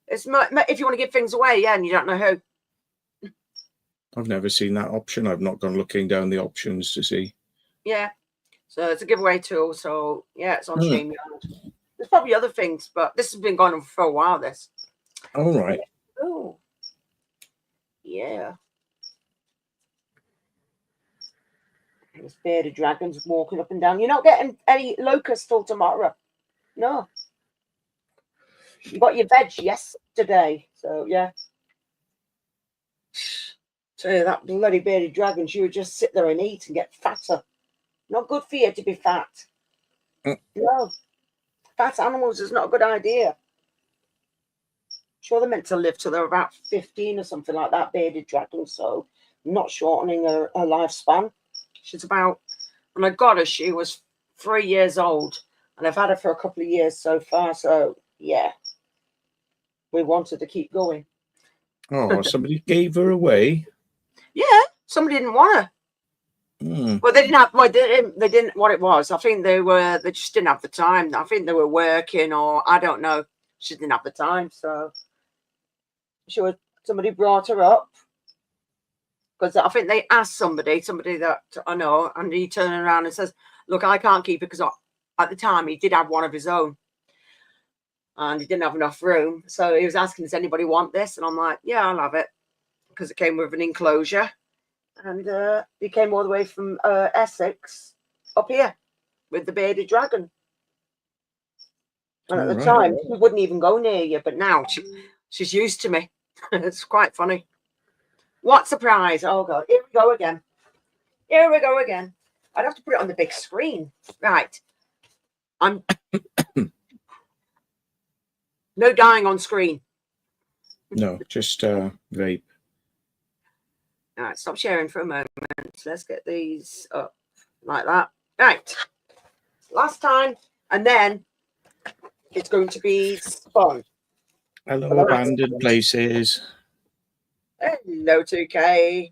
It's if you want to give things away, yeah, and you don't know who. I've never seen that option. I've not gone looking down the options to see. Yeah. So it's a giveaway tool. So yeah, it's on Hmm. StreamYard. There's probably other things, but this has been going on for a while, this. All right. Oh. Yeah. This bearded dragon's walking up and down. You're not getting any locusts till tomorrow. No. You got your veg yesterday. So yeah. So that bloody bearded dragon, she would just sit there and eat and get fatter. Not good for you to be fat. No. Fat animals is not a good idea. Sure, they're meant to live till they're about 15 or something like that, bearded dragon. So not shortening her lifespan. She's about, when I got her, she was 3 years old. And I've had her for a couple of years so far. So yeah, we wanted to keep going. Oh, somebody gave her away. Yeah, somebody didn't want her. Well, they didn't have. Well, they didn't. What it was, I think they just didn't have the time. I think they were working, or I don't know. She didn't have the time, so somebody brought her up because I think they asked somebody that I know, and he turned around and says, "Look, I can't keep it because at the time he did have one of his own, and he didn't have enough room. So he was asking, does anybody want this? And I'm like, yeah, I'll have it because it came with an enclosure." And he came all the way from Essex up here with the bearded dragon. And at the time, she wouldn't even go near you, but now she's used to me. It's quite funny. What surprise! Oh God, here we go again. Here we go again. I'd have to put it on the big screen. Right. I'm no dying on screen. No, just vape. All right, stop sharing for a moment. Let's get these up like that. Right. Last time, and then it's going to be spun. Hello, abandoned places. Hello, 2K.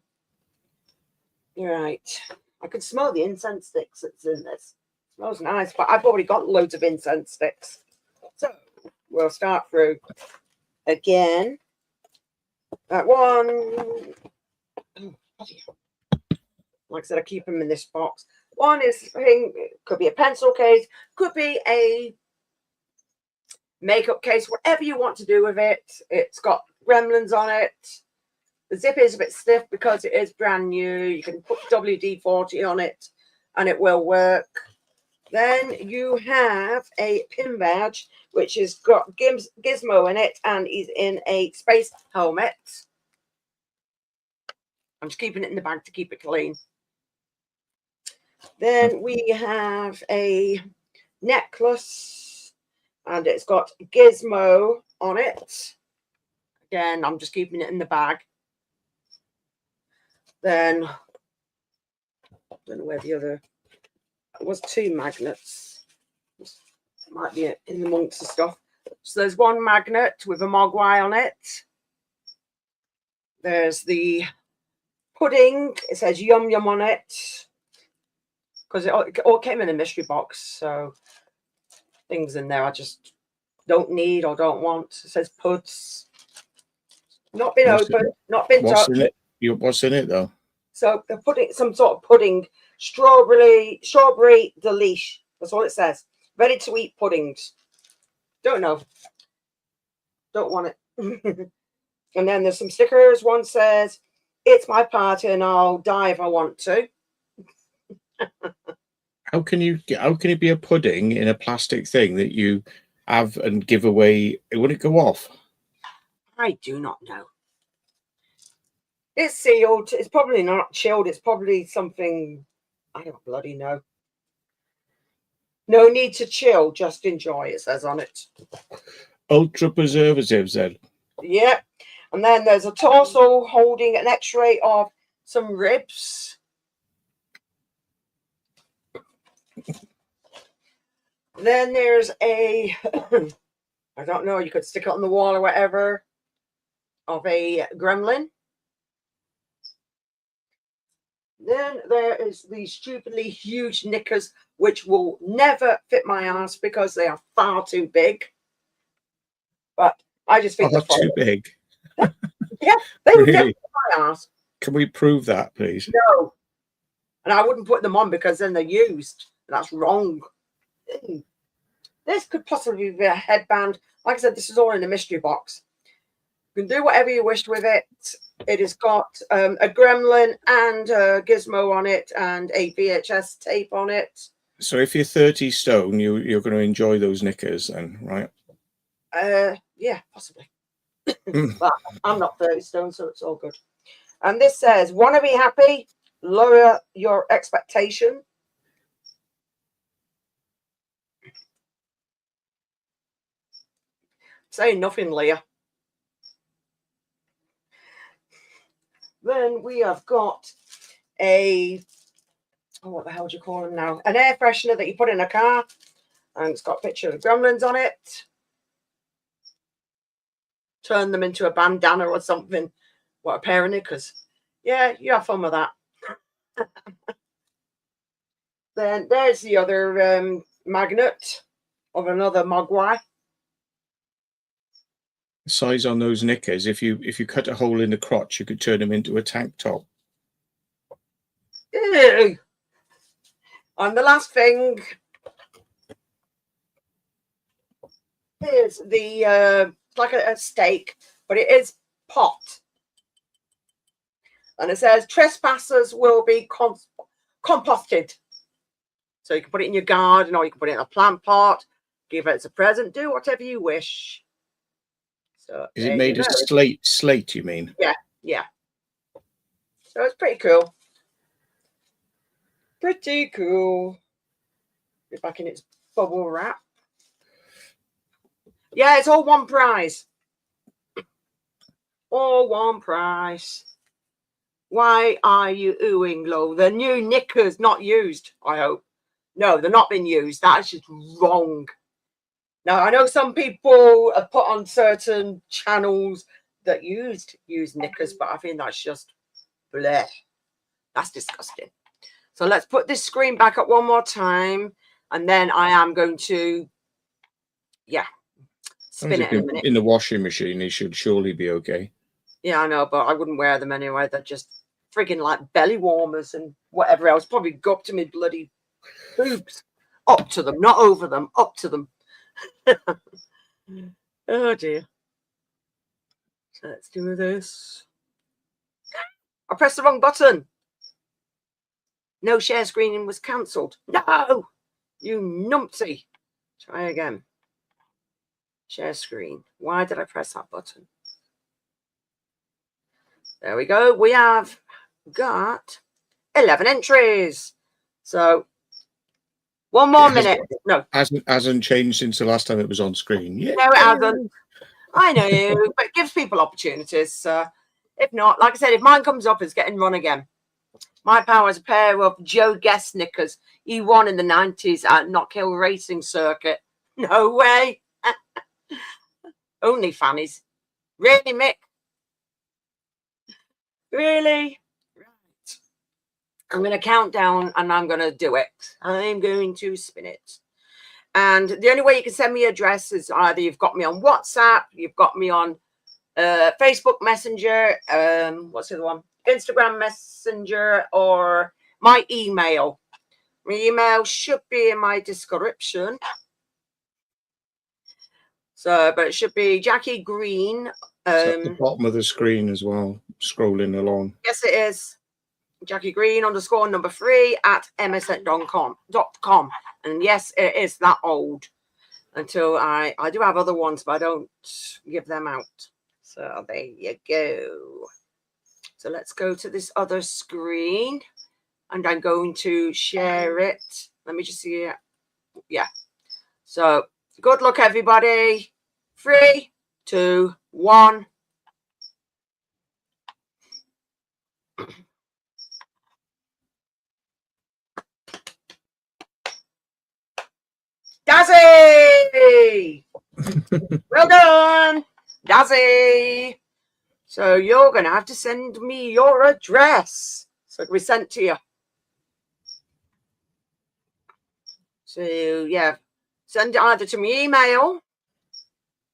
Right. I can smell the incense sticks that's in this. It smells nice, but I've already got loads of incense sticks. So we'll start through again. That one. Like I said, I keep them in this box. One is, could be a pencil case, could be a makeup case, whatever you want to do with it. It's got gremlins on it. The zip is a bit stiff because it is brand new. You can put WD-40 on it and it will work. Then you have a pin badge, which has got Gizmo in it and he's in a space helmet. I'm just keeping it in the bag to keep it clean. Then we have a necklace and it's got Gizmo on it. Again, I'm just keeping it in the bag. Then, I don't know where the other, it was 2 magnets. Might be in amongst the stuff. So there's one magnet with a mogwai on it. There's the pudding. It says yum yum on it. Because it all came in a mystery box. So things in there I just don't need or don't want. It says puds. Not been opened, not been touched. What's in it though? So they're putting some sort of pudding, strawberry delish. That's all it says. Ready to eat puddings. Don't know. Don't want it. And then there's some stickers. One says, "It's my party and I'll die if I want to." How can it be a pudding in a plastic thing that you have and give away? Would it go off? I do not know. It's sealed. It's probably not chilled. It's probably something, I don't bloody know. No need to chill, just enjoy, it says on it. Ultra preservatives then. Yep. And then there's a torso holding an x-ray of some ribs. Then there's a, I don't know, you could stick it on the wall or whatever, of a gremlin. Then there is the stupidly huge knickers, which will never fit my ass because they are far too big. But I just think Oh, they're too big. Yeah, they would Really? fit my ass. Can we prove that, please? No. And I wouldn't put them on because then they're used. That's wrong. This could possibly be a headband. Like I said, this is all in a mystery box. You can do whatever you wish with it. It has got a gremlin and a gizmo on it and a VHS tape on it. So if you're 30 stone, you're going to enjoy those knickers then, right? Yeah, possibly. But I'm not 30 stone, so it's all good. And this says, want to be happy? Lower your expectation. Saying nothing, Leah. Then we have got what the hell do you call them now? An air freshener that you put in a car. And it's got a picture of gremlins on it. Turn them into a bandana or something. What, a pair of knickers? Yeah, you have fun with that. Then there's the other magnet of another mogwai. The size on those knickers, if you cut a hole in the crotch, you could turn them into a tank top. Ew. And the last thing is the like a steak, but it is pot. And it says trespassers will be composted. So you can put it in your garden or you can put it in a plant pot, give it as a present, do whatever you wish. So is it made of slate, you mean? Yeah. So it's pretty cool. Pretty cool. Get back in its bubble wrap. Yeah, it's all one price. All one price. Why are you oohing low? The new knickers not used, I hope. No, they're not being used. That is just wrong. Now, I know some people have put on certain channels that use knickers, but I think that's just bleh. That's disgusting. So let's put this screen back up one more time. And then I am going to, spin it in a minute. In the washing machine, they should surely be okay. Yeah, I know, but I wouldn't wear them anyway. They're just frigging like belly warmers and whatever else. Probably go up to me bloody boobs. Up to them, not over them. Up to them. Oh dear. So let's do this. I pressed the wrong button. No share screening was cancelled. No, you numpty. Try again. Share screen. Why did I press that button? There we go. We have got 11 entries. So one more minute. No. Hasn't changed since the last time it was on screen. Yeah. No, it hasn't. I know, but it gives people opportunities. If not, like I said, if mine comes up, it's getting run again. My power is a pair of Joe Guest knickers. He won in the 90s at Knockhill Racing Circuit. No way. Only fannies. Really, Mick? Really? Right. I'm going to count down and I'm going to do it. I'm going to spin it. And the only way you can send me your address is either you've got me on WhatsApp, you've got me on Facebook Messenger, what's the other one? Instagram Messenger, or my email. My email should be in my description. So, but it should be Jackie Green. It's at the bottom of the screen as well, scrolling along. Yes, it is. Jackie Green _3 at msn.com. And yes, it is that old. Until I do have other ones, but I don't give them out. So there you go. So let's go to this other screen. And I'm going to share it. Let me just see it. Yeah. So good luck, everybody. 3, 2, 1. Dazzy! Well done, Dazzy. So you're going to have to send me your address. So So it can be sent to you. So yeah, send it either to my email,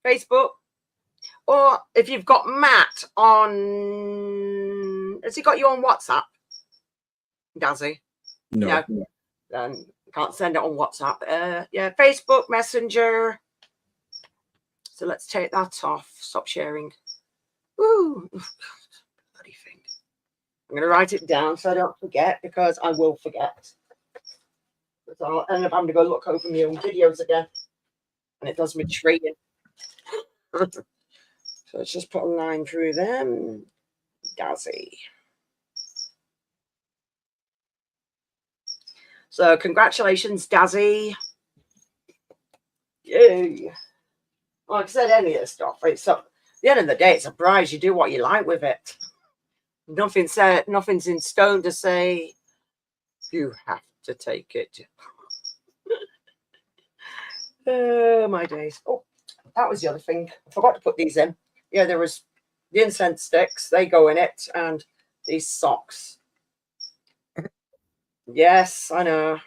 Facebook, or if you've got Matt on, has he got you on WhatsApp? Does he? No. Then can't send it on WhatsApp. Yeah, Facebook Messenger. So let's take that off. Stop sharing. Woo! Bloody thing. I'm going to write it down so I don't forget, because I will forget. Because I'll end up having to go look over my own videos again. And it does me training. So let's just put a line through them. Dazzy. So congratulations, Dazzy. Yay. Like I said, any of this stuff, it's up. At the end of the day, it's a prize. You do what you like with it. Nothing said, nothing's in stone to say you have to take it. Oh my days. Oh, that was the other thing. I forgot to put these in. Yeah, there was the incense sticks, they go in it, and these socks. Yes, I know.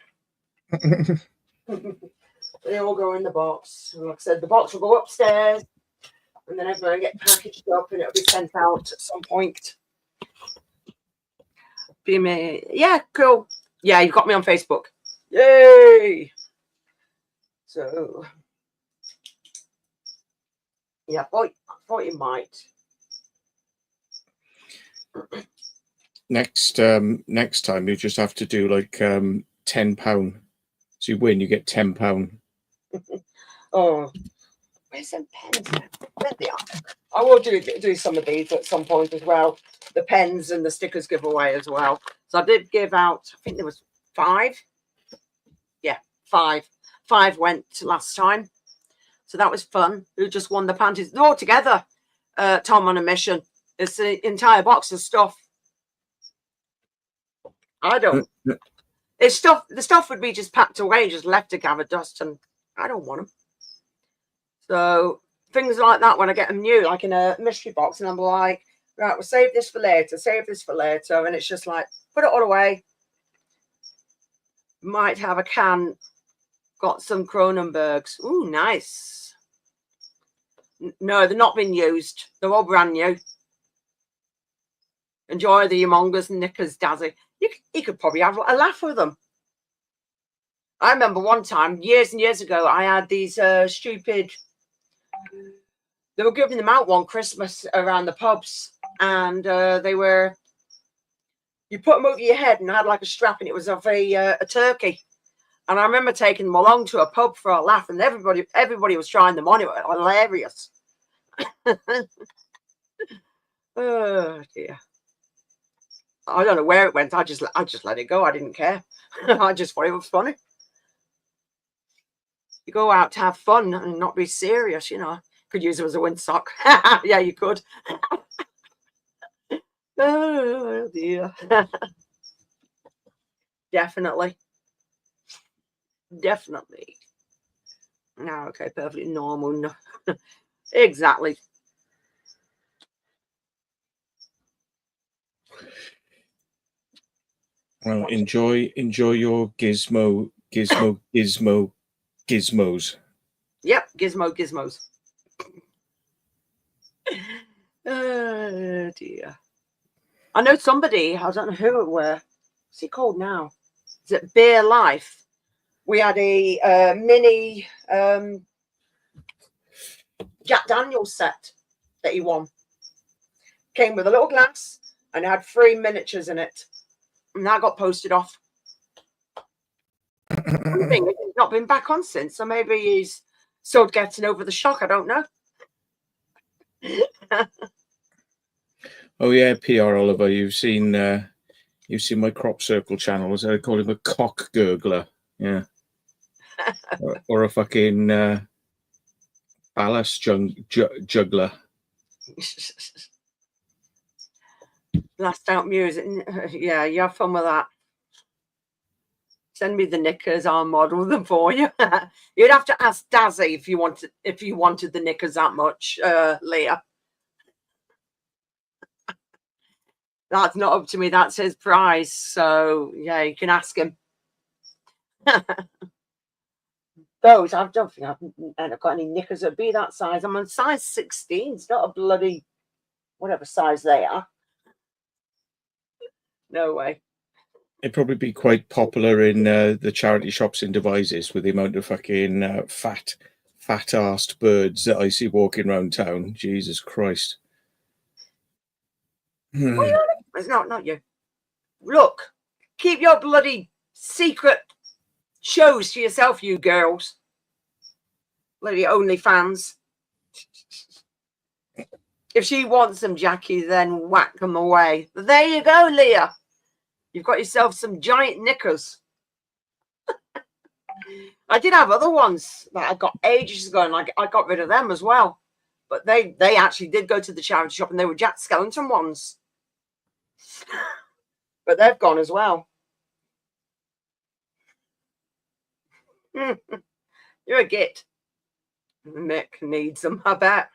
They all go in the box. And like I said, the box will go upstairs, and then everyone will get packaged up, and it'll be sent out at some point. Be me. Yeah, cool. Yeah, you've got me on Facebook. Yay! So, yeah, I thought you might. Next time you just have to do like £10. So you win, you get £10. Oh, where's some pens? There they are. I will do some of these at some point as well. The pens and the stickers giveaway as well. So I did give out, I think there was 5. Yeah, 5. 5 went last time. So that was fun. Who just won the panties? They're all together. Tom on a mission. It's the entire box of stuff. I don't. It's stuff. The stuff would be just packed away, just left to gather dust, and I don't want them. So things like that, when I get them new, like in a mystery box, and I'm like, right, we'll save this for later, save this for later, and it's just like, put it all away. Might have a can. Got some Cronenbergs. Ooh, nice. No, they're not been used. They're all brand new. Enjoy the Among Us knickers, Dazzy. You could probably have a laugh with them. I remember one time, years and years ago, I had these stupid... They were giving them out one Christmas around the pubs. And they were... You put them over your head and had like a strap, and it was of a turkey. And I remember taking them along to a pub for a laugh, and everybody was trying them on. It was hilarious. Oh, dear. I don't know where it went. I just let it go. I didn't care. I just thought it was funny. You go out to have fun and not be serious, you know. Could use it as a windsock. Yeah, you could. Oh, dear. Definitely. Definitely. No, okay, perfectly normal. No. Exactly. Well, enjoy your gizmos. Yep, gizmos. Oh dear. I know somebody, I don't know who it were. What's he called now? Is it Beer Life? We had a mini Jack Daniels set that he won. Came with a little glass and had 3 miniatures in it. And that got posted off. I think he's not been back on since, so maybe he's still getting over the shock. I don't know. Oh yeah, PR Oliver, you've seen my crop circle channel. I call him a cock gurgler, yeah, or a fucking ballast juggler. Last out music. Yeah, you have fun with that. Send me the knickers. I'll model them for you. You'd have to ask Dazzy if you wanted the knickers that much, Leah. That's not up to me. That's his prize. So yeah, you can ask him. Those I don't think I've got any knickers that be that size. I'm on size 16. It's not a bloody whatever size they are. No way. It'd probably be quite popular in the charity shops in Devizes with the amount of fucking fat-arsed birds that I see walking around town. Jesus Christ. It's not you. Look, keep your bloody secret shows to yourself, you girls. Bloody OnlyFans. If she wants them, Jackie, then whack them away. But there you go, Leah. You've got yourself some giant knickers. I did have other ones that I got ages ago, and I got rid of them as well. But they actually did go to the charity shop, and they were Jack Skellington ones. But they've gone as well. You're a git. Mick needs them, I bet.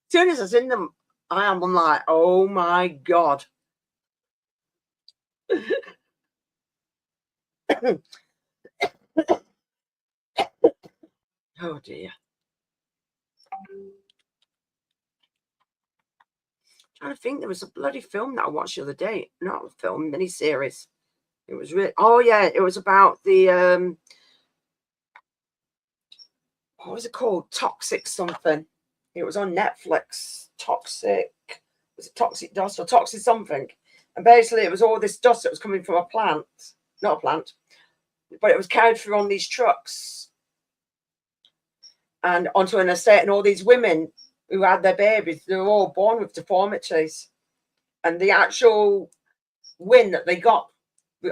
As soon as I seen them, I'm like, oh my God. Oh dear. Trying to think, there was a bloody film that I watched the other day. Not a film, miniseries. It was really, oh yeah, it was about the what was it called? Toxic something. It was on Netflix. Toxic. Was it toxic dust or toxic something? And basically it was all this dust that was coming from a plant. Not a plant. But it was carried through on these trucks and onto an estate, and all these women who had their babies, they were all born with deformities. And the actual win that they got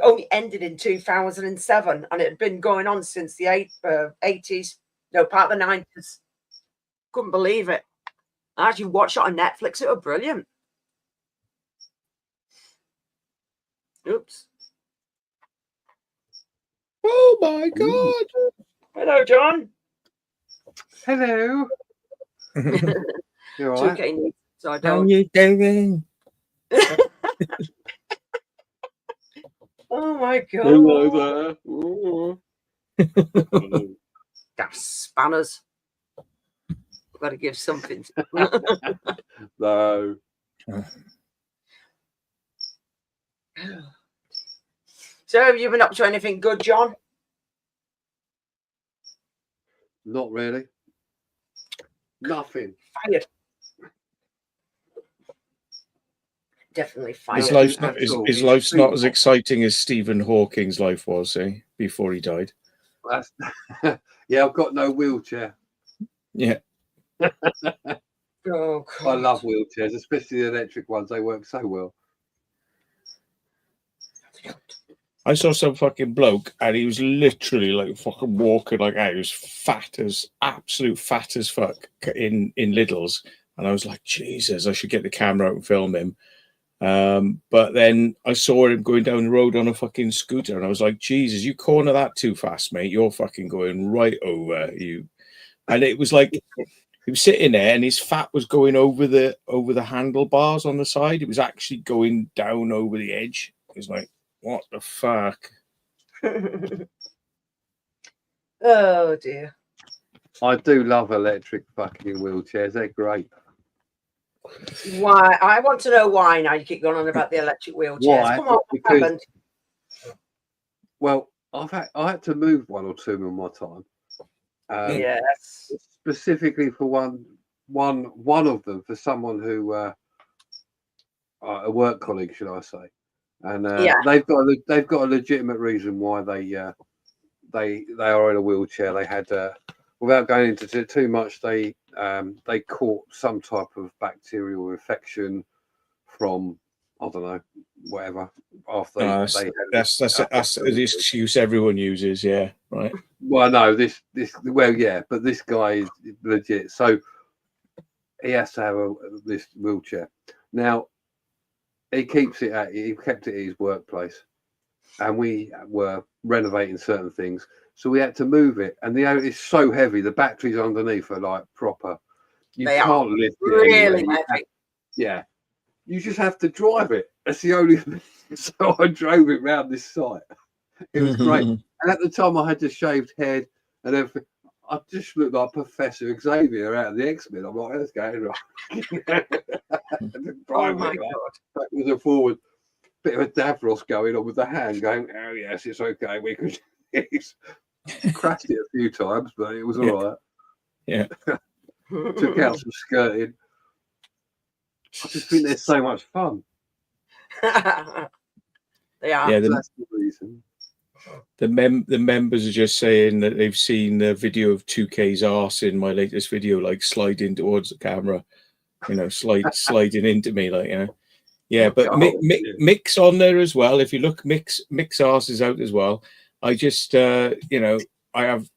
only ended in 2007, and it had been going on since the 80s, no, part of the 90s. Couldn't believe it. I actually watched it on Netflix. It was brilliant. Oops. Oh my God. Hello, John. Hello. You're all right? Okay, so I How don't. you doing? Oh my God. Hello there. Ooh. That's spanners. I've got to give something. No. So have you been up to anything good, John? Not really. Nothing. Fired. Definitely fired. His life's not as exciting as Stephen Hawking's life was, before he died. That's, yeah, I've got no wheelchair. Yeah. Oh, I love wheelchairs, especially the electric ones. They work so well. I saw some fucking bloke, and he was literally like fucking walking like that. He was absolute fat as fuck in Lidl's. And I was like, Jesus, I should get the camera out and film him. But then I saw him going down the road on a fucking scooter, and I was like, Jesus, you corner that too fast, mate. You're fucking going right over you. And it was like he was sitting there, and his fat was going over the handlebars on the side. It was actually going down over the edge. It was like, what the fuck? Oh dear. I do love electric fucking wheelchairs. They're great. Why? I want to know why now you keep going on about the electric wheelchairs. Why? Come on, Because, what happened? well, I had to move one or two in my time. Yes. Specifically for one of them for someone who a work colleague, should I say? And they've got a legitimate reason why they are in a wheelchair. They had without going into too much, they caught some type of bacterial infection from, I don't know, whatever. After that's the excuse everyone uses. Yeah, right. Well, no, but this guy is legit. So he has to have this wheelchair. Now he kept it at his workplace, and we were renovating certain things, so we had to move it. And it's so heavy; the batteries underneath are like proper. You can't lift it. Really heavy. Yeah. You just have to drive it. That's the only thing. So I drove it round this site. It was great. And at the time, I had the shaved head and everything. I just looked like Professor Xavier out of the X-Men. I'm like, let's go. Oh my God. Backwards and forward. Bit of a Davros going on with the hand going, oh, yes, it's okay. We can. Crashed it a few times, but it was all right. Yeah. Took out some skirting. I just think they're so much fun. They are. Yeah, That's the reason. The members are just saying that they've seen the video of 2K's arse in my latest video, like sliding towards the camera, you know, sliding into me, like, you know. Yeah, but Mick's on there as well. If you look, Mick's arse is out as well. I just, you know, I've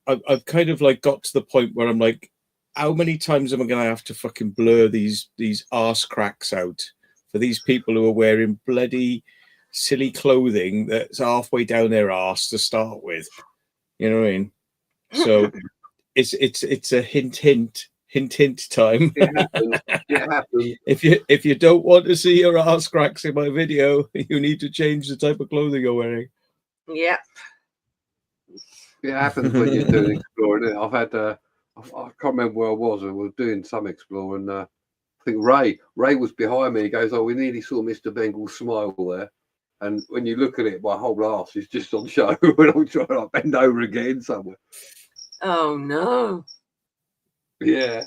kind of like got to the point where I'm like, how many times am I going to have to fucking blur these arse cracks out for these people who are wearing bloody silly clothing that's halfway down their arse to start with? You know what I mean? So it's a hint time. It happens. If you don't want to see your arse cracks in my video, you need to change the type of clothing you're wearing. Yep. It happens when you're doing exploring. I've had I can't remember where I was. I was doing some exploring. I think Ray was behind me. He goes, "Oh, we nearly saw Mr. Bengals smile there." And when you look at it, my whole arse is just on show when I'm trying to like, bend over and get in somewhere. Oh no. Yeah.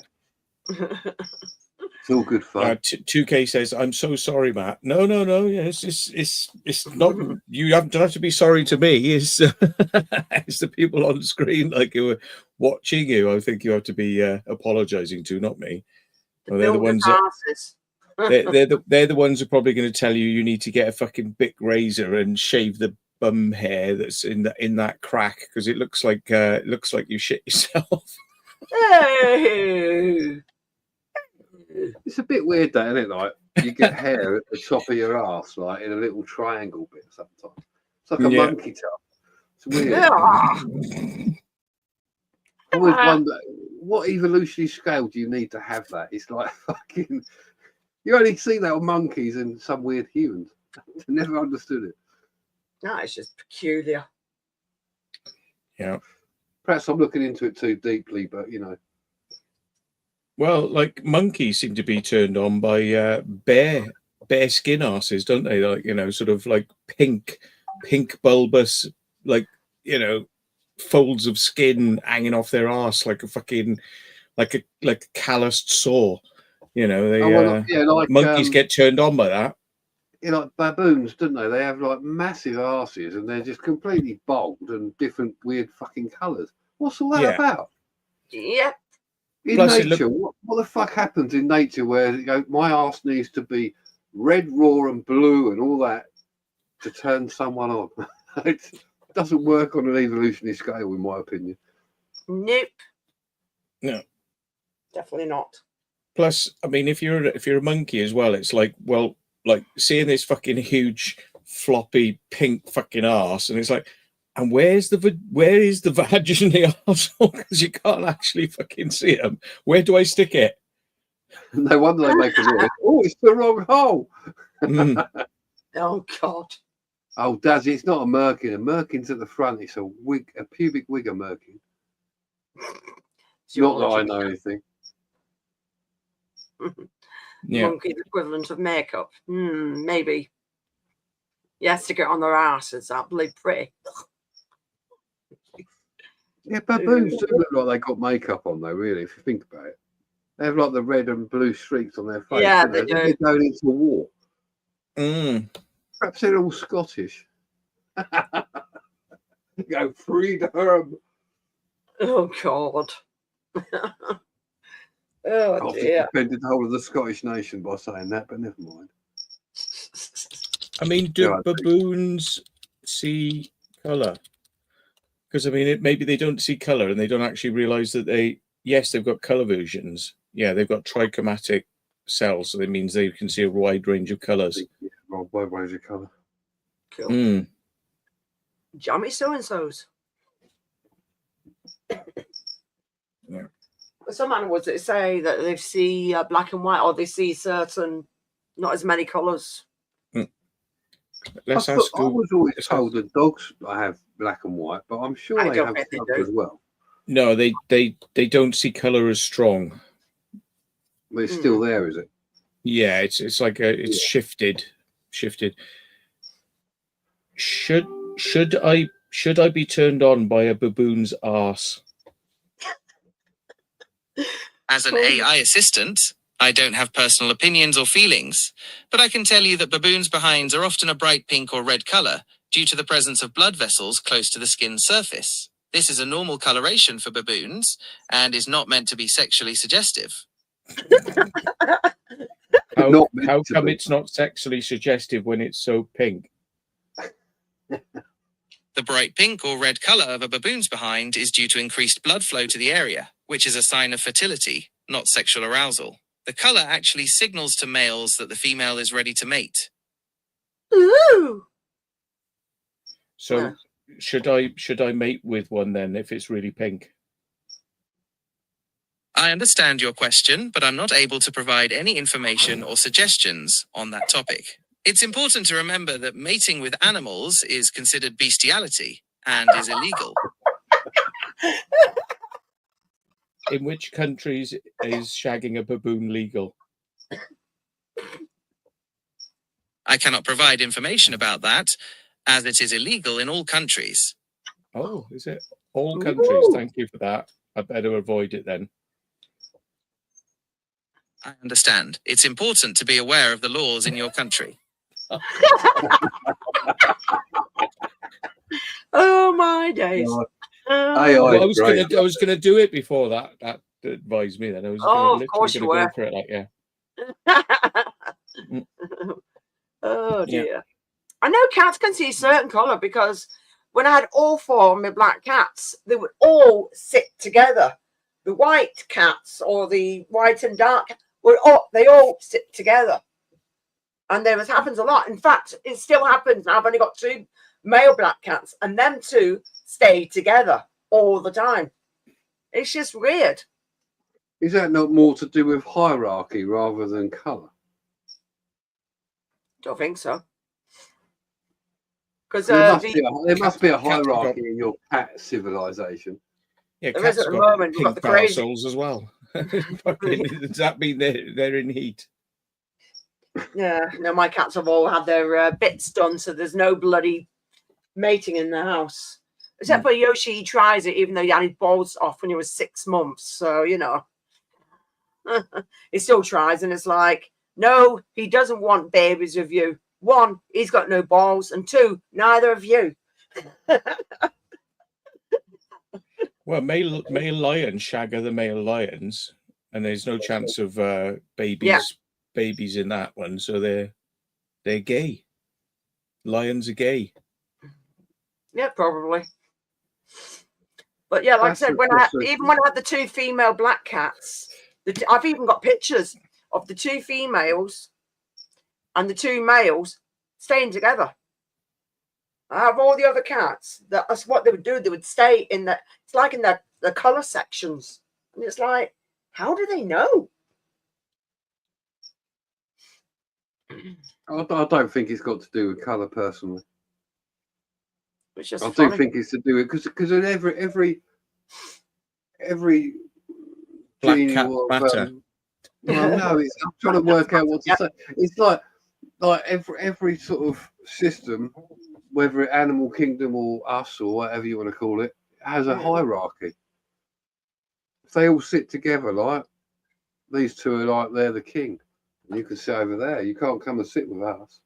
It's all good fun. 2K says, "I'm so sorry, Matt." No. Yeah, it's not. You don't have to be sorry to me. It's it's the people on the screen, like, who are watching you. I think you have to be apologizing to, not me. Well, they're the ones that they're the ones who are probably going to tell you need to get a fucking Bic razor and shave the bum hair that's in that crack, because it looks like you shit yourself. Hey. It's a bit weird, that, isn't it? Like, you get hair at the top of your ass, like in a little triangle bit sometimes. It's like a monkey tail. It's weird. I always wonder, what evolutionary scale do you need to have that? It's like fucking. You only see that on monkeys and some weird humans. I never understood it. No, it's just peculiar. Yeah. Perhaps I'm looking into it too deeply, but you know. Well, like, monkeys seem to be turned on by bare skin asses, don't they? Like, you know, sort of like pink bulbous, like, you know, folds of skin hanging off their ass like a fucking like a calloused saw. You know, they like monkeys get turned on by that. You know, like baboons, don't they? They have like massive asses and they're just completely bald and different weird fucking colours. What's all that about? Yep. In nature, what the fuck happens in nature where you go, my arse needs to be red, raw, and blue and all that to turn someone on? It doesn't work on an evolutionary scale, in my opinion. Nope. No. Definitely not. Plus, I mean, if you're a monkey as well, it's like, well, like seeing this fucking huge floppy pink fucking arse, and it's like, and where is the vag in the arsehole? Because you can't actually fucking see them. Where do I stick it? No wonder they make a noise. Oh, it's the wrong hole. Oh God. Oh, Dazzy, it's not a merkin. A merkin's at the front. It's a pubic wig, a merkin. Not that I know anything. Yeah. Monkey's equivalent of makeup. Maybe. Yeah, stick it on their asses. That'll be pretty. Yeah, baboons do look like they got makeup on, though, really, if you think about it. They have like the red and blue streaks on their face. Yeah, they do. They're going into war. Perhaps they're all Scottish. Go freedom. Oh God. Oh dear. Offended the whole of the Scottish nation by saying that, but never mind. I mean, do baboons see colour? Because I mean, maybe they don't see colour and they don't actually realise that they've got colour visions. Yeah, they've got trichromatic cells, so that means they can see a wide range of colours. Yeah, wide range of colour. Cool. Jammy so-and-sos. Yeah. Some animals that say that they see black and white, or they see certain Not as many colours. Let's I ask. was always told that dogs have black and white, but I'm sure they have colour as well. No, they don't see colour as strong. But it's still there, is it? Yeah, it's like it's shifted. Should I be turned on by a baboon's arse? As an AI assistant, I don't have personal opinions or feelings, but I can tell you that baboons' behinds are often a bright pink or red colour due to the presence of blood vessels close to the skin's surface. This is a normal coloration for baboons and is not meant to be sexually suggestive. How come it's not sexually suggestive when it's so pink? The bright pink or red colour of a baboon's behind is due to increased blood flow to the area, which is a sign of fertility, not sexual arousal. The colour actually signals to males that the female is ready to mate. Ooh. So should I mate with one then if it's really pink? I understand your question, but I'm not able to provide any information or suggestions on that topic. It's important to remember that mating with animals is considered bestiality and is illegal. In which countries is shagging a baboon legal? I cannot provide information about that, as it is illegal in all countries. Oh, is it? All countries. Thank you for that. I better avoid it then. I understand. It's important to be aware of the laws in your country. Oh my days! I was gonna do it before that advised me. Then I was of course you were. Go for it, like, yeah. Oh dear! Yeah. I know cats can see a certain colour because when I had all 4 of my black cats, they would all sit together. The white cats or the white and dark they all sit together. And there happens a lot. In fact, it still happens. I've only got 2 male black cats, and them 2 stay together all the time. It's just weird. Is that not more to do with hierarchy rather than colour? Don't think so. Because there must be a hierarchy in your cat civilization. Yeah, there is at the moment. We've got the crazy souls as well. Does that mean they're in heat? Yeah, no, my cats have all had their bits done, so there's no bloody mating in the house. Except for Yoshi, he tries it, even though he had his balls off when he was 6 months. So, you know, he still tries, and it's like, no, he doesn't want babies of you. 1, he's got no balls, and 2, neither of you. Well, male lions shag other male lions, and there's no chance of babies in that one, so they're gay. Lions are gay. Yeah, probably. But yeah, like I said, when I had the 2 female black cats, I've even got pictures of the 2 females and the 2 males staying together. I have all the other cats. That's what they would do. They would stay in it's like in the colour sections. And it's like, how do they know? I don't think it's got to do with colour personally. It's just I do think it's to do with because in every black cat matter. Well, no, I'm trying to work out what to say. It's like every sort of system, whether animal kingdom or us or whatever you want to call it, has a hierarchy. If they all sit together, like these 2 are like they're the king, and you can sit over there. You can't come and sit with us.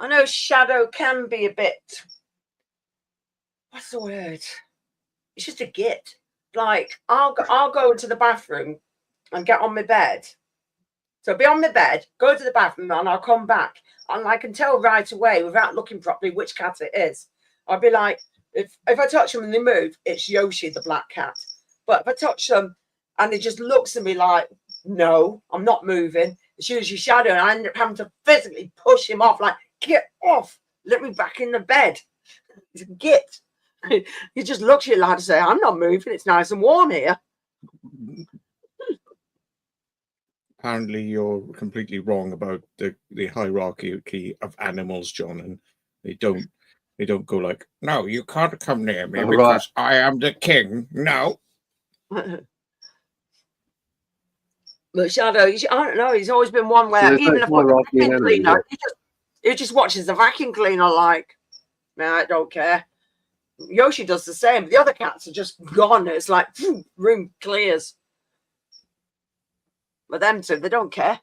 I know shadow can be a bit. What's the word? It's just a git. Like I'll go into the bathroom and get on my bed. So I'll be on my bed, go to the bathroom, and I'll come back, and I can tell right away without looking properly which cat it is. I'll be like, if I touch them and they move, it's Yoshi, the black cat. But if I touch them and it just looks at me like, no, I'm not moving, it's usually shadow, and I end up having to physically push him off, like, get off, let me back in the bed. Get. He just looks at you like to say, I'm not moving, it's nice and warm here. apparently you're completely wrong about the hierarchy of animals, John, and they don't go like, no, you can't come near me because I am the king. No. But Shadow, I don't know, he's always been one where even if a vacuum cleaner, he just watches the vacuum cleaner like, man, I don't care. Yoshi does the same. The other cats are just gone. It's like, room clears. But them two, they don't care.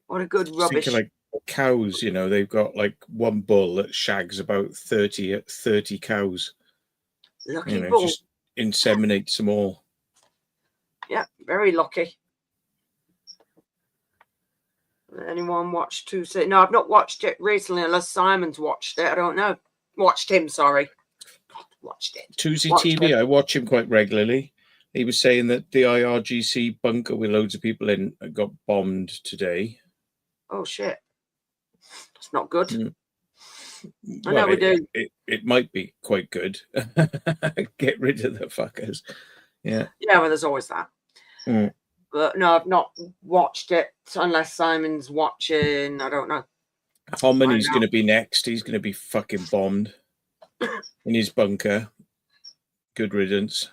What a good rubbish. Thinking like cows, you know, they've got like one bull that shags about 30 cows. Lucky bull. Just inseminates them all. Yeah, very lucky. Anyone watched Two City? No, I've not watched it recently unless Simon's watched it. I don't know. Watched him, sorry. Watched it. Tuesday TV, I watch him quite regularly. He was saying that the IRGC bunker with loads of people in got bombed today. Oh, shit. That's not good. I Well, know we do. It might be quite good. Get rid of the fuckers. Yeah. Yeah, well, there's always that. But no, I've not watched it unless Simon's watching. I don't know. Homini's going to be next. He's going to be fucking bombed in his bunker. Good riddance.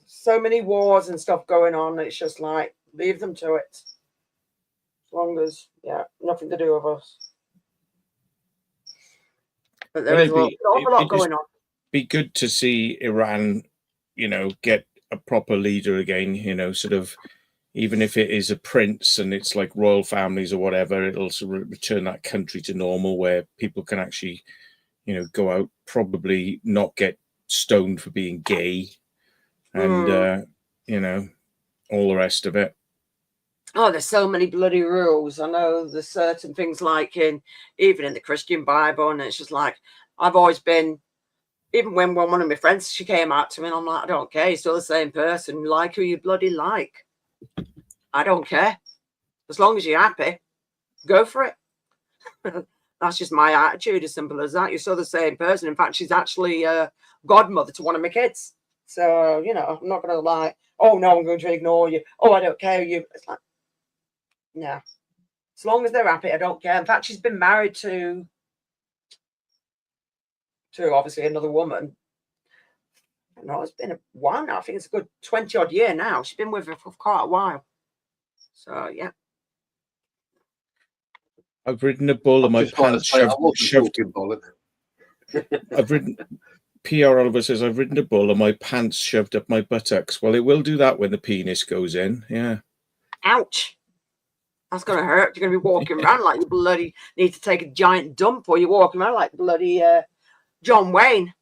So many wars and stuff going on. It's just like, leave them to it. As long as, nothing to do with us. But there is an awful lot going on. Be good to see Iran, get a proper leader again, sort of, even if it is a prince and it's like royal families or whatever, it'll sort of return that country to normal where people can actually, go out, probably not get stoned for being gay and, all the rest of it. Oh, there's so many bloody rules. I know there's certain things like even in the Christian Bible, and it's just like, I've always been, even when one of my friends, she came out to me and I'm like, I don't care. You're still the same person. Like who you bloody like. I don't care. As long as you're happy, go for it. That's just my attitude, as simple as that. You're still the same person. In fact, she's actually a godmother to one of my kids. So, I'm not going to lie. Oh, no, I'm going to ignore you. Oh, I don't care. It's like, no. As long as they're happy, I don't care. In fact, she's been married to obviously another woman. No, it's been a while now. I think it's a good 20-odd year now. She's been with her for quite a while. So, yeah. I've ridden a bull and my pants shoved. I've ridden. PR Oliver says I've ridden a bull and my pants shoved up my buttocks. Well, it will do that when the penis goes in. Yeah. Ouch. That's going to hurt. You're going to be walking around like you bloody need to take a giant dump, or you're walking around like bloody John Wayne.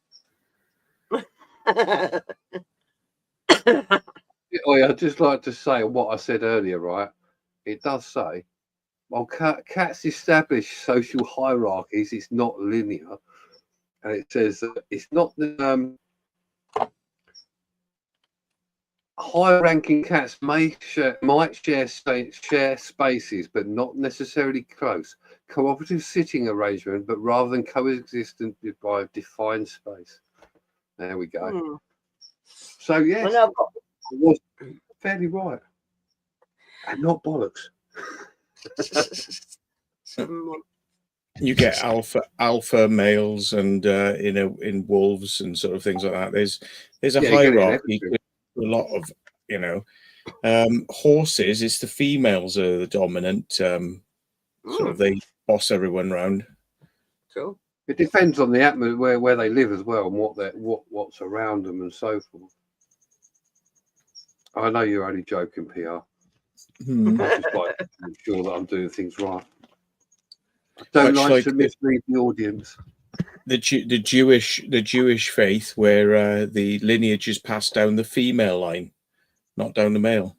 I'd just like to say what I said earlier, right? It does say, well, cats establish social hierarchies. It's not linear. And it says that it's not high-ranking cats might share spaces, but not necessarily close. Cooperative sitting arrangement, but rather than coexistent by a defined space. There we go. So yes, I was fairly right, and not bollocks. You get alpha males and in wolves and sort of things like that. There's a hierarchy. A lot of horses. It's the females are the dominant. Sort of they boss everyone around. Cool. It depends on the atmosphere where they live as well, and what's around them and so forth. I know you're only joking, PR. I just like to make sure that I'm doing things right. I don't like to mislead the audience. The Jewish faith, where the lineage is passed down the female line, not down the male.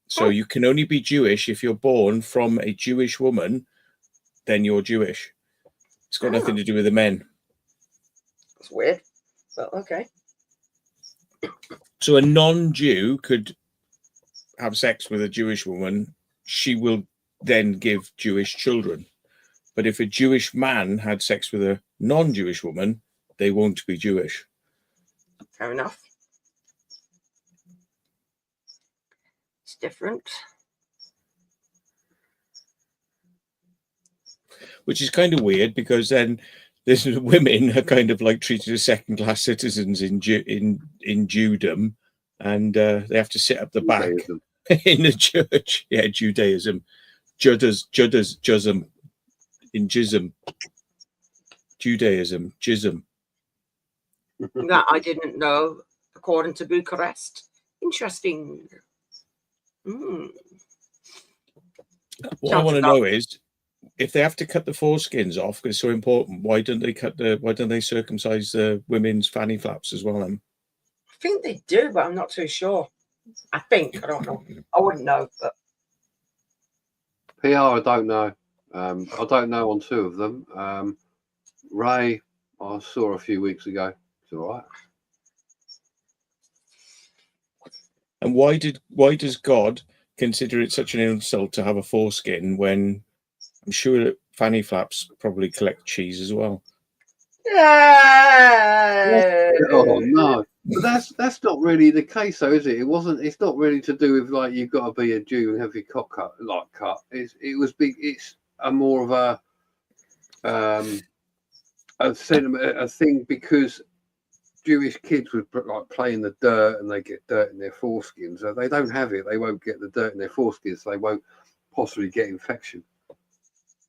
So you can only be Jewish if you're born from a Jewish woman, then you're Jewish. It's got nothing to do with the men. That's weird, but okay. So a non-Jew could have sex with a Jewish woman. She will then give Jewish children. But if a Jewish man had sex with a non-Jewish woman, they won't be Jewish. Fair enough. It's different. Which is kind of weird because then there's women are kind of like treated as second-class citizens in Judaism, and they have to sit up the back in the church. Yeah, Judaism, Judaism, in Jism, Judaism, Jism. That I didn't know, according to Bucharest. Interesting. What I want to know is, if they have to cut the foreskins off because it's so important, why don't they circumcise the women's fanny flaps as well? Then? I think they do, but I'm not too sure. I think, I don't know. I wouldn't know, but PR, I don't know. I don't know on two of them. Ray, I saw a few weeks ago. It's all right. And why does God consider it such an insult to have a foreskin when I'm sure that fanny flaps probably collect cheese as well? Oh no, but that's not really the case, though, is it? It wasn't. It's not really to do with like you've got to be a Jew and have your cock cut. It was big. It's a more of a thing because Jewish kids would like play in the dirt and they get dirt in their foreskins. So they don't have it. They won't get the dirt in their foreskins. So they won't possibly get infection.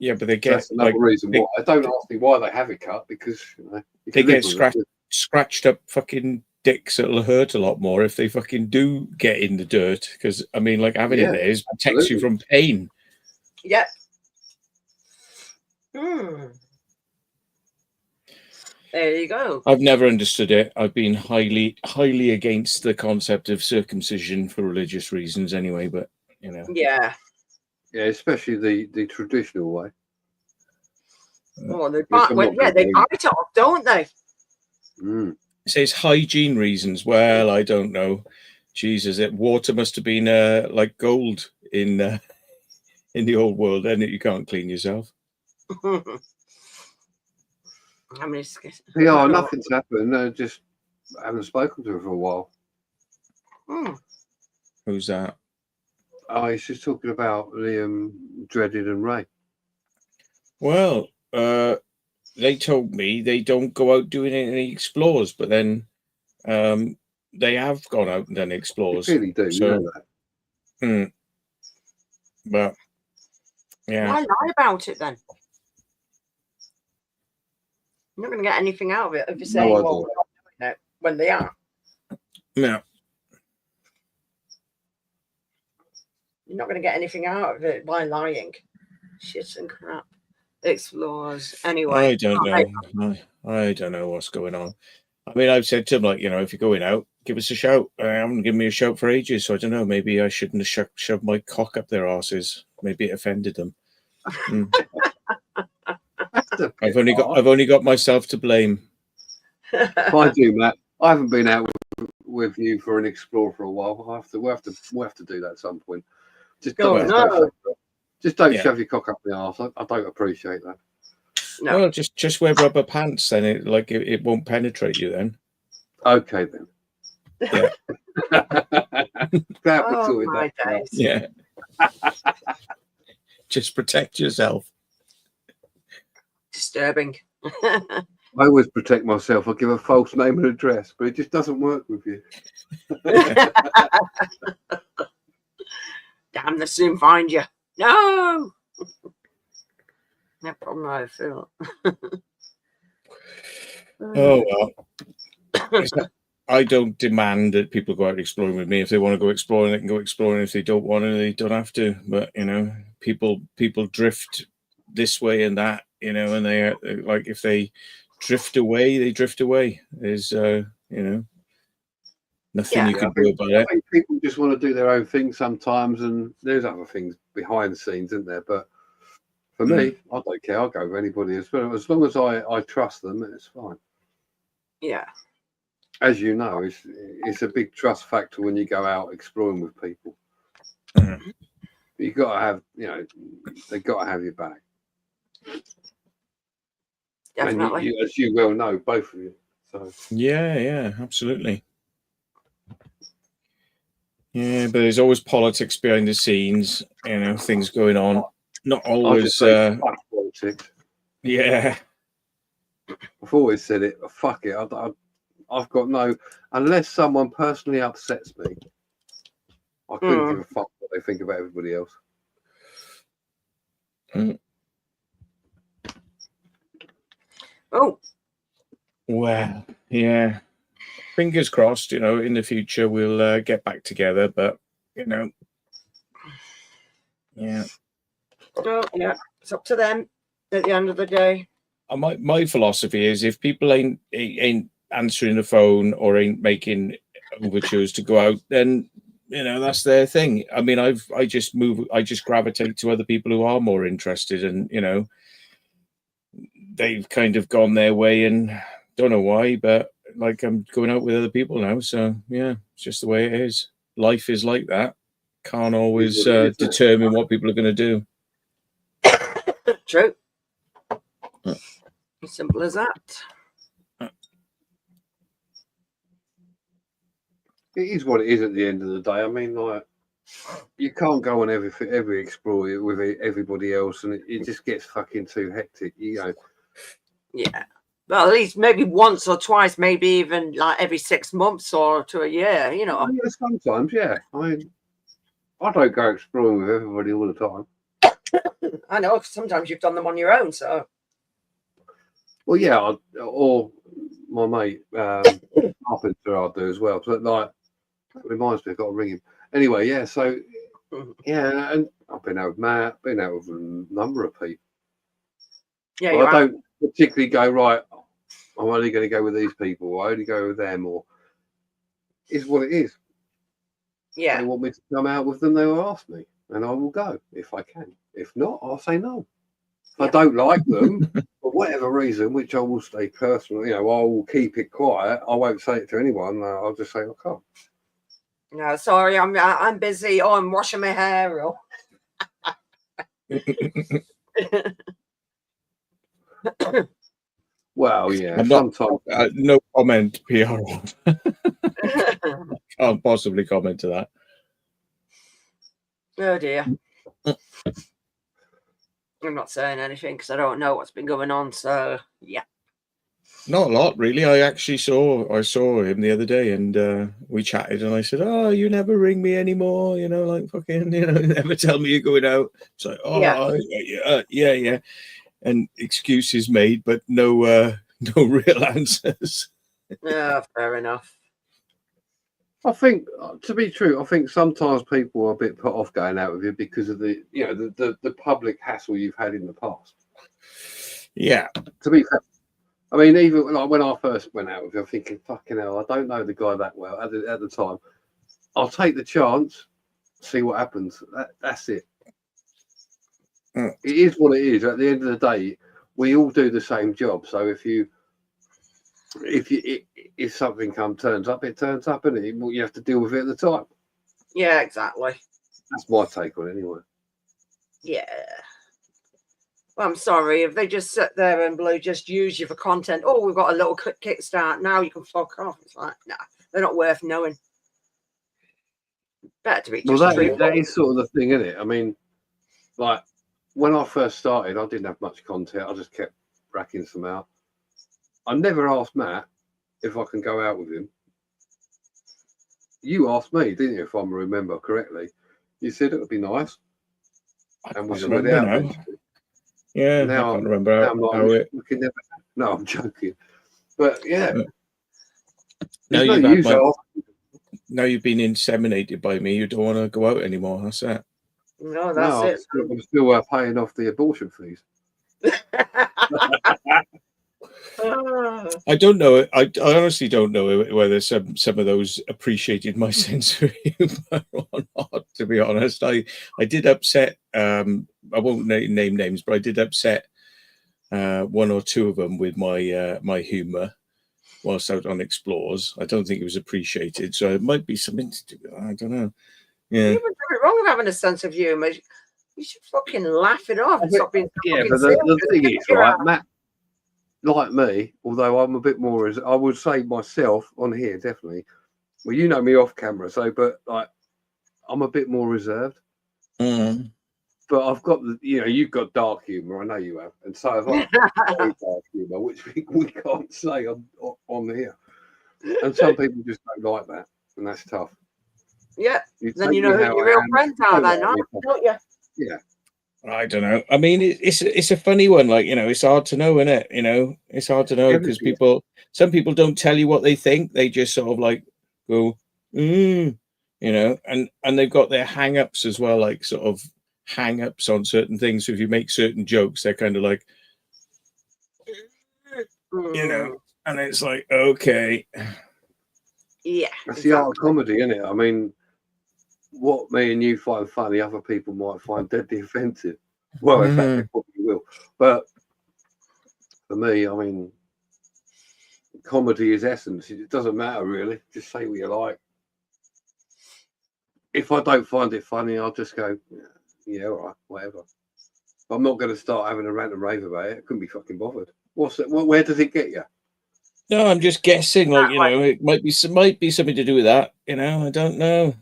Yeah, but they get. So that's another reason why. I don't ask me why they have it cut because they get scratched up fucking dicks. It'll hurt a lot more if they fucking do get in the dirt. Because I mean, like having it there is protects you from pain. Yeah. There you go. I've never understood it. I've been highly against the concept of circumcision for religious reasons anyway, but you know. Yeah. Yeah, especially the traditional way. Oh, they bite it off, don't they? It says hygiene reasons. Well, I don't know. Jesus, water must have been like gold in the old world, and you can't clean yourself. Yeah, nothing's happened. I just haven't spoken to her for a while. Who's that? Oh, he's just talking about Liam, Dreaded, and Ray. Well, they told me they don't go out doing any explores, but then they have gone out and done explores. They really do, so, you know that. But yeah. Why lie about it then? You're not going to get anything out of it if you're saying, well, we're not doing it when they are. No. You're not going to get anything out of it by lying. Shit and crap. Explores. Anyway. I don't know. I don't know what's going on. I mean, I've said to them, like, you know, if you're going out, give us a shout. I haven't given me a shout for ages, so I don't know. Maybe I shouldn't have shoved my cock up their asses. Maybe it offended them. I've only got myself to blame. I do, Matt. I haven't been out with you for an explore for a while. We'll have to do that at some point. Just don't shove your cock up the arse. I don't appreciate that. No. Well, just wear rubber pants, then it won't penetrate you then. Okay then. Yeah. Glad we sorted that out. Yeah. Just protect yourself. Disturbing. I always protect myself. I give a false name and address, but it just doesn't work with you. Damn, they'll soon find you. No. No problem, I feel. Oh well. I don't demand that people go out exploring with me. If they want to go exploring, they can go exploring. If they don't want to, they don't have to. But you know, people drift this way and that. You know, and they like if they drift away, they drift away. There's you know, nothing you can do about it. I think people just want to do their own thing sometimes, and there's other things behind the scenes, isn't there? But for me, I don't care. I'll go with anybody as well. As long as I trust them, it's fine. Yeah. As you know, it's a big trust factor when you go out exploring with people. You've got to have, you know, they've got to have your back. Definitely. And as you well know, both of you. So yeah, absolutely. Yeah, but there's always politics behind the scenes, you know, things going on. Not always. just say, fuck politics. Yeah. I've always said it. Fuck it. I've got no. Unless someone personally upsets me, I couldn't give a fuck what they think about everybody else. Oh. Well, yeah. Fingers crossed, you know, in the future we'll get back together, but, you know, yeah. Oh, yeah. It's up to them at the end of the day. My philosophy is if people ain't answering the phone or ain't making overtures to go out, then, you know, that's their thing. I mean, I just gravitate to other people who are more interested, and, you know, they've kind of gone their way, and don't know why, but like I'm going out with other people now. So yeah, it's just the way it is. Life is like that. Can't always determine what people are going to do. True. As simple as that. It is what it is at the end of the day. I mean, like, you can't go on every explore with everybody else, and it just gets fucking too hectic, you know. Yeah. Well, at least maybe once or twice, maybe even like every 6 months or to a year, you know. Yeah, sometimes, yeah. I mean, I don't go exploring with everybody all the time. I know, because sometimes you've done them on your own, so. Well, yeah, or my mate, Carpenter, I'll do as well. So, like, that reminds me, I've got to ring him. Anyway, yeah, so, yeah, and I've been out with Matt, been out with a number of people. Yeah, I don't particularly go, right, I'm only going to go with these people, or I only go with them, or it's what it is. Yeah. They want me to come out with them, they will ask me, and I will go if I can. If not, I'll say no. If I don't like them, for whatever reason, which I will stay personal, you know, I will keep it quiet. I won't say it to anyone. I'll just say I can't. No, sorry, I'm busy. Oh, I'm washing my hair. Or... Well, yeah, sometimes no comment, PR. Can't possibly comment to that. Oh dear. I'm not saying anything because I don't know what's been going on. So yeah. Not a lot, really. I saw him the other day, and we chatted, and I said, "Oh, you never ring me anymore, you know, like fucking, you know, never tell me you're going out." It's like, "Oh, yeah," and excuses made, but no real answers. Yeah, fair enough. I think, to be true, I think sometimes people are a bit put off going out with you because of the, you know, the public hassle you've had in the past. Yeah. To be fair. I mean, even like when I first went out with you, I'm thinking, fucking hell, I don't know the guy that well at the time. I'll take the chance, see what happens. That's it. It is what it is. At the end of the day, we all do the same job. So if something turns up, it turns up, and you have to deal with it at the time. Yeah, exactly. That's my take on it, anyway. Yeah. Well, I'm sorry if they just sit there and just use you for content. Oh, we've got a little kickstart. Now you can fuck off. It's like, nah, they're not worth knowing. Better to be just that is sort of the thing, isn't it? I mean, like when I first started, I didn't have much content. I just kept racking some out. I never asked Matt if I can go out with him. You asked me, didn't you? If I remember correctly, you said it would be nice, and we sorted it out. Yeah, now, I can't remember how it. No, I'm joking. But yeah, now you've been inseminated by me. You don't want to go out anymore. That's it. No, that's it. I'm still paying off the abortion fees. I don't know. I honestly don't know whether some of those appreciated my sense of humor or not. To be honest, I did upset. I won't name names, but I did upset one or two of them with my my humor whilst out on explores. I don't think it was appreciated, so it might be something to do. I don't know. Yeah, you've been wrong with having a sense of humor. You should fucking laugh it off. Stop being but the thing is, right, Matt. Like me, although I'm a bit more, as I would say myself on here, definitely. Well, you know me off camera, so but like I'm a bit more reserved. Mm. But I've got you've got dark humour. I know you have, and so have I. Very dark humour, which we can't say on here. And some people just don't like that, and that's tough. Yeah. Then you know who your real friends are, then, don't you? Yeah. I don't know. I mean, it's a funny one. Like, it's hard to know, isn't it? It's hard to know because some people don't tell you what they think. They just sort of like go, and they've got their hang-ups as well, like sort of hang-ups on certain things. So if you make certain jokes, they're kind of like, and it's like, okay. Yeah. That's the art of comedy, isn't it? I mean, what me and you find funny, other people might find deadly offensive. Well, in fact, they probably will. But for me, I mean, comedy is essence. It doesn't matter, really. Just say what you like. If I don't find it funny, I'll just go, yeah, all right, whatever. I'm not going to start having a rant and rave about it. I couldn't be fucking bothered. What's it? Where does it get you? No, I'm just guessing. Like, it might be something to do with that. I don't know.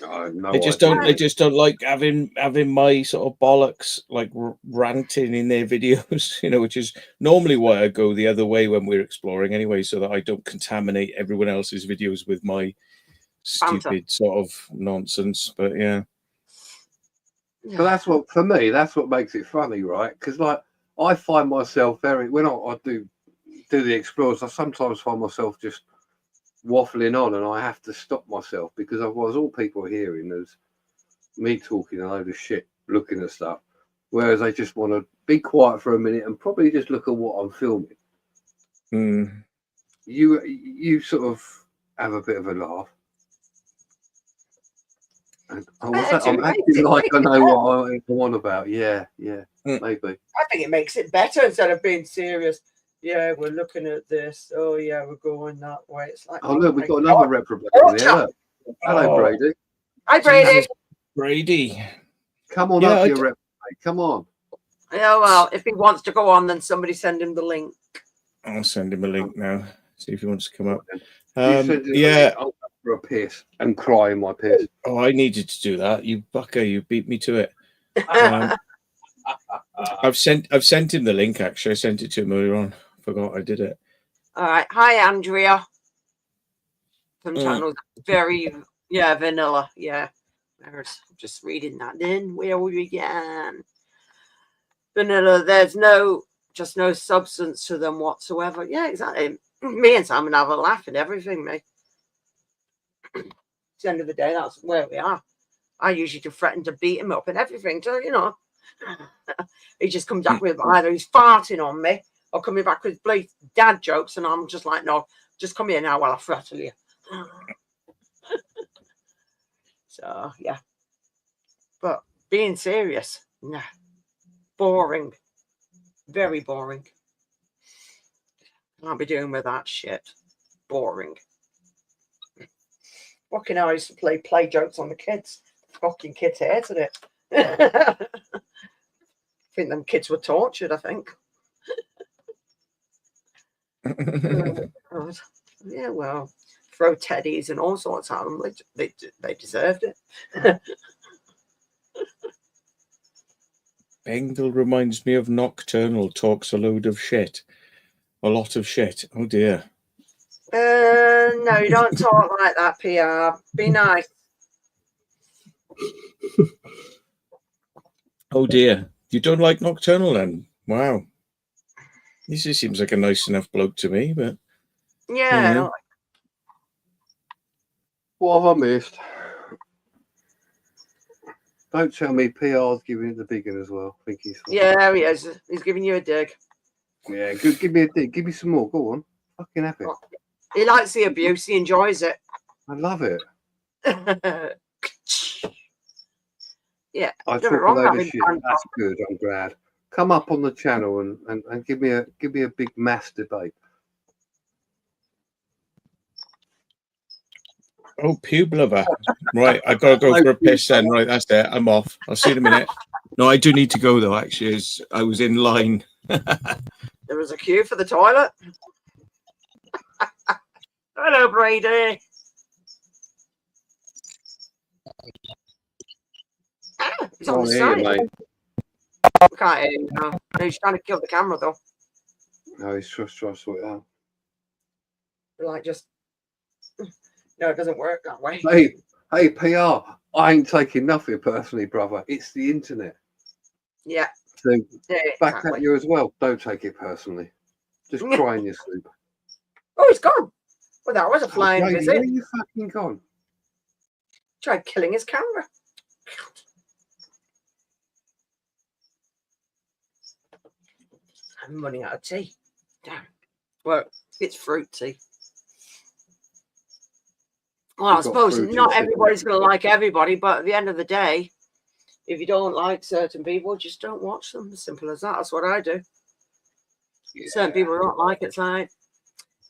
I just don't like having my sort of bollocks like ranting in their videos, which is normally why I go the other way when we're exploring anyway, so that I don't contaminate everyone else's videos with my stupid sort of nonsense. But yeah. So that's what, for me, that's what makes it funny, right? Because like I find myself when I do the explorers, I sometimes find myself just waffling on, and I have to stop myself because otherwise all people are hearing is me talking a load of shit, looking at stuff, whereas they just want to be quiet for a minute and probably just look at what I'm filming. You sort of have a bit of a laugh. And I'm acting like I know what I'm on about. Yeah, maybe. I think it makes it better instead of being serious. Yeah, we're looking at this. Oh, yeah, we're going that way. It's like, oh look, we've got another reprobate on here. Hello, Brady. Hi, Brady. Brady. Come on up, you reprobate. Come on. Yeah, well, if he wants to go on, then somebody send him the link. I'll send him a link now. See if he wants to come up. Yeah. I'll go for a piss and cry in my piss. Oh, I needed to do that. You bucker, you beat me to it. I've sent him the link, actually. I sent it to him earlier on. Forgot I did it. All right. Hi, Andrea. Some channels very vanilla. Yeah. I'm just reading that then. Where we began. Vanilla, there's no substance to them whatsoever. Yeah, exactly. Me and Simon have a laugh and everything, mate. At the end of the day, that's where we are. I usually do threaten to beat him up and everything. So, he just comes up with either he's farting on me or coming back with dad jokes, and I'm just like, no, just come here now while I throttle you. So yeah, but being serious, nah, boring, very boring. Can't be doing with that shit. Boring. Fucking hell, I used to play jokes on the kids. Fucking kids hated it. I think them kids were tortured, I think. Yeah, well, throw teddies and all sorts at them. They deserved it. Bengal reminds me of Nocturnal, talks a load of shit. A lot of shit. Oh, dear. No, you don't talk like that, PR. Be nice. Oh, dear. You don't like Nocturnal, then? Wow. This just seems like a nice enough bloke to me, but... Yeah. What have I missed? Don't tell me PR's giving it the big one as well. I think he's... Yeah, he is. He's giving you a dig. Yeah, give me a dig. Give me some more. Go on. Fucking have it. He likes the abuse. He enjoys it. I love it. Yeah. I talk a load of shit. That's good. I'm glad. Come up on the channel and give me a big mass debate. Oh, pube lover. Right, I've got to go for a piss then. Right, that's it. I'm off. I'll see you in a minute. No, I do need to go, though, actually, as I was in line. There was a queue for the toilet. Hello, Brady. He's on the Here, side. mate. I can't hear him now. He's trying to kill the camera though. No, he's just trying to sort it out. Like just no, it doesn't work that way. Hey, PR. I ain't taking nothing personally, brother. It's the internet. Yeah. So Yeah, back exactly. at you as well. Don't take it personally. Just cry in your sleep. Oh, he's gone. Well, that was a flying Lady, visit. where are you fucking gone? Tried killing his camera. I'm running out of tea. Damn. Well, it's fruit tea. Well, I suppose not everybody's going to like everybody, but at the end of the day, if you don't like certain people, just don't watch them. As simple as that. That's what I do. Yeah. Certain people don't like it. It's like,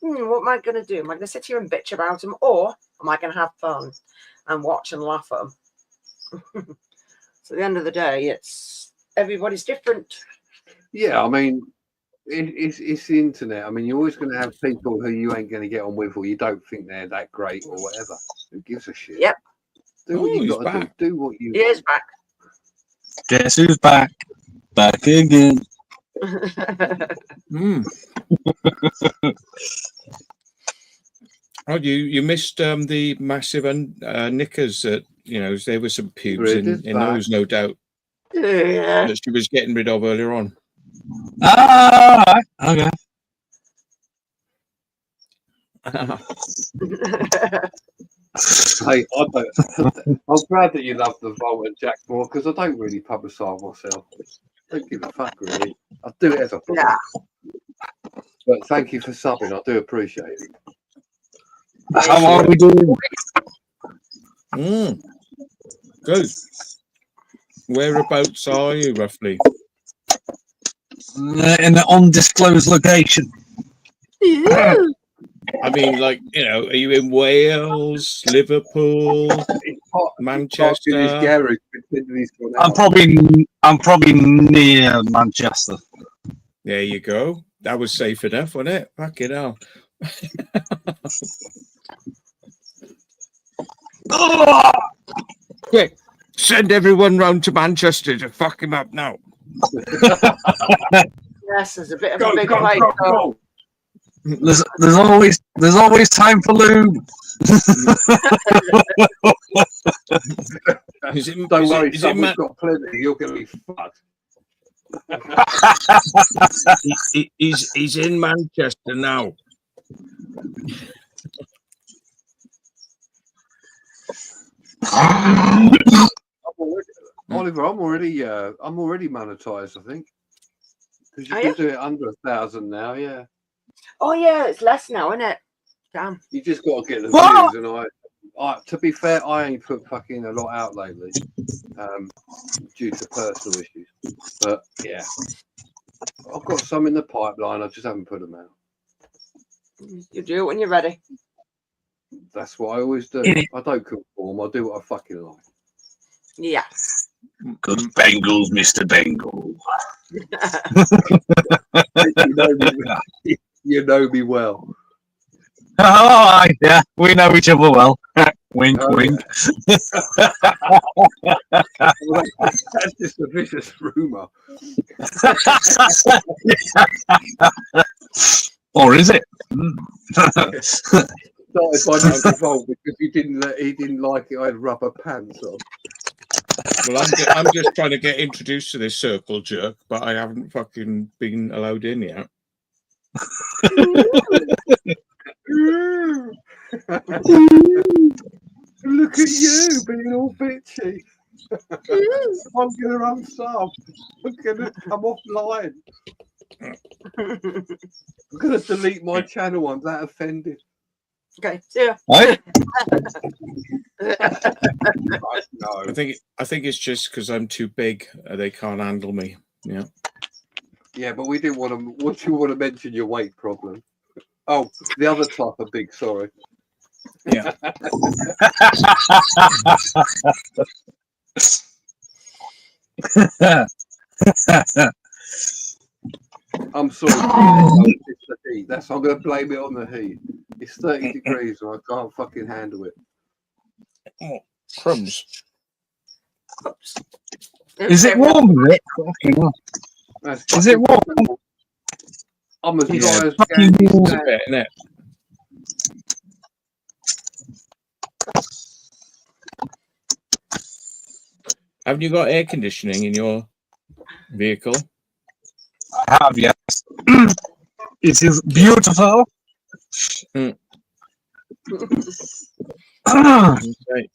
what am I going to do? Am I going to sit here and bitch about them, or am I going to have fun and watch and laugh at them? So at the end of the day, it's everybody's different. Yeah, I mean, it's the internet. I mean, you're always going to have people who you ain't going to get on with, or you don't think they're that great, or whatever. Who gives a shit? Yep. Do what you got to do. Do what you. He is back. Guess who's back? Back again. Oh, you missed the massive knickers that there were some pubes in those, no doubt. Yeah. That she was getting rid of earlier on. Ah, okay. Hey, I'm glad that you love the Volt and Jack more, because I don't really publicise myself. I don't give a fuck really. I do it as a yeah. But thank you for subbing. I do appreciate it. How are we doing? Good. Whereabouts are you roughly? In an undisclosed location. I mean, like, are you in Wales, Liverpool, Manchester? I'm probably near Manchester. There you go. That was safe enough, wasn't it? Fuck it hell. Quick, send everyone round to Manchester to fuck him up now. Yes, there's a bit of a big fight. Go. There's always time for lube. Don't worry, someone's got plenty. You're going to be fucked. He's in Manchester now. Oliver, I'm already monetized, I think. Because you can do it under 1,000 now, yeah. Oh yeah, it's less now, isn't it? Damn. You just got to get the views, and I, to be fair, I ain't put fucking a lot out lately, due to personal issues. But yeah, I've got some in the pipeline. I just haven't put them out. You do it when you're ready. That's what I always do. I don't conform. I do what I fucking like. Yeah. Good Bengals, Mr. Bengal. You know me well. Oh, yeah, we know each other well. Wink, wink. Yeah. Well, that's just a vicious rumour. Or is it? Started by Mr. Volt because he didn't like it. I had rubber pants on. Well, I'm just trying to get introduced to this circle jerk, but I haven't fucking been allowed in yet. Look at you being all bitchy. I'm gonna unsub. I'm offline. I'm gonna delete my channel. I'm that offended. Okay, see ya. Right? No. I think it's just because I'm too big. They can't handle me. Yeah. Yeah, but we didn't want to. What you want to mention your weight problem? Oh, the other type of big. Sorry. Yeah. I'm sorry. It's the heat. I'm going to blame it on the heat. It's 30 degrees and I can't fucking handle it. Oh, crumbs. Oops. Is it warm? Is it? Fucking hell. Is it warm? I'm as Yeah, dry as fucking Gandhi warm. It's a bit, isn't it? Haven't you got air conditioning in your vehicle? I have, yes. It is beautiful. Mm. Ah, Okay.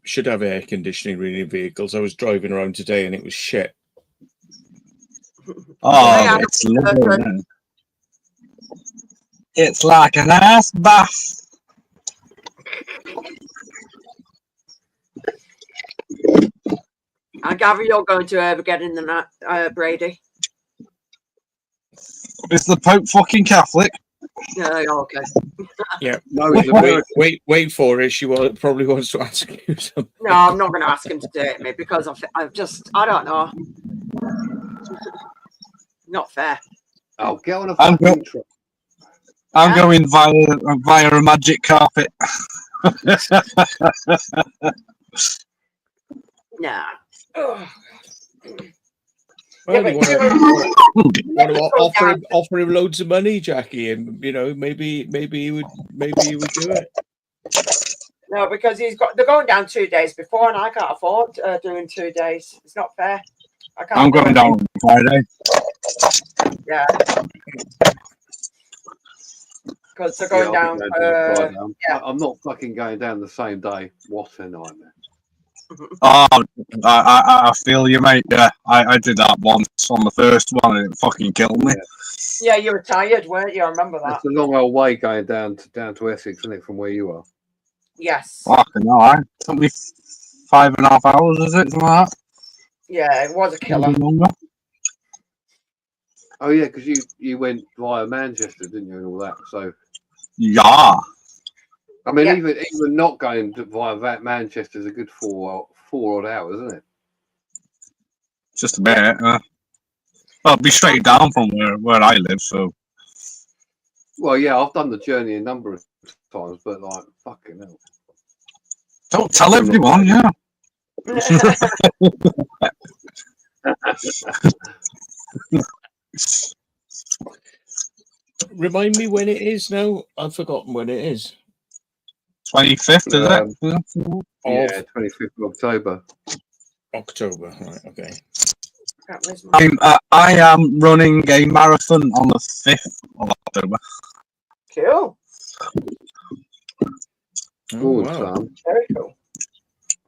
Should have air conditioning really in vehicles. I was driving around today and it was shit. oh, Yeah. it's lovely. Isn't it? It's like a nice bath. I gather you're going to Armageddon the night, Brady. Is the Pope fucking Catholic? Yeah, okay. Yeah. No, Wait, it's American. wait for it. She probably wants to ask you something. No, I'm not going to ask him to date me because I don't know. Not fair. Oh, get on a I'm fucking truck. I'm going via a magic carpet. Nah. Ugh. Well, Yeah, you but want to Yeah. offer him loads of money, Jackie, and maybe he would do it. No, because they're going down 2 days before, and I can't afford doing 2 days. It's not fair. I can't. I'm going down on Friday. Yeah. Because they're going I'll down. be going down Friday. Yeah. I'm not fucking going down the same day. What a nightmare. Oh, I feel you, mate. Yeah, I did that once on the first one and it fucking killed me. Yeah, you were tired, weren't you? I remember that. It's a long old way going down to Essex, isn't it, from where you are? Yes. Fucking hell, it took me 5.5 hours, is it? Something like that? Yeah, it was a killer. Oh yeah, because you went via Manchester, didn't you, and all that? So Yeah. I mean, Yeah. even not going via that Manchester is a good four odd hours, isn't it? Just a bit. Well, it'll be straight down from where I live, so. Well, yeah, I've done the journey a number of times, but like, fucking hell. Don't tell everyone, yeah. Remind me when it is now. I've forgotten when it is. 25th, is it? Yeah, 25th of October. October, right? Okay. I am running a marathon on the 5th of October. Cool. Oh, wow. Very cool.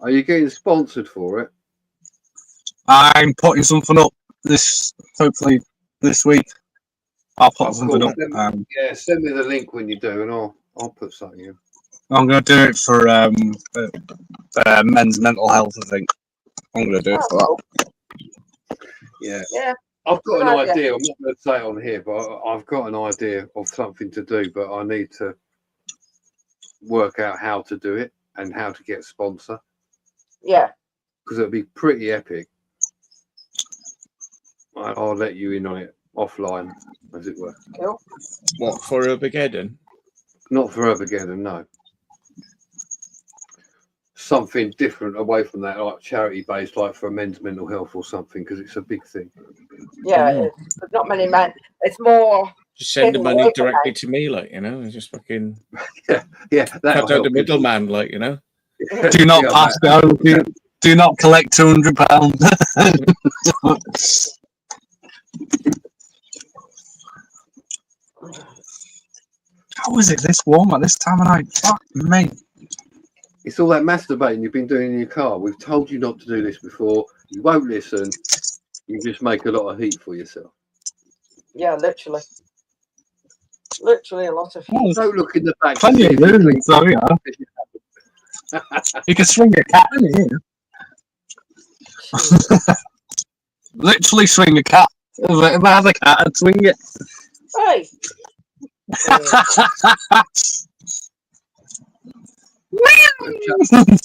Are you getting sponsored for it? I'm putting something up hopefully this week. I'll put something up. Send me the link when you do, and I'll put something in. I'm going to do it for men's mental health, I think. I'm going to do it for that. Yeah. I've got an idea. I'm not going to say it on here, but I've got an idea of something to do, but I need to work out how to do it and how to get a sponsor. Yeah. Because it'll be pretty epic. I'll let you in on it offline, as it were. Cool. What, for Armageddon? Not for Armageddon, no. Something different away from that, like charity based, like for men's mental health or something, because it's a big thing. Yeah, there's not many men. It's more. Just send the money directly to me, like, just fucking. yeah. Cut out the middleman, like, Do not pass down. Do not collect £200. How is it this warm at this time of night? Fuck me. It's all that masturbating you've been doing in your car. We've told you not to do this before. You won't listen. You just make a lot of heat for yourself. Yeah, literally. Literally a lot of heat. Don't look in the back. Plenty of room, so you can swing a cat in here. Literally swing a cat. If I have a cat, I'd swing it. Hey.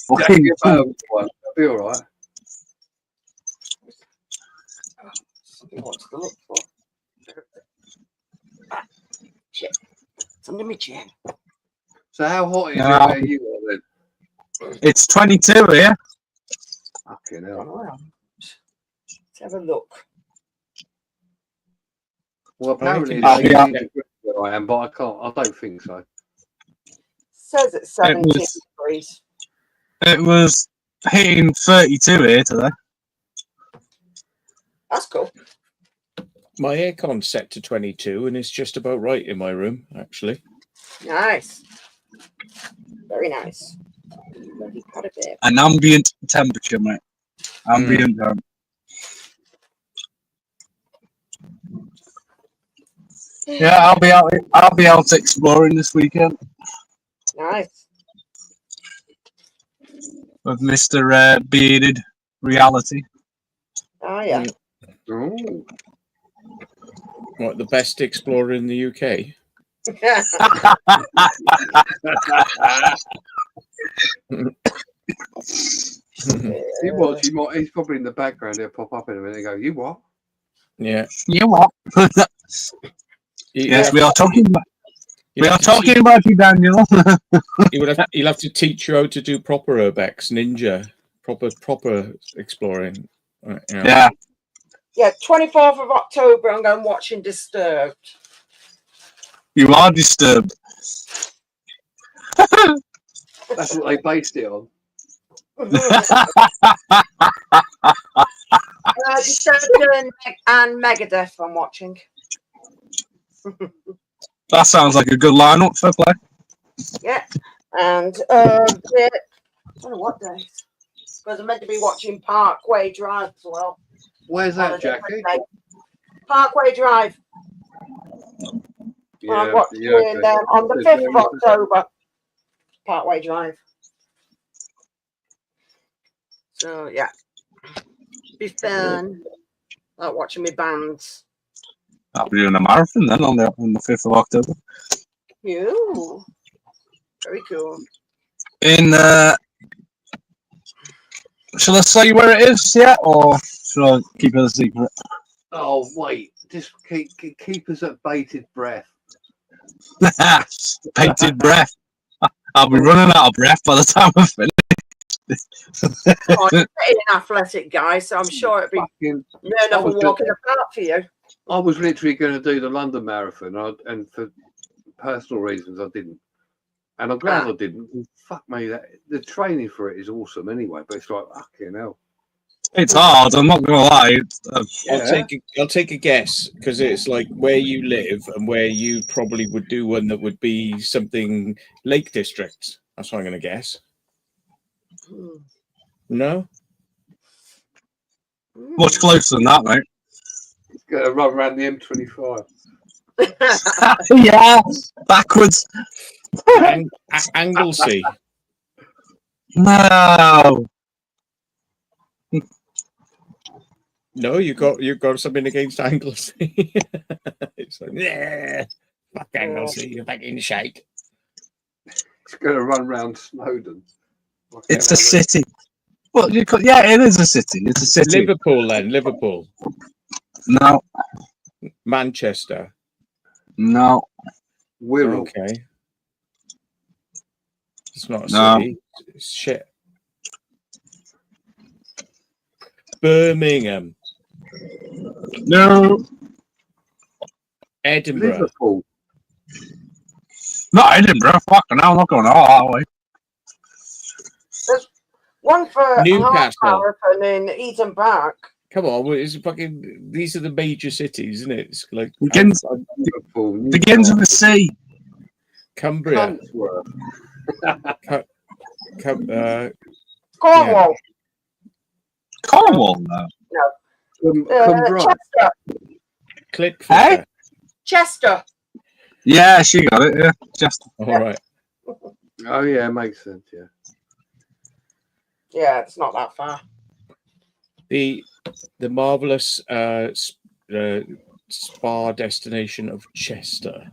Fucking I'll be all right. What's to look for? Shit. It's under my chin. So how hot is it where you are then? It's 22 here. Fucking hell. Wow. Let's have a look. Well, apparently I'll it's be 18 degrees where I am, but I can't. I don't think so. Says it's 17 degrees. It was hitting 32 here today. That's cool. My aircon's set to 22, and it's just about right in my room, actually. Nice. Very nice. Quite a bit. An ambient temperature, mate. Ambient temperature. Yeah, I'll be out exploring this weekend Nice. with Mr. Bearded Reality. Oh yeah. Oh. What, the best explorer in the UK? He was. He's probably in the background. He'll pop up in a minute and go, "You what?" Yeah. You what? Yes, we are talking about. We are talking about you, Daniel. He'll have to teach you how to do proper urbex, ninja, proper exploring. Yeah. Yeah, 24th of October, I'm going watching Disturbed. You are disturbed. That's what they based it on. Disturbed and Megadeth I'm watching. That sounds like a good lineup for play. Yeah. And I don't know what days. Because I'm meant to be watching Parkway Drive as well. Where's that, Jackie? Parkway Drive. Yeah, I'm watching on the 5th of October. Parkway Drive. So yeah. Be fun. Like watching my bands. I'll be doing a marathon then on the 5th of October. Ooh. Very cool. In shall I say where it is yet, or should I keep it a secret? Oh wait, just keep us at bated breath. Bated breath. I'll be running out of breath by the time I finish. Oh, you're an athletic guy, so I'm sure it'd be near enough a walk in the park for you. I was literally going to do the London Marathon, and for personal reasons, I didn't. And I'm glad I didn't. Fuck me, the training for it is awesome anyway. But it's like, fucking hell. It's hard. I'm not gonna lie. I'll take a guess, because it's like where you live and where you probably would do one that would be something Lake District. That's what I'm going to guess. No? Much closer than that, mate. It's going to run around the M25. Yeah, backwards. Anglesey. No. No, you got something against Anglesey. It's like, yeah, fuck Anglesey, you're back in shake. It's going to run round Snowdon. It's a city. Well, yeah, it is a city. It's a city. Liverpool, then. Liverpool. No. Manchester. No. Wirral. Okay. It's not a city. It's shit. Birmingham. No. Edinburgh. Liverpool. Not Edinburgh. Fucking hell, I'm not going all that way. There's one for Newcastle. Marathon in Eden Park. Come on, it's fucking. These are the major cities, isn't it? It's like begins with a C. Cumbria. Cornwall. Cornwall, no. Chester. Clip. Hey? Chester. Yeah, she got it. Yeah, Chester. All right. Oh yeah, makes sense. Yeah. Yeah, it's not that far. The marvelous spa destination of Chester.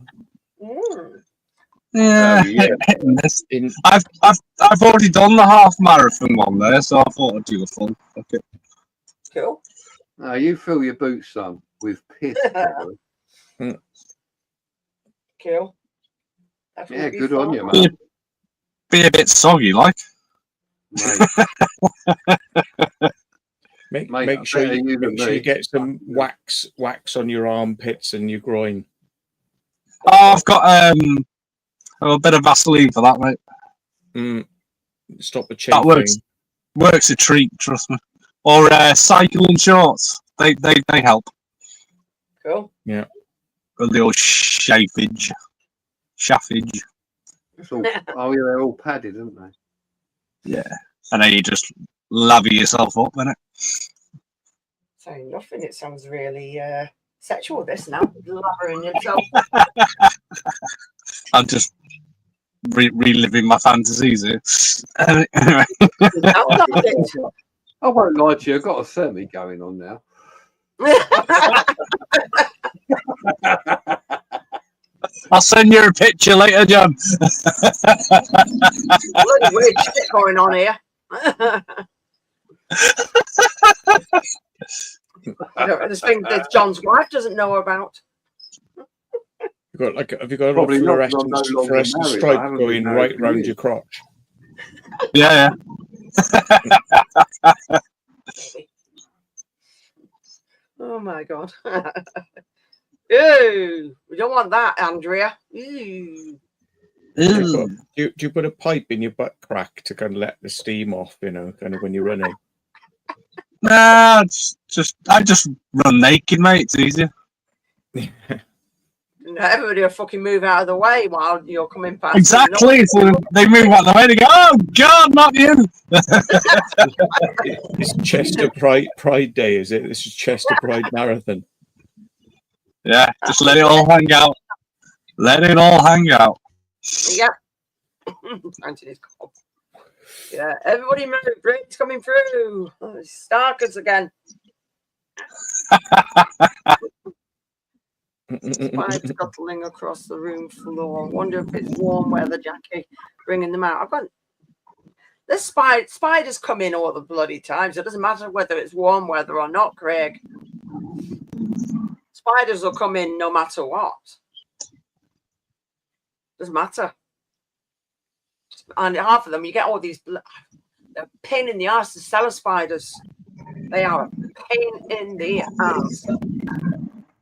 Yeah, In I've already done the half marathon one there, so I thought I'd do the full. Okay. Cool. You fill your boots, son, with piss. Cool. Yeah, good on you, man. Be a bit soggy, like. Make sure you get some wax on your armpits and your groin. Oh, I've got a bit of Vaseline for that, mate. Stop the chafing. That works a treat, trust me. Or cycling shorts. They help. Cool. Yeah. Or the old chaffage. Oh yeah, they're all padded, aren't they? Yeah. And then you just lather yourself up in it. Saying nothing. It sounds really sexual. This now, lathering himself. I'm just reliving my fantasies here. Anyway. I won't lie to you. I've got a semi going on now. I'll send you a picture later, John. Bloody weird shit going on here. There's things that John's wife doesn't know about. Have you got a fluorescent stripe going right round your crotch? Yeah. Oh my god. Ew, we don't want that, Andrea. Ew. Do you put a pipe in your butt crack to kind of let the steam off, kind of when you're running? Nah, I just run naked, mate. It's easier. Everybody will fucking move out of the way while you're coming past. Exactly. So they move out of the way. They go, "Oh God, not you!" It's Chester Pride Day, is it? This is Chester Pride Marathon. Yeah, just let it all hang out. Let it all hang out. Yeah. Anthony's cough. Yeah, everybody move. Brain's coming through. Oh, Starkers again. Spider scuttling across the room floor. Wonder if it's warm weather, Jackie, bringing them out. This spiders come in all the bloody times. It doesn't matter whether it's warm weather or not, Craig. Spiders will come in no matter what. Doesn't matter. And half of them, you get all these. They're a pain in the ass, the cellar spiders. They are a pain in the ass.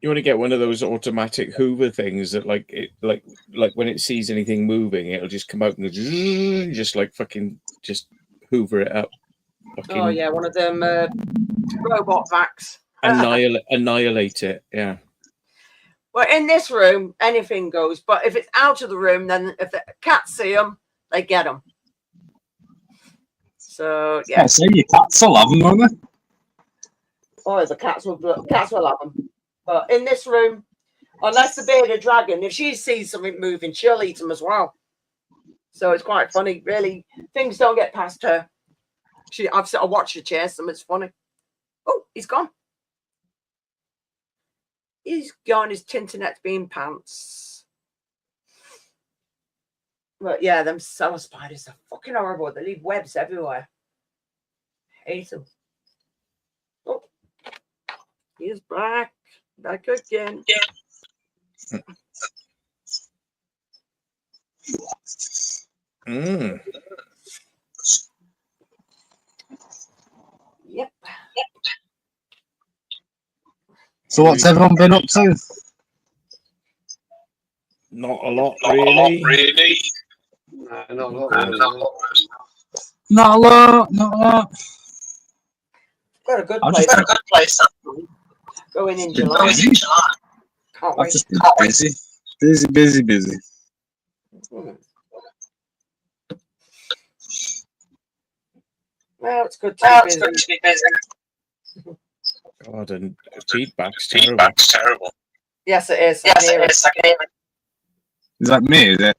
You want to get one of those automatic Hoover things that, like when it sees anything moving, it'll just come out and just Hoover it up. Oh yeah, one of them robot vacs. Annihilate it. Yeah. Well, in this room, anything goes. But if it's out of the room, then if the cats see them, they get them. So yeah. I say your cats will have them, won't they? Oh, the cats will have them. But in this room, unless the bearded dragon, if she sees something moving, she'll eat them as well. So it's quite funny, really. Things don't get past her. I've watched her chase them. It's funny. Oh, he's gone. He's gone. His Tinternet bean pants. But yeah, them cellar spiders are fucking horrible. They leave webs everywhere. Hate them. Oh, he's back. Back again. Yep. So what's everyone been up to? Not a lot, really. No, not a lot. Not a lot. Got a good place. Going in July. Can't wait. I've just been busy. Well, it's good to be busy. God, and feedback's terrible. Yes, it is. I can hear it. Is that me? Is it?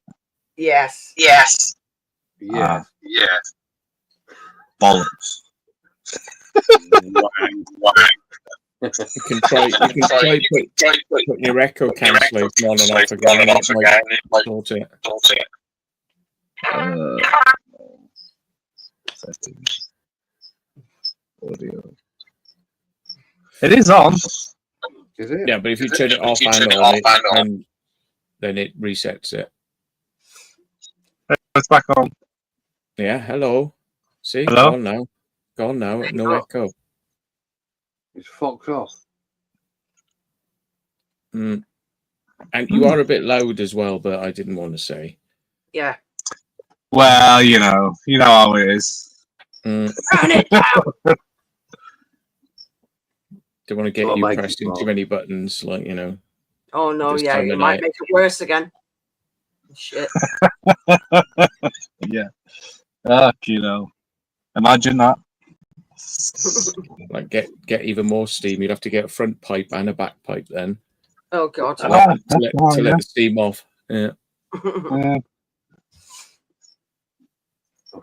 Yes. Yeah. Bollocks. You can try putting your echo cancellation on and off again. Sort it. Audio. It is on. Is it? Yeah, but if you turn it off and on, then it resets it. It's back on. Yeah, hello. See? Hello? Go on now. No echo. It's fox off. And you are a bit loud as well, but I didn't want to say. Yeah. Well, you know how it is. Turn it down. Don't want to get you pressing too many buttons, like, you know. Oh no, yeah, you might make it worse again. Shit. Yeah. You know. Imagine that. Like get even more steam. You'd have to get a front pipe and a back pipe then. Oh god. To let the steam off. Yeah.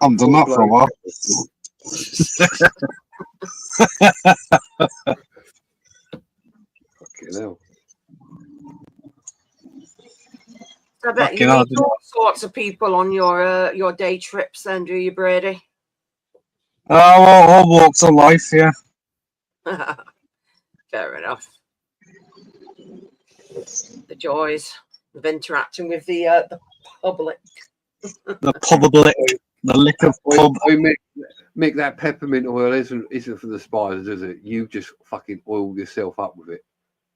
I've done that for a while. Fucking hell. I bet you meet all sorts of people on your day trips then, do you, Brady? All walks of life, yeah. Fair enough. The joys of interacting with the public. The public, the liquor pub. Mick, that peppermint oil isn't for the spiders, is it? You just fucking oiled yourself up with it.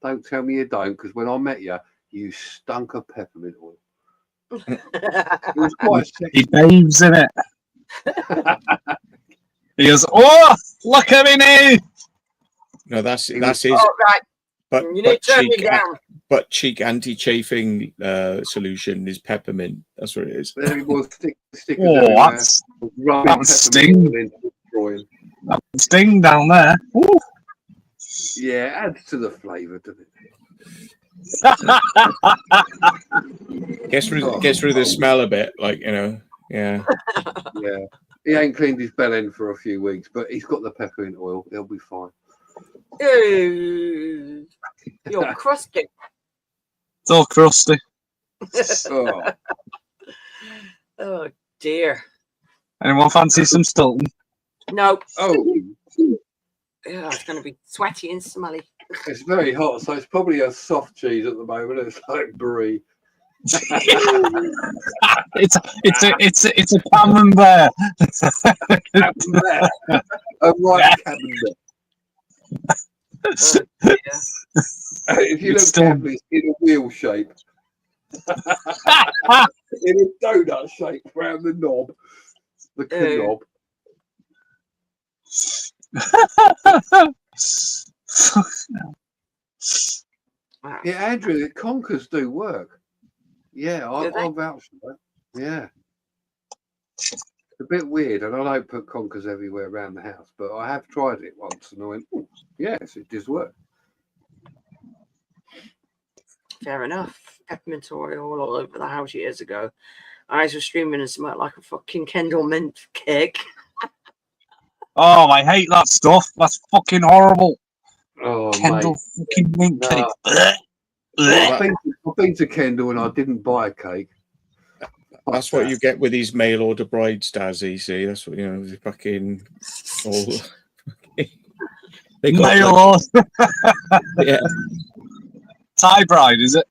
Don't tell me you don't, because when I met you, you stunk of peppermint oil. It was quite sexy. He bathes in it. He goes, "Oh, look at me now!" No, that's his. Oh, right. But you need to turn me down. But cheek anti-chafing solution is peppermint. That's what it is. There was stickers that would sting. That would sting down there. Ooh. Yeah, adds to the flavour, doesn't it? Gets through the smell a bit, like, you know. Yeah. Yeah. He ain't cleaned his bell end for a few weeks, but he's got the peppermint oil. He'll be fine. Ew. You're crusty. It's all crusty. Oh dear. Anyone fancy some Stilton? No. Oh. Yeah, it's going to be sweaty and smelly. It's very hot, so it's probably a soft cheese at the moment. It's like brie. it's a camembert. Camembert. A right camembert. If you look carefully, it's in a wheel shape. In a donut shape around the knob. The knob. Yeah, Andrew, the conkers do work. Yeah, I'll vouch for that. Yeah. It's a bit weird, and I don't put conkers everywhere around the house, but I have tried it once, and I went, oh, yes, it does work. Fair enough. Peppermint oil all over the house years ago. Eyes were streaming and smelled like a fucking Kendall mint cake. Oh, I hate that stuff. That's fucking horrible. Oh, Kendall mate. fucking mint cake. I've been to Kendall and I didn't buy a cake. That's what you get with these mail order brides, Dazzy. See, that's what, you know, the fucking all. They got mail order. Yeah. Thai bride, is it?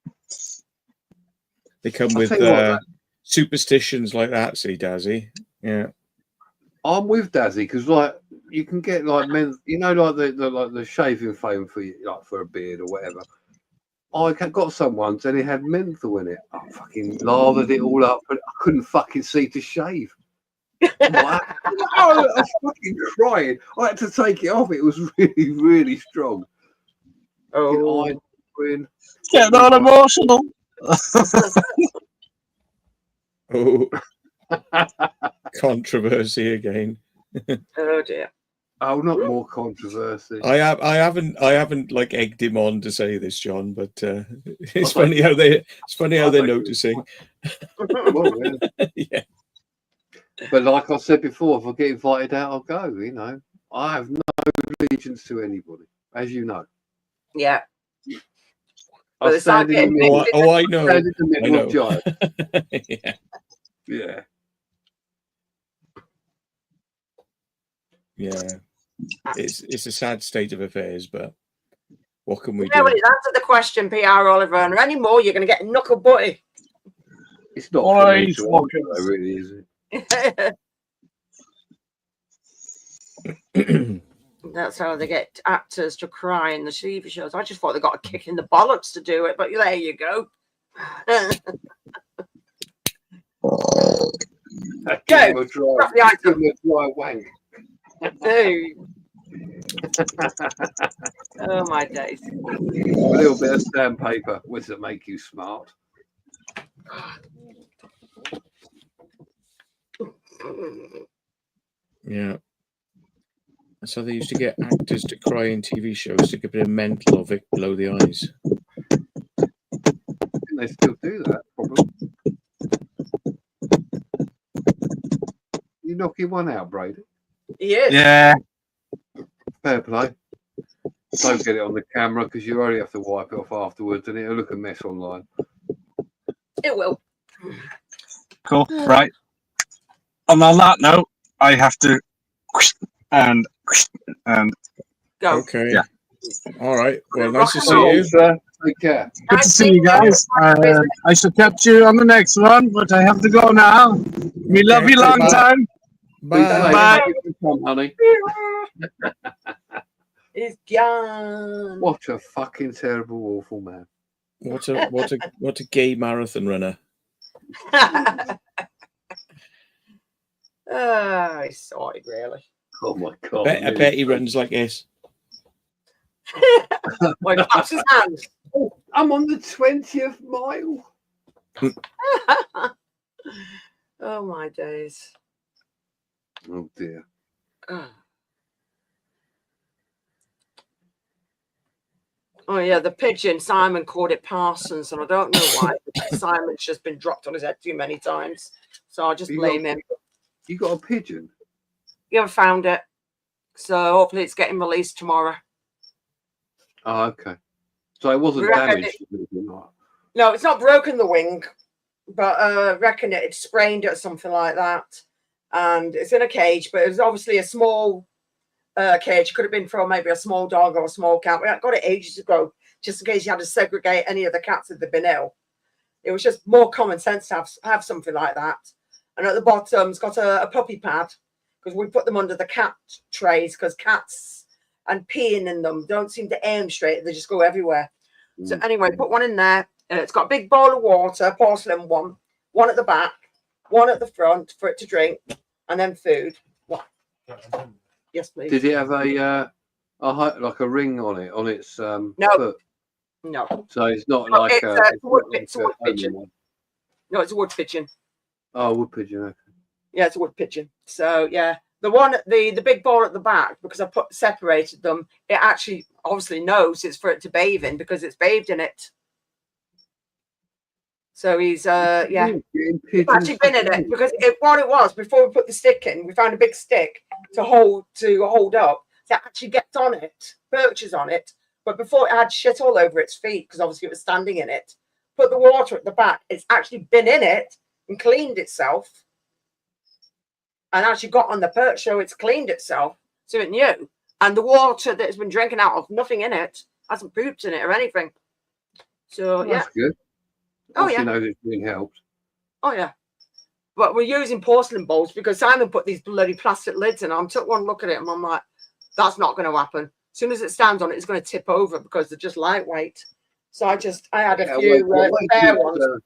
They come with superstitions like that. See, Dazzy. Yeah. I'm with Dazzy because, like, you can get like men, you know, like the shaving foam for like for a beard or whatever. I got some once and it had menthol in it. I fucking lathered it all up, but I couldn't fucking see to shave. I was fucking crying. I had to take it off. It was really, really strong. Oh, get that emotional. Oh, controversy again. oh dear. Oh, not more controversy. I haven't like egged him on to say this, John, but it's funny how they're noticing. Well, yeah. But like I said before, if I get invited out, I'll go. You know, I have no allegiance to anybody, as you know. Yeah. I stand in the middle. I know. Stand in the middle of giants. Yeah. Yeah. Yeah. It's a sad state of affairs, but what can we do? do? It's answered the question, PR Oliver, and any more, you're going to get knuckle butty. It's not for me to answer, though, really, is it? That's how they get actors to cry in the TV shows. I just thought they got a kick in the bollocks to do it, but there you go. Give him a dry wank. Oh my days. A little bit of sandpaper. Does it make you smart? Yeah. So they used to get actors to cry in TV shows to get a bit of mental or Vic below the eyes. I think they still do that, probably. You knocking one out, Brady? Yes. Yeah. Fair play. Don't get it on the camera because you only have to wipe it off afterwards and it'll look a mess online. It will. Cool. Right. And on that note, I have to and Go. Okay. Yeah. All right. Well, nice to Rock and see roll. you. Sir. Take care. good to see you guys. I shall catch you on the next one, but I have to go now. We love you long Bye. time. Be safe. Bye. Have a good time, honey. It's gone. What a fucking terrible, awful man. What a gay marathon runner. Oh, he's sorry, really. Oh my god. I bet he runs like this. Well, he claps his hands. Oh, I'm on the 20th mile. Oh my days. Oh dear. Oh yeah, the pigeon. Simon called it Parsons, and I don't know why. Simon's just been dropped on his head too many times, so I'll just blame him. You got a pigeon? You haven't found it, so hopefully it's getting released tomorrow. Oh, okay. So it wasn't damaged. No, it's not broken the wing, but reckon it sprained it or something like that, and it's in a cage. But it was obviously a small cage. Could have been for maybe a small dog or a small cat. We got it ages ago, just in case you had to segregate any of the cats if they'd been ill. It was just more common sense to have something like that. And at the bottom, it's got a puppy pad because we put them under the cat trays because cats and peeing in them don't seem to aim straight. They just go everywhere. So anyway, put one in there. It's got a big bowl of water, porcelain one at the back, one at the front for it to drink, and then food. What? Yes, please. Did it have a like a ring on it on its No. foot? No. So it's not No, like it's a wood pigeon. one. No, it's a wood pigeon. Oh, wood pigeon. Okay. Yeah, it's a wood pigeon. So yeah, the one, the big bowl at the back, because I separated them. It actually obviously knows it's for it to bathe in because it's bathed in it. So he's yeah, he's actually been in it because what it was before we put the stick in, we found a big stick to hold up. So it actually gets on it, perches on it. But before it had shit all over its feet because obviously it was standing in it. Put the water at the back. It's actually been in it and cleaned itself and actually got on the perch, so it's cleaned itself, so it knew. And the water that it's been drinking out of, nothing in it, hasn't pooped in it or anything. So well, that's good. Oh yeah, you know it's being helped. Oh yeah, but we're using porcelain bowls because Simon put these bloody plastic lids in. I took one look at it and I'm like, that's not going to happen. As soon as it stands on it, it's going to tip over because they're just lightweight. So I had a few spare ones.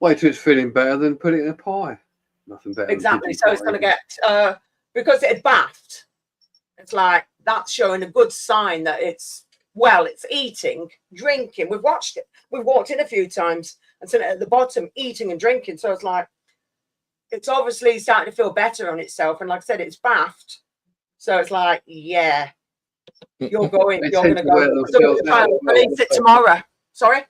Wait till it's feeling better, then put it in a pie. Nothing better. Exactly. So it's going to get because it had bathed. It's like that's showing a good sign that it's eating, drinking. We've watched it. We've walked in a few times and seen it at the bottom, eating and drinking. So it's like it's obviously starting to feel better on itself. And like I said, it's bathed. So it's like, yeah, you're going to go. Release it tomorrow. Sorry.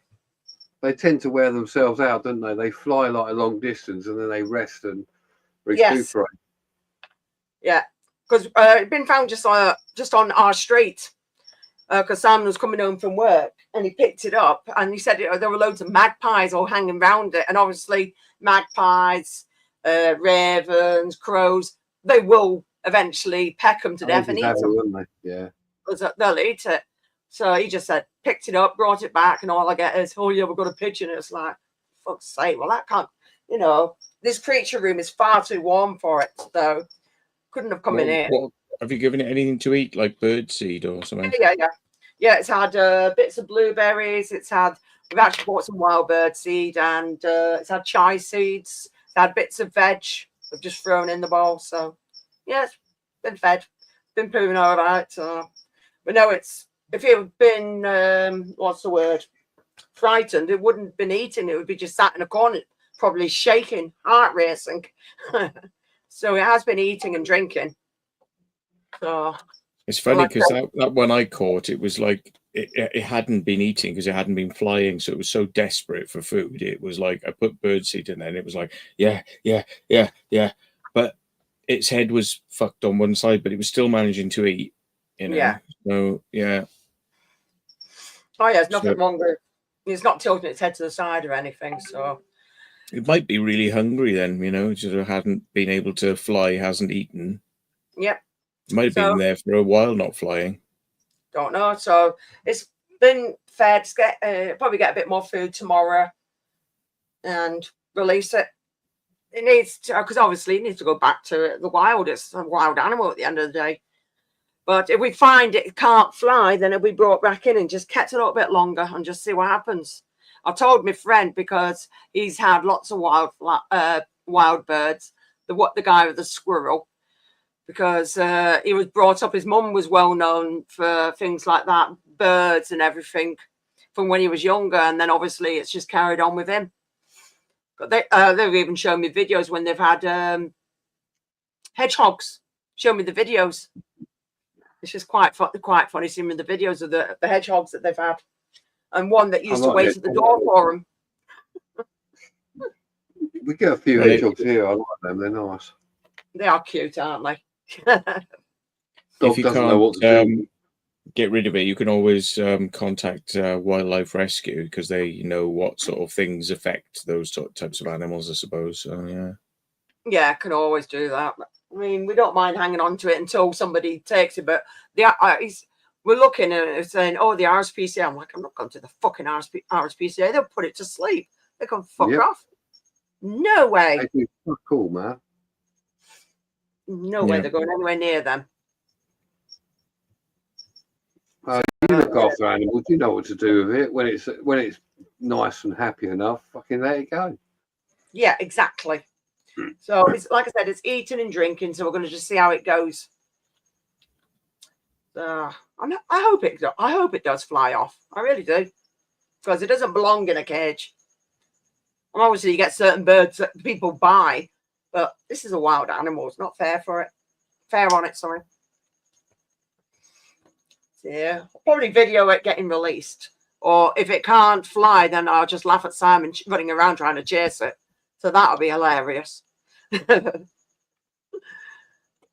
They tend to wear themselves out, don't they? They fly like a long distance and then they rest and recuperate. Yes. Yeah, because it'd been found just on our street because Simon was coming home from work and he picked it up and he said there were loads of magpies all hanging around it, and obviously magpies, ravens, crows, they will eventually peck them to death and eat them. Yeah, because they'll eat it. So he just said, picked it up, brought it back, and all I get is, oh yeah, we've got a pigeon. It's like, fuck's sake, well that can't, this creature room is far too warm for it, though. Couldn't have come in here. Have you given it anything to eat, like bird seed or something? Yeah, it's had bits of blueberries. We've actually bought some wild bird seed, and it's had chai seeds. It's had bits of veg. We've just thrown in the bowl. So, yeah, it's been fed. Been proving all right. So, but no, if it had been, what's the word? Frightened, it wouldn't have been eating. It would be just sat in a corner, probably shaking, heart racing. So it has been eating and drinking. So it's funny because that one I caught, it was like it hadn't been eating because it hadn't been flying, so it was so desperate for food. It was like I put birdseed in there, and it was like yeah, but its head was fucked on one side, but it was still managing to eat. You know. Yeah. So yeah. Oh yeah, there's nothing wrong with it. It's not tilting its head to the side or anything. So it might be really hungry then. You know, just hadn't been able to fly, hasn't eaten. Yep. It might have been there for a while, not flying. Don't know. So it's been fed. Probably get a bit more food tomorrow and release it. It needs to, because obviously it needs to go back to the wild. It's a wild animal at the end of the day. But if we find it can't fly, then it'll be brought back in and just kept a little bit longer and just see what happens. I told my friend, because he's had lots of wild birds. The guy with the squirrel, because he was brought up. His mum was well known for things like that, birds and everything, from when he was younger, and then obviously it's just carried on with him. But they've even shown me videos when they've had hedgehogs. Show me the videos. It's just quite funny seeing the videos of the hedgehogs that they've had, and one that used to wait at the door for them. We get a few hedgehogs here. I like them. They're nice. They are cute, aren't they? If you can't get rid of it, you can always contact wildlife rescue, because they know what sort of things affect those types of animals, I suppose. So yeah, can always do that. I mean, we don't mind hanging on to it until somebody takes it, but we're looking at it saying, oh, the RSPCA. I'm like, I'm not going to the fucking RSPCA. They'll put it to sleep. They can fuck off. No way. They do cool, man. No way they're going anywhere near them. You look after animals. You know what to do with it when it's nice and happy enough. Fucking let it go. Yeah, exactly. So it's like I said, it's eating and drinking. So we're going to just see how it goes. I hope it does fly off. I really do, because it doesn't belong in a cage. And obviously, you get certain birds that people buy, but this is a wild animal. It's not fair for it. Fair on it, sorry. Yeah, I'll probably video it getting released, or if it can't fly, then I'll just laugh at Simon running around trying to chase it. So that'll be hilarious.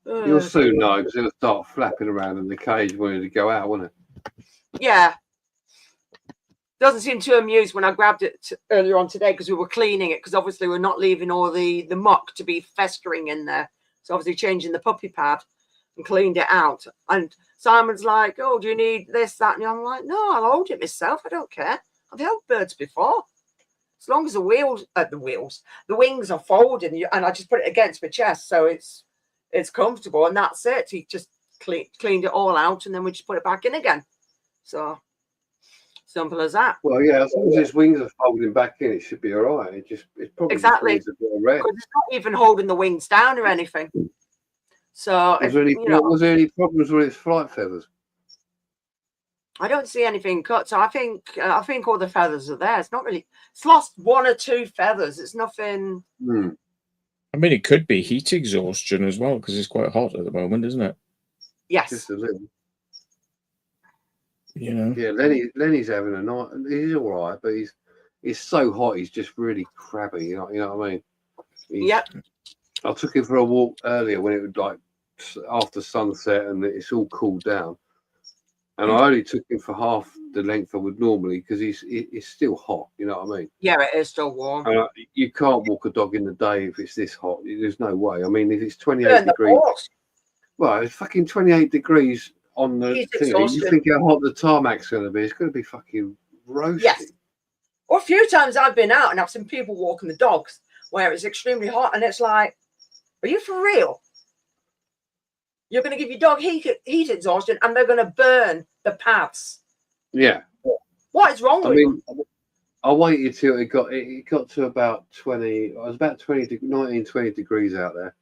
You'll soon know, because it'll start flapping around in the cage wanting to go out, won't it? Yeah. Doesn't seem too amused when I grabbed it earlier on today, because we were cleaning it, because obviously we're not leaving all the muck to be festering in there. So obviously changing the puppy pad and cleaned it out. And Simon's like, oh, do you need this, that? And I'm like, no, I'll hold it myself. I don't care. I've held birds before. As long as the wings are folded, and I just put it against my chest, so it's comfortable, and that's it. He just cleaned it all out, and then we just put it back in again. So simple as that. Well, yeah, as long as his wings are folding back in, it should be all right. It's probably exactly needs a bit of rest. It's not even holding the wings down or anything. So was there any problems with its flight feathers? I don't see anything cut, so I think all the feathers are there. It's not really. It's lost one or two feathers. It's nothing. I mean, it could be heat exhaustion as well, because it's quite hot at the moment, isn't it? Yes. Just a little. You know. Yeah, Lenny's having a night. He's all right, but he's so hot. He's just really crabby. You know what I mean? Yep. I took him for a walk earlier when it was like after sunset and it's all cooled down. And I only took him for half the length I would normally, because it's still hot. You know what I mean? Yeah, it is still warm. You can't walk a dog in the day if it's this hot. There's no way. I mean, if it's 28 degrees. Well, it's fucking 28 degrees on the thing. You think how hot the tarmac's going to be? It's going to be fucking roasting. Yes. Well, a few times I've been out and I've seen people walking the dogs where it's extremely hot, and it's like, are you for real? You're going to give your dog heat exhaustion, and they're going to burn the pads. Yeah. What is wrong with them? I waited till it got to about 20. It was about 19, 20 degrees out there,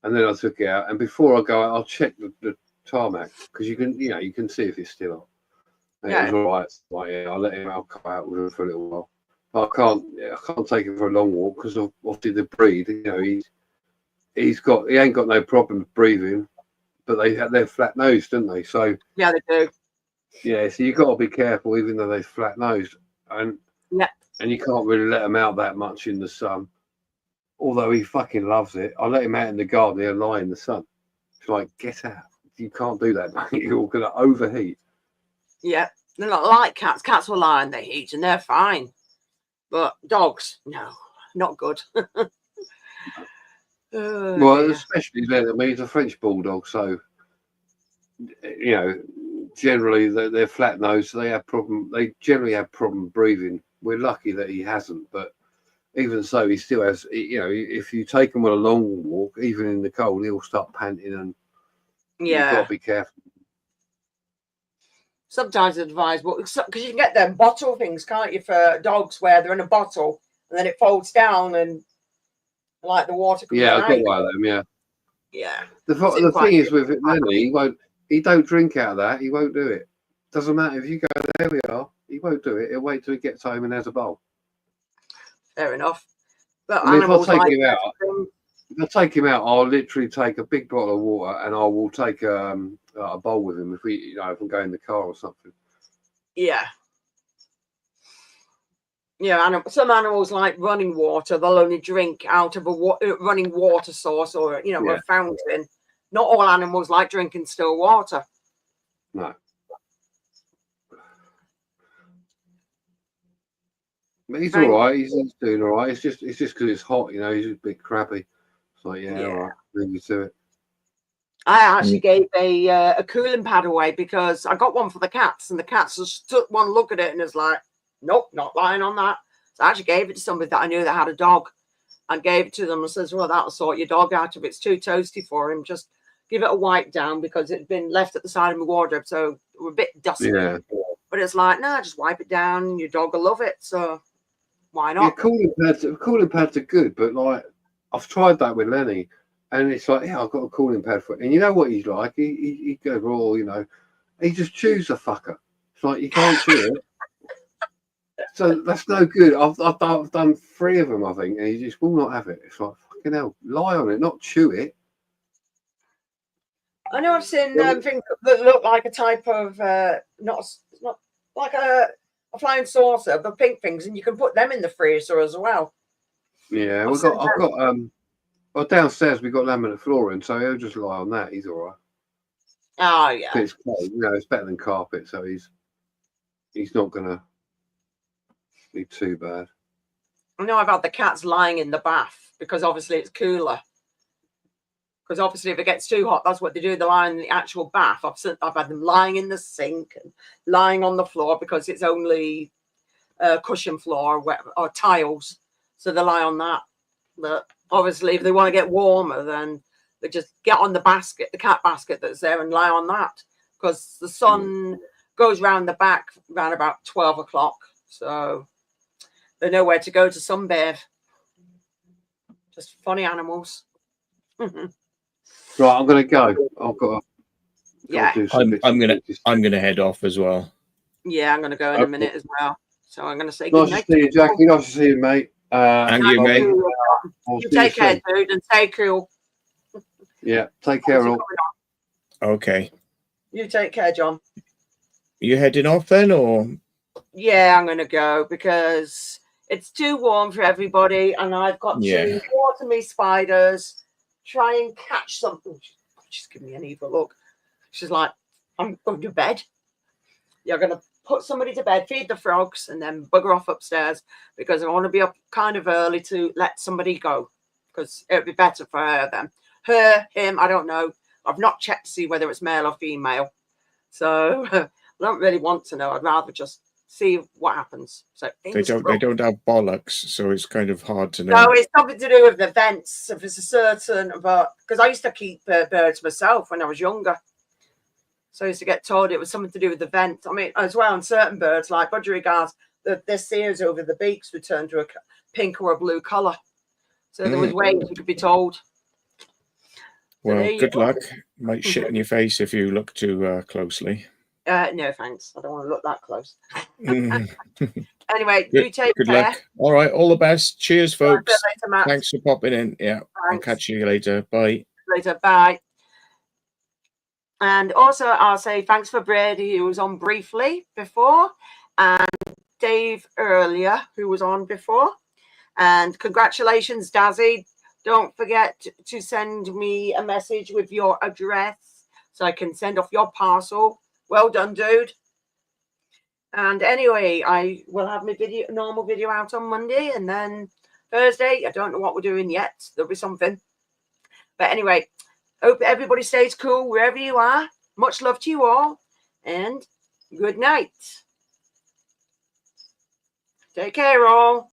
and then I took it out. And before I go out, I'll check the tarmac, because you can see if it's still on. And it was all right. Like, yeah, I'll let him out, come out with him for a little while. But I can't take him for a long walk, because obviously the breed, he ain't got no problem breathing, but they're flat nosed, don't they? So yeah, they do. Yeah, so you've got to be careful, even though they're flat nosed, and you can't really let them out that much in the sun. Although he fucking loves it, I let him out in the garden. He'll lie in the sun. It's like, get out! You can't do that, mate. You're going to overheat. Yeah, they're not like cats. Cats will lie in the heat and they're fine, but dogs, no, not good. Well, especially then. I mean, he's a French bulldog, so generally they're flat nosed, so they generally have problem breathing. We're lucky that he hasn't, but even so, he still has. If you take him on a long walk, even in the cold, he'll start panting, and you've got to be careful. Sometimes advise, because you can get them bottle things, can't you, for dogs, where they're in a bottle and then it folds down and like the water comes out. I've got one of them. Yeah. The thing is with it, Lenny, he don't drink out of that. He won't do it. Doesn't matter if you go, there we are. He won't do it. He'll wait till he gets home and has a bowl. Fair enough. But I mean, if I take him out, I'll literally take a big bottle of water, and I will take a bowl with him if I'm going in the car or something. Yeah. Yeah, some animals like running water. They'll only drink out of a running water source or a fountain. Not all animals like drinking still water. No. But he's all right. He's doing all right. It's just because it's hot, He's just a bit crabby. It's like, all right, bring you to it. I actually gave a cooling pad away because I got one for the cats, and the cats just took one look at it and was like, nope, not lying on that. So I actually gave it to somebody that I knew that had a dog, and gave it to them and says, well, that'll sort your dog out if it's too toasty for him. Just give it a wipe down, because it had been left at the side of my wardrobe, so we're a bit dusty. Yeah. But it's like, no, just wipe it down. Your dog will love it. So why not? Yeah, cooling pads are good, but like I've tried that with Lenny, and it's like, I've got a cooling pad for it. And you know what he's like? He goes, he just chews the fucker. It's like, you can't chew it. So that's no good. I've done 3 of them, I think, and he just will not have it. It's like, fucking hell, lie on it, not chew it. I know I've seen things that look like a type of not like a flying saucer, the pink things, and you can put them in the freezer as well. Yeah, well, downstairs we've got laminate flooring, so he'll just lie on that. He's all right. Oh yeah. It's cold, it's better than carpet, so he's not gonna be too bad. I know I've had the cats lying in the bath because obviously it's cooler. Because obviously, if it gets too hot, that's what they do. They lie in the actual bath. I've had them lying in the sink and lying on the floor because it's only cushion floor or tiles. So they lie on that. But obviously, if they want to get warmer, then they just get on the basket, the cat basket that's there, and lie on that. Because the sun goes round the back around about 12 o'clock. So they know where to go to sunbathe. Just funny animals. Right, I'm gonna go. I've got to do some I'm gonna head off as well. Yeah, I'm gonna go in a minute as well. So I'm gonna say nice to see you, Jackie. Nice to see you, mate. And you, mate. You take care, dude, and stay cool. Yeah, take care, all. Okay. You take care, John. You heading off then, or? Yeah, I'm gonna go because it's too warm for everybody, and I've got to water me spiders. Try and catch something. She's giving me an evil look. She's like, I'm going to bed. You're going to put somebody to bed, feed the frogs, and then bugger off upstairs because I want to be up kind of early to let somebody go because it would be better for her then. Her, him, I don't know. I've not checked to see whether it's male or female. So I don't really want to know. I'd rather just see what happens. So They don't have bollocks, so it's kind of hard to know. No, it's something to do with the vents. If it's a certain, but because I used to keep birds myself when I was younger, so I used to get told it was something to do with the vent. I mean, as well, on certain birds like budgerigars, their sears over the beaks would turn to a pink or a blue colour. So there was ways you could be told. Well, good luck. Might shit in your face if you look too closely. No, thanks. I don't want to look that close. Anyway, good, you take good care. luck. All right, all the best. Cheers, folks. Later, thanks for popping in. Yeah, I'll catch you later. Bye. Later, bye. And also, I'll say thanks for Brady, who was on briefly before, and Dave earlier, who was on before. And congratulations, Dazzy. Don't forget to send me a message with your address so I can send off your parcel. Well done, dude. And anyway, I will have my normal video out on Monday, and then Thursday, I don't know what we're doing yet. There'll be something. But anyway, hope everybody stays cool wherever you are. Much love to you all, and good night. Take care, all.